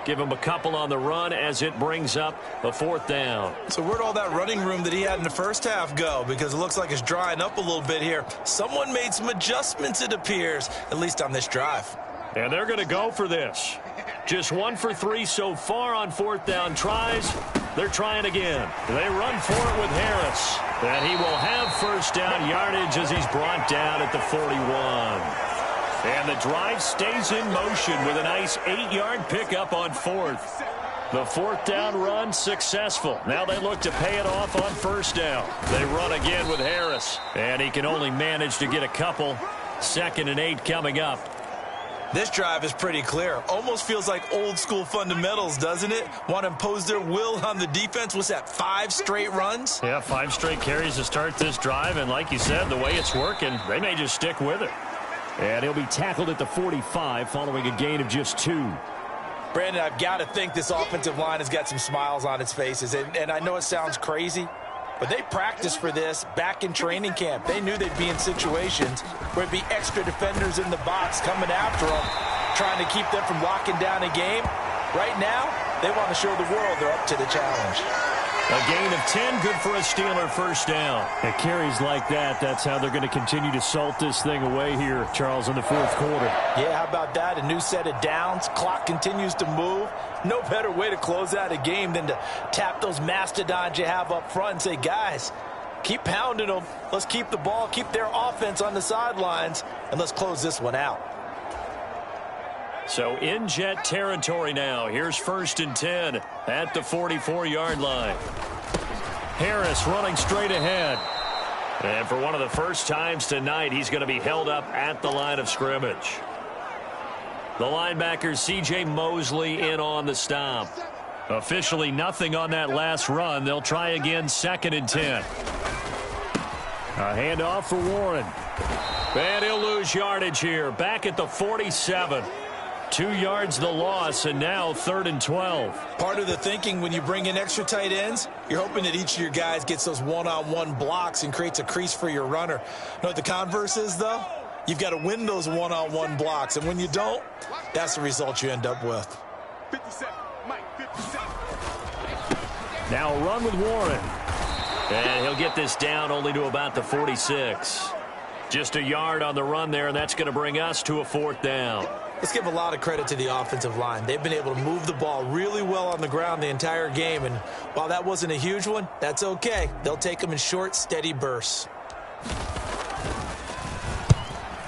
[SPEAKER 5] Give him a couple on the run as it brings up a 4th down.
[SPEAKER 3] So where'd all that running room that he had in the first half go? Because it looks like it's drying up a little bit here. Someone made some adjustments, it appears, at least on this drive.
[SPEAKER 5] And they're going to go for this. Just 1 for 3 so far on 4th down tries. They're trying again. They run for it with Harris. And he will have first down yardage as he's brought down at the 41. And the drive stays in motion with a nice 8-yard pickup on 4th. The 4th down run successful. Now they look to pay it off on first down. They run again with Harris. And he can only manage to get a couple. 2nd and 8 coming up.
[SPEAKER 3] This drive is pretty clear. Almost feels like old school fundamentals, doesn't it? Want to impose their will on the defense. What's that, 5 straight runs?
[SPEAKER 5] Yeah, 5 straight carries to start this drive. And like you said, the way it's working, they may just stick with it.
[SPEAKER 2] And he'll be tackled at the 45 following a gain of just 2.
[SPEAKER 3] Brandon, I've got to think this offensive line has got some smiles on its faces. And I know it sounds crazy, but they practiced for this back in training camp. They knew they'd be in situations where it'd be extra defenders in the box coming after them, trying to keep them from locking down a game. Right now, they want to show the world they're up to the challenge.
[SPEAKER 5] A gain of 10, good for a Steeler first down.
[SPEAKER 2] At carries like that, that's how they're going to continue to salt this thing away here, Charles, in the fourth quarter.
[SPEAKER 3] Yeah, how about that? A new set of downs. Clock continues to move. No better way to close out a game than to tap those mastodons you have up front and say, guys, keep pounding them. Let's keep the ball, keep their offense on the sidelines, and let's close this one out.
[SPEAKER 5] So in Jet territory now. Here's 1st and 10 at the 44-yard line. Harris running straight ahead. And for one of the first times tonight, he's going to be held up at the line of scrimmage. The linebacker, C.J. Mosley, in on the stop. Officially nothing on that last run. They'll try again 2nd and 10.
[SPEAKER 2] A handoff for Warren.
[SPEAKER 5] And he'll lose yardage here. Back at the 47. 2 yards the loss, and now 3rd and 12.
[SPEAKER 3] Part of the thinking when you bring in extra tight ends, you're hoping that each of your guys gets those one-on-one blocks and creates a crease for your runner. You know what the converse is, though? You've got to win those one-on-one blocks, and when you don't, that's the result you end up with.
[SPEAKER 7] 57, Mike, 57.
[SPEAKER 2] Now a run with Warren.
[SPEAKER 5] And he'll get this down only to about the 46. Just a yard on the run there, and that's going to bring us to a 4th down.
[SPEAKER 3] Let's give a lot of credit to the offensive line. They've been able to move the ball really well on the ground the entire game, and while that wasn't a huge one, that's okay. They'll take them in short, steady bursts.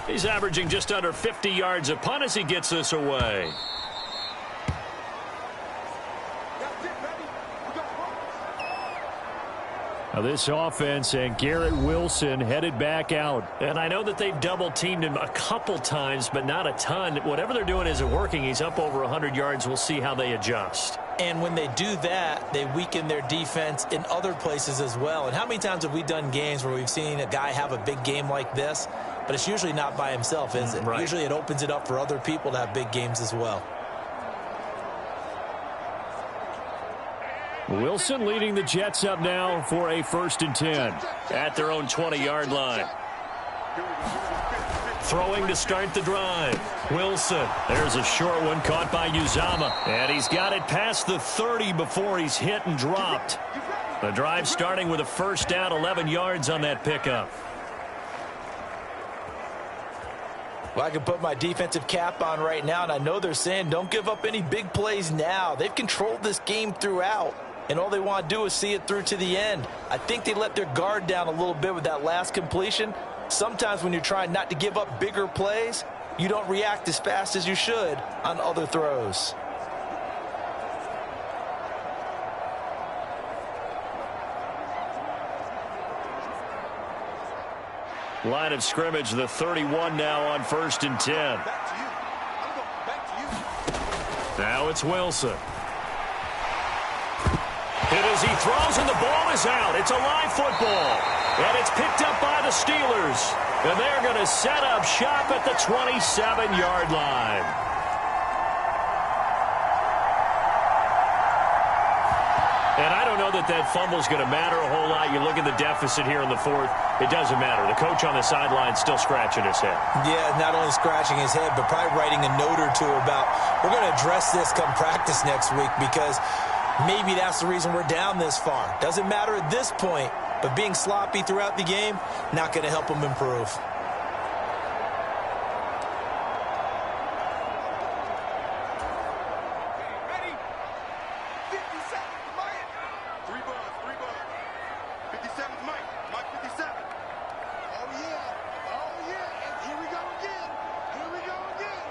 [SPEAKER 5] He's averaging just under 50 yards a punt as he gets this away.
[SPEAKER 2] Now this offense and Garrett Wilson headed back out.
[SPEAKER 5] And I know that they've double-teamed him a couple times, but not a ton. Whatever they're doing isn't working. He's up over 100 yards. We'll see how they adjust.
[SPEAKER 3] And when they do that, they weaken their defense in other places as well. And how many times have we done games where we've seen a guy have a big game like this, but it's usually not by himself, is it?
[SPEAKER 5] Right.
[SPEAKER 3] Usually it opens it up for other people to have big games as well.
[SPEAKER 2] Wilson leading the Jets up now for a 1st and 10.
[SPEAKER 5] At their own 20-yard line. Throwing to start the drive. Wilson. There's a short one caught by Uzama. And he's got it past the 30 before he's hit and dropped. The drive starting with a first down, 11 yards on that pickup.
[SPEAKER 3] Well, I can put my defensive cap on right now, and I know they're saying don't give up any big plays now. They've controlled this game throughout, and all they want to do is see it through to the end. I think they let their guard down a little bit with that last completion. Sometimes when you're trying not to give up bigger plays, you don't react as fast as you should on other throws.
[SPEAKER 5] Line of scrimmage, the 31 now on 1st and 10.
[SPEAKER 7] Back to you. I'm going back to you.
[SPEAKER 5] Now it's Wilson. Hit as he throws, and the ball is out. It's a live football. And it's picked up by the Steelers. And they're going to set up shop at the 27-yard line. And I don't know that fumble's going to matter a whole lot. You look at the deficit here in the 4th. It doesn't matter. The coach on the sideline still scratching his head.
[SPEAKER 3] Yeah, not only scratching his head, but probably writing a note or two about, we're going to address this come practice next week, because maybe that's the reason we're down this far. Doesn't matter at this point, but being sloppy throughout the game, not going to help them improve.
[SPEAKER 7] Ready? 57, Mike. 3 buds. 57's Mike. Mike 57.
[SPEAKER 4] Oh, yeah. Oh, yeah. And here we go again. Here we go again.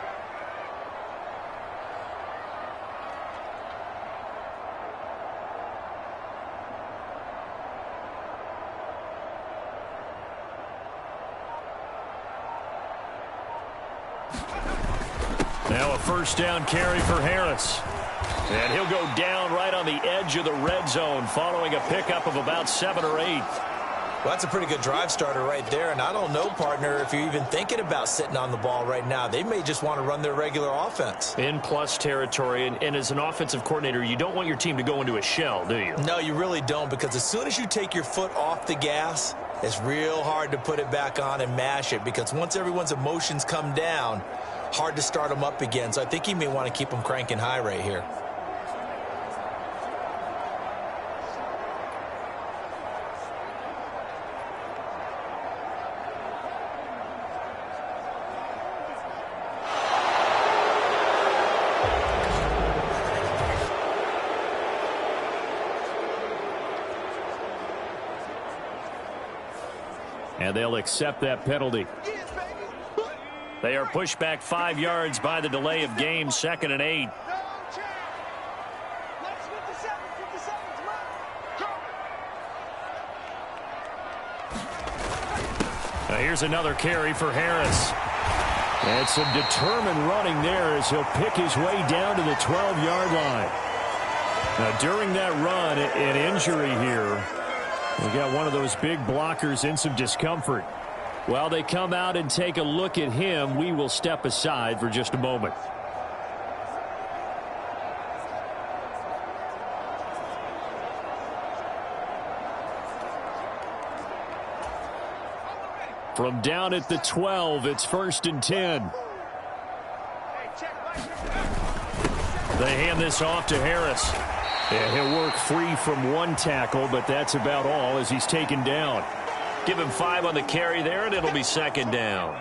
[SPEAKER 5] Now a 1st down carry for Harris. And he'll go down right on the edge of the red zone following a pickup of about 7 or 8.
[SPEAKER 3] Well, that's a pretty good drive starter right there. And I don't know, partner, if you're even thinking about sitting on the ball right now. They may just want to run their regular offense.
[SPEAKER 5] In plus territory, and as an offensive coordinator, you don't want your team to go into a shell, do you?
[SPEAKER 3] No, you really don't, because as soon as you take your foot off the gas, it's real hard to put it back on and mash it, because once everyone's emotions come down, hard to start them up again. So I think he may want to keep them cranking high right here.
[SPEAKER 5] And they'll accept that penalty. They are pushed back 5 yards by the delay of game, 2nd and 8.
[SPEAKER 4] No chance. Let's 57's Mike. Go.
[SPEAKER 5] Now here's another carry for Harris. And some determined running there as he'll pick his way down to the 12-yard line. Now during that run, an injury here. We got one of those big blockers in some discomfort. While they come out and take a look at him, we will step aside for just a moment. From down at the 12, it's 1st and 10. They hand this off to Harris. Yeah, he'll work free from one tackle, but that's about all as he's taken down. Give him 5 on the carry there, and it'll be 2nd down.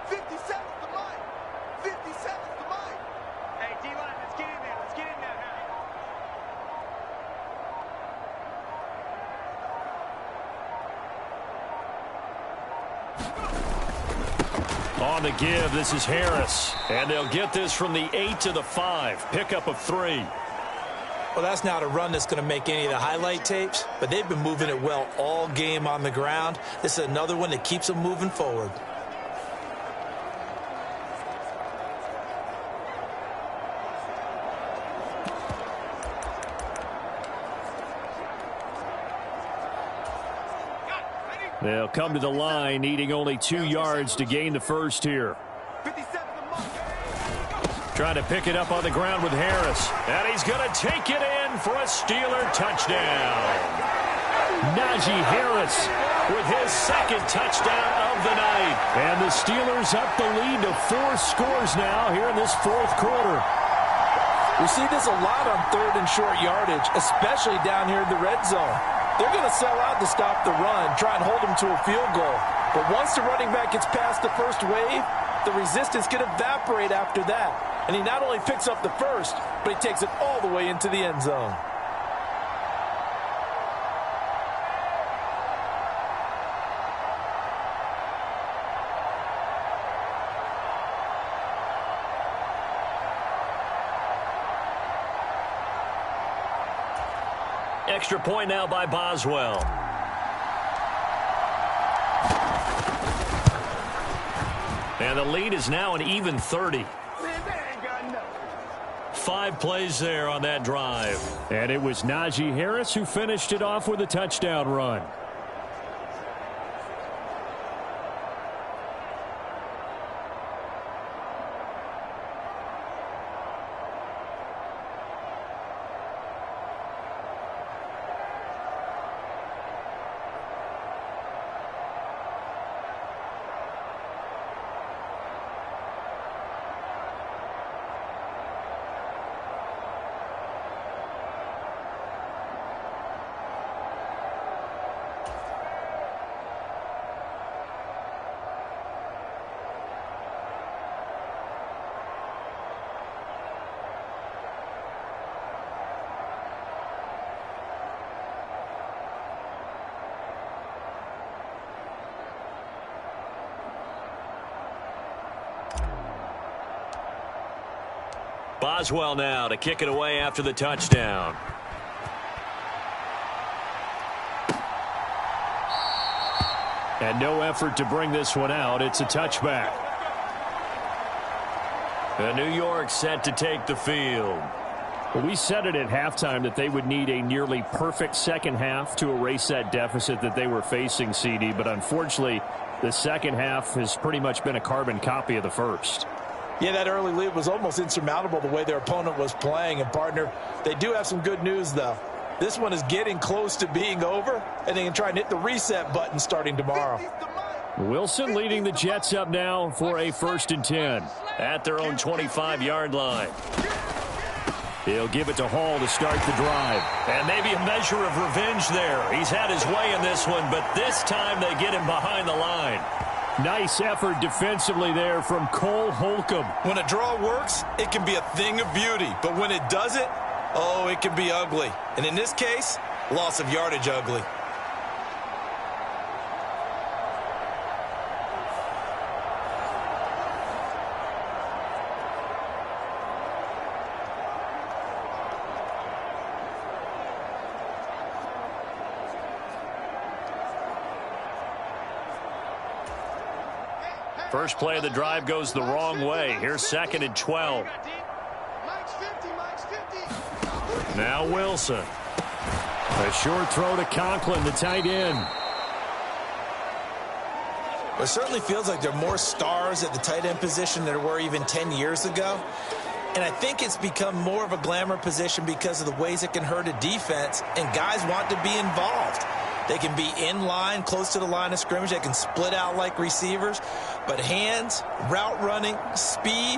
[SPEAKER 4] 57's the Mike. 57's the Mike. Hey, D-line, let's get in there. Let's get in there now.
[SPEAKER 5] On the give, this is Harris. And they'll get this from the 8 to the 5. Pickup of 3.
[SPEAKER 3] Well, that's not a run that's going to make any of the highlight tapes, but they've been moving it well all game on the ground. This is another one that keeps them moving forward.
[SPEAKER 5] They'll come to the line, needing only 2 yards to gain the first here.
[SPEAKER 7] 57's the Mike.
[SPEAKER 5] Trying to pick it up on the ground with Harris. And he's going to take it in for a Steeler touchdown. Najee Harris with his 2nd touchdown of the night. And the Steelers up the lead to 4 scores now here in this 4th quarter.
[SPEAKER 3] We see this a lot on 3rd and short yardage, especially down here in the red zone. They're going to sell out to stop the run, try and hold them to a field goal. But once the running back gets past the first wave, the resistance can evaporate after that. And he not only picks up the first, but he takes it all the way into the end zone.
[SPEAKER 5] extra point now by Boswell. And the lead is now an even 30. 5 plays there on that drive.
[SPEAKER 2] And it was Najee Harris who finished it off with a touchdown run.
[SPEAKER 5] Boswell now to kick it away after the touchdown.
[SPEAKER 2] And no effort to bring this one out. It's a touchback.
[SPEAKER 5] And New York set to take the field.
[SPEAKER 2] Well, we said it at halftime that they would need a nearly perfect second half to erase that deficit that they were facing, CD. But unfortunately, the second half has pretty much been a carbon copy of the first.
[SPEAKER 3] Yeah, that early lead was almost insurmountable the way their opponent was playing. And, partner, they do have some good news, though. This one is getting close to being over, and they can try and hit the reset button starting tomorrow.
[SPEAKER 2] Wilson leading the Jets up now for a 1st and 10.
[SPEAKER 5] At their own 25-yard line.
[SPEAKER 2] He'll give it to Hall to start the drive.
[SPEAKER 5] And maybe a measure of revenge there. He's had his way in this one, but this time they get him behind the line.
[SPEAKER 2] Nice effort defensively there from Cole Holcomb.
[SPEAKER 3] When a draw works, it can be a thing of beauty. But when it doesn't, oh, it can be ugly. And in this case, loss of yardage ugly.
[SPEAKER 5] First play of the drive goes the wrong way. Here's 2nd and 12. Now Wilson.
[SPEAKER 2] A short throw to Conklin, the tight end.
[SPEAKER 3] It certainly feels like there are more stars at the tight end position than there were even 10 years ago. And I think it's become more of a glamour position because of the ways it can hurt a defense, and guys want to be involved. They can be in line, close to the line of scrimmage. They can split out like receivers. But hands, route running, speed,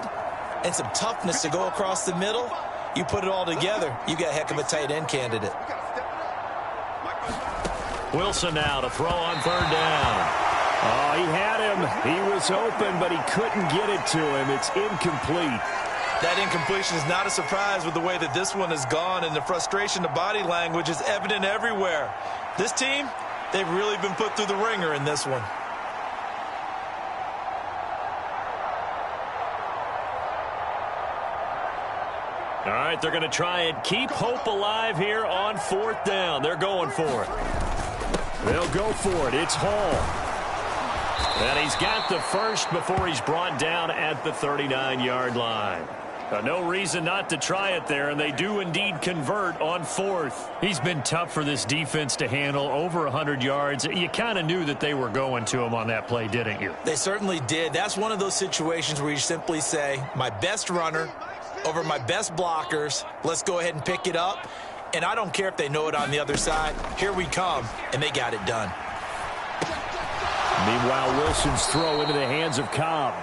[SPEAKER 3] and some toughness to go across the middle, you put it all together, you got a heck of a tight end candidate.
[SPEAKER 5] Wilson now to throw on 3rd down.
[SPEAKER 2] Oh, he had him. He was open, but he couldn't get it to him. It's incomplete.
[SPEAKER 3] That incompletion is not a surprise with the way that this one has gone, and the frustration, the body language is evident everywhere. This team, they've really been put through the ringer in this one.
[SPEAKER 5] All right, they're going to try and keep hope alive here on 4th down. They're going for it.
[SPEAKER 2] They'll go for it. It's Hall.
[SPEAKER 5] And he's got the first before he's brought down at the 39-yard line. No reason not to try it there, and they do indeed convert on 4th.
[SPEAKER 2] He's been tough for this defense to handle, over 100 yards. You kind of knew that they were going to him on that play, didn't you?
[SPEAKER 3] They certainly did. That's one of those situations where you simply say, my best runner over my best blockers, let's go ahead and pick it up. And I don't care if they know it on the other side. Here we come, and they got it done.
[SPEAKER 2] Meanwhile, Wilson's throw into the hands of Cobb.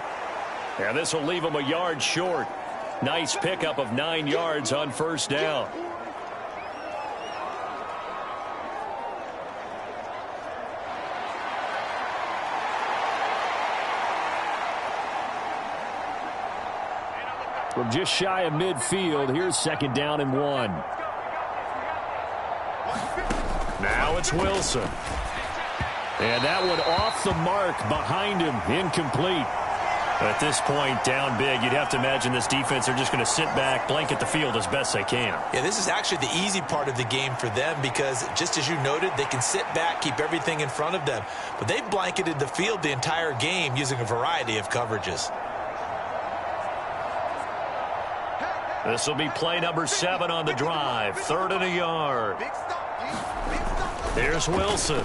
[SPEAKER 5] And this will leave him a yard short. Nice pickup of 9 yards on 1st down.
[SPEAKER 2] From just shy of midfield, here's 2nd down and 1.
[SPEAKER 5] Now it's Wilson.
[SPEAKER 2] And that one off the mark behind him, incomplete.
[SPEAKER 5] At this point, down big, you'd have to imagine this defense are just going to sit back, blanket the field as best they can.
[SPEAKER 3] Yeah, this is actually the easy part of the game for them because, just as you noted, they can sit back, keep everything in front of them. But they've blanketed the field the entire game using a variety of coverages.
[SPEAKER 5] This will be play number 7 on the drive. 3rd and a yard. Here's Wilson.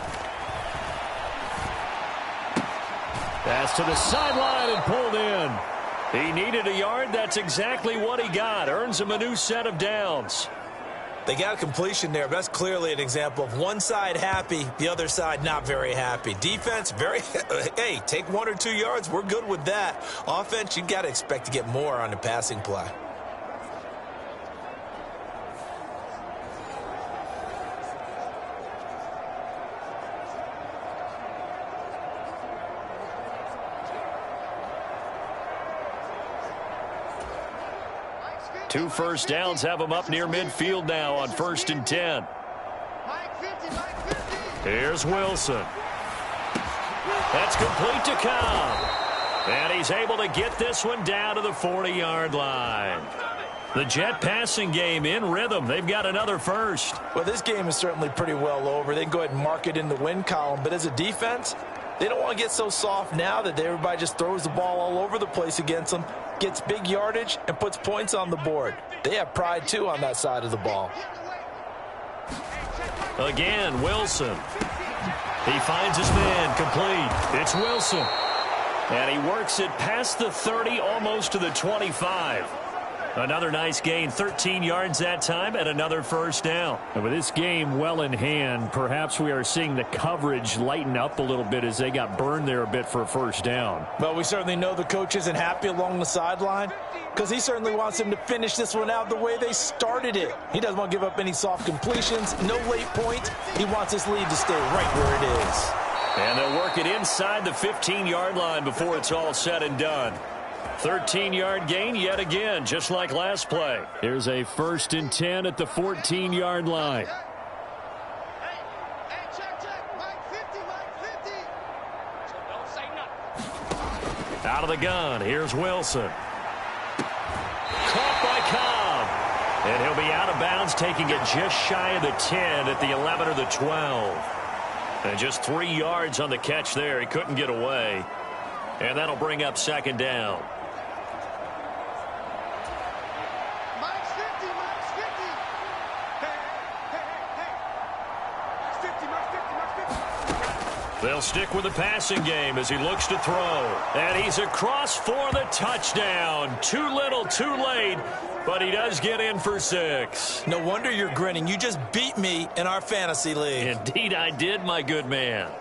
[SPEAKER 2] Pass to the sideline and pulled in.
[SPEAKER 5] He needed a yard. That's exactly what he got. Earns him a new set of downs.
[SPEAKER 3] They got a completion there, but that's clearly an example of one side happy, the other side not very happy. Defense, hey, take 1 or 2 yards. We're good with that. Offense, you got to expect to get more on the passing play.
[SPEAKER 5] Two first downs have him up near midfield now on 1st and 10. Here's Wilson. That's complete to Cobb. And he's able to get this one down to the 40-yard line. The Jet passing game in rhythm. They've got another first.
[SPEAKER 3] Well, this game is certainly pretty well over. They can go ahead and mark it in the win column. But as a defense, they don't want to get so soft now that everybody just throws the ball all over the place against them, gets big yardage, and puts points on the board. They have pride, too, on that side of the ball.
[SPEAKER 5] Again, Wilson. He finds his man complete. It's Wilson. And he works it past the 30, almost to the 25. Another nice gain, 13 yards that time, and another first down.
[SPEAKER 2] And with this game well in hand, perhaps we are seeing the coverage lighten up a little bit as they got burned there a bit for a first down.
[SPEAKER 3] Well, we certainly know the coach isn't happy along the sideline because he certainly wants them to finish this one out the way they started it. He doesn't want to give up any soft completions, no late points. He wants his lead to stay right where it is.
[SPEAKER 5] And they'll work it inside the 15-yard line before it's all said and done. 13-yard gain yet again, just like last play.
[SPEAKER 2] Here's a 1st and 10 at the 14-yard line.
[SPEAKER 5] Out of the gun, here's Wilson. Caught by Cobb. And he'll be out of bounds, taking it just shy of the 10 at the 11 or the 12. And just 3 yards on the catch there. He couldn't get away. And that'll bring up 2nd down. They'll stick with the passing game as he looks to throw. And he's across for the touchdown. Too little, too late, but he does get in for 6.
[SPEAKER 3] No wonder you're grinning. You just beat me in our fantasy league.
[SPEAKER 5] Indeed I did, my good man.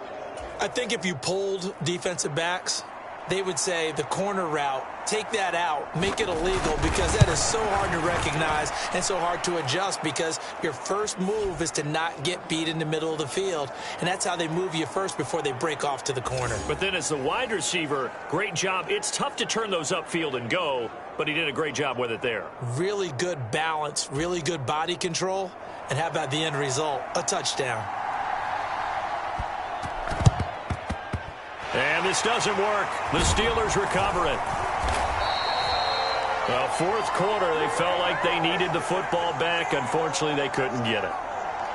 [SPEAKER 3] I think if you polled defensive backs, they would say the corner route, take that out, make it illegal, because that is so hard to recognize and so hard to adjust because your first move is to not get beat in the middle of the field, and that's how they move you first before they break off to the corner.
[SPEAKER 5] But then as the wide receiver, great job. It's tough to turn those upfield and go, but he did a great job with it there.
[SPEAKER 3] Really good balance, really good body control, and how about the end result? A touchdown.
[SPEAKER 5] And this doesn't work. The Steelers recover it. Well, 4th quarter, they felt like they needed the football back. Unfortunately, they couldn't get it.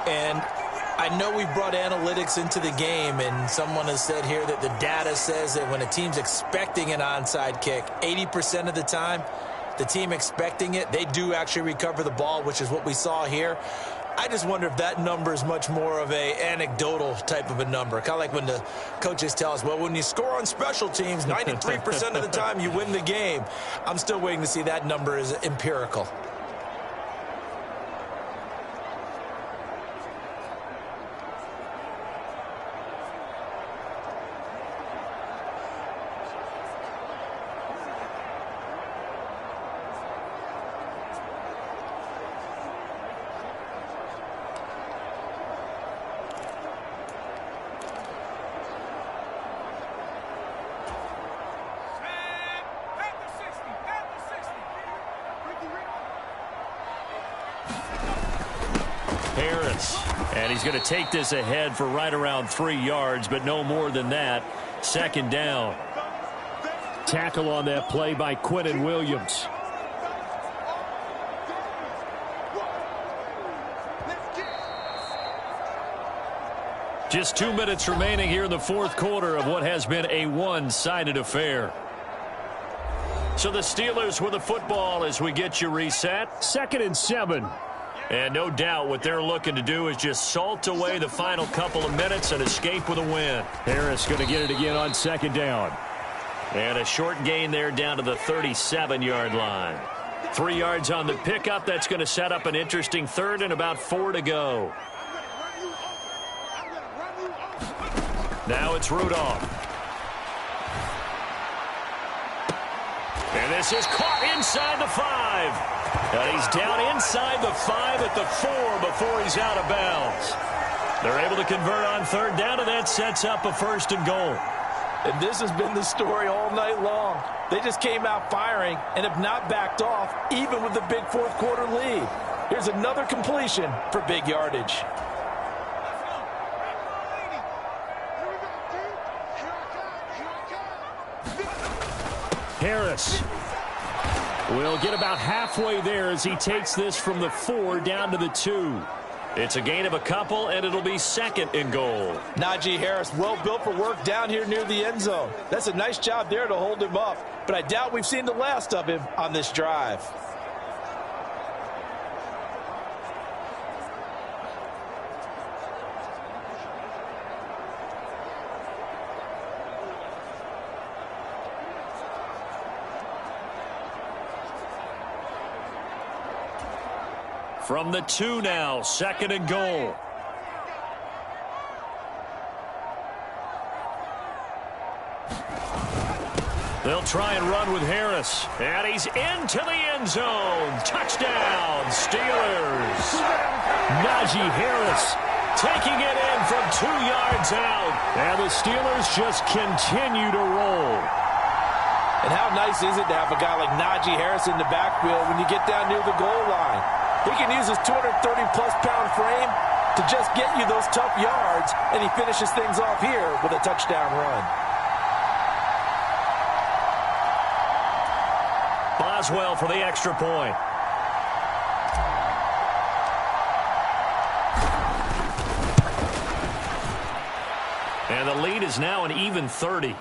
[SPEAKER 3] And I know we brought analytics into the game, and someone has said here that the data says that when a team's expecting an onside kick, 80% of the time, the team expecting it, they do actually recover the ball, which is what we saw here. I just wonder if that number is much more of a anecdotal type of a number. Kind of like when the coaches tell us, well, when you score on special teams, 93% of the time you win the game. I'm still waiting to see that number is empirical.
[SPEAKER 5] And he's going to take this ahead for right around 3 yards, but no more than that. 2nd down.
[SPEAKER 2] tackle on that play by Quinnen Williams.
[SPEAKER 5] Just 2 minutes remaining here in the fourth quarter of what has been a one-sided affair. So the Steelers with the football as we get you reset.
[SPEAKER 2] 2nd and 7.
[SPEAKER 5] And no doubt what they're looking to do is just salt away the final couple of minutes and escape with a win.
[SPEAKER 2] Harris going to get it again on 2nd down.
[SPEAKER 5] And a short gain there down to the 37-yard line. 3 yards on the pickup. That's going to set up an interesting 3rd and about 4 to go. Now it's Rudolph. And this is caught inside the 5. And he's down inside the 5 at the 4 before he's out of bounds. They're able to convert on 3rd down, and that sets up a 1st and goal.
[SPEAKER 3] And this has been the story all night long. They just came out firing and have not backed off, even with the big fourth quarter lead. Here's another completion for big yardage.
[SPEAKER 2] Harris will get about halfway there as he takes this from the 4 down to the 2.
[SPEAKER 5] It's a gain of a couple, and it'll be 2nd and goal.
[SPEAKER 3] Najee Harris, well built for work down here near the end zone. That's a nice job there to hold him up, but I doubt we've seen the last of him on this drive.
[SPEAKER 5] From the 2 now, 2nd and goal. They'll try and run with Harris. And he's into the end zone. Touchdown, Steelers.
[SPEAKER 2] Najee Harris
[SPEAKER 5] taking it in from 2 yards out.
[SPEAKER 2] And the Steelers just continue to roll.
[SPEAKER 3] And how nice is it to have a guy like Najee Harris in the backfield when you get down near the goal line? He can use his 230-plus pound frame to just get you those tough yards, and he finishes things off here with a touchdown run.
[SPEAKER 5] Boswell for the extra point. And the lead is now an even 30.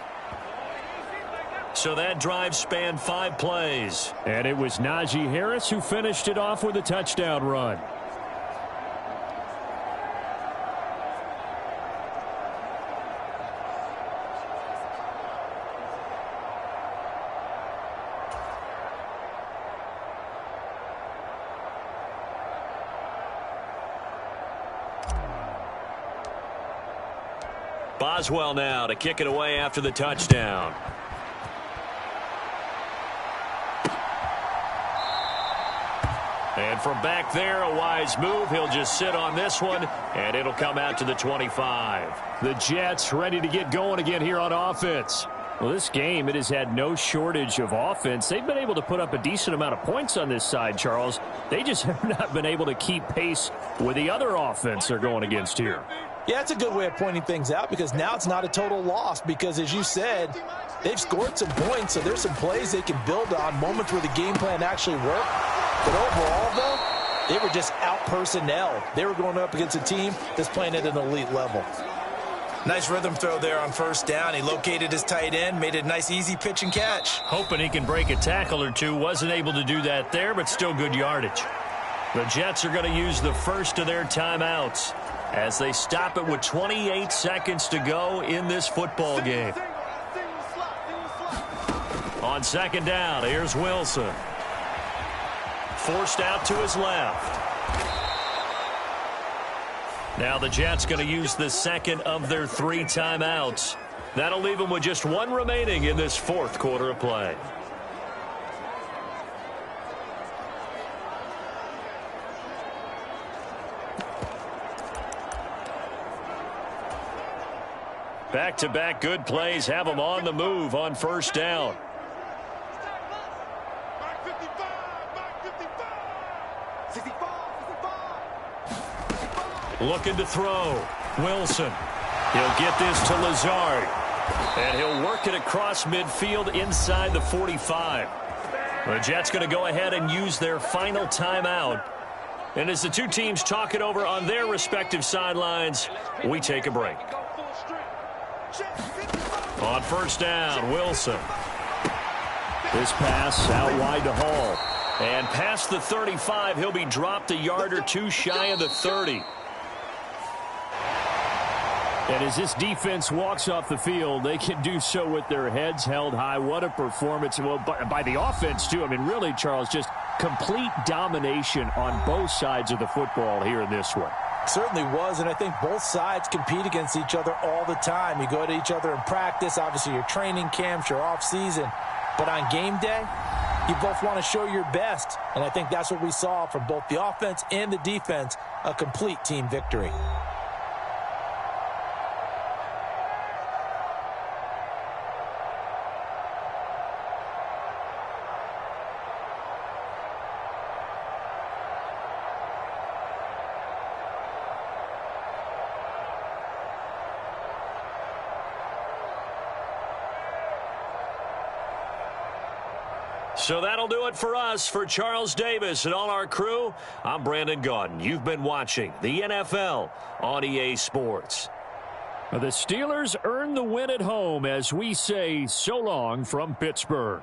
[SPEAKER 5] So that drive spanned 5 plays.
[SPEAKER 2] And it was Najee Harris who finished it off with a touchdown run.
[SPEAKER 5] Boswell now to kick it away after the touchdown. And from back there, a wise move. He'll just sit on this one, and it'll come out to the 25.
[SPEAKER 2] The Jets ready to get going again here on offense. Well, this game, it has had no shortage of offense. They've been able to put up a decent amount of points on this side, Charles. They just have not been able to keep pace with the other offense they're going against here.
[SPEAKER 3] Yeah, it's a good way of pointing things out because now it's not a total loss because, as you said, they've scored some points, so there's some plays they can build on, moments where the game plan actually worked. But overall, though, they were just out-personnelled. They were going up against a team that's playing at an elite level. Nice rhythm throw there on 1st down. He located his tight end, made it a nice, easy pitch and catch.
[SPEAKER 5] Hoping he can break a tackle or two. Wasn't able to do that there, but still good yardage. The Jets are going to use the first of their timeouts as they stop it with 28 seconds to go in this football game. On 2nd down, here's Wilson. Forced out to his left. Now the Jets going to use the 2nd of their 3 timeouts. That'll leave them with just 1 remaining in this 4th quarter of play. Back-to-back good plays have them on the move on 1st down. Looking to throw. Wilson. He'll get this to Lazard. And he'll work it across midfield inside the 45. The Jets going to go ahead and use their final timeout. And as the two teams talk it over on their respective sidelines, we take a break. On first down, Wilson.
[SPEAKER 2] This pass out wide to Hall.
[SPEAKER 5] And past the 35, he'll be dropped a yard or two shy of the 30.
[SPEAKER 2] And as this defense walks off the field, they can do so with their heads held high. What a performance. Well, by the offense, too. I mean, really, Charles, just complete domination on both sides of the football here in this one.
[SPEAKER 3] Certainly was, and I think both sides compete against each other all the time. You go to each other in practice, obviously your training camps, your off-season. But on game day, you both want to show your best. And I think that's what we saw from both the offense and the defense, a complete team victory.
[SPEAKER 5] So that'll do it for us. For Charles Davis and all our crew, I'm Brandon Gaudin. You've been watching the NFL on EA Sports.
[SPEAKER 2] The Steelers earn the win at home as we say so long from Pittsburgh.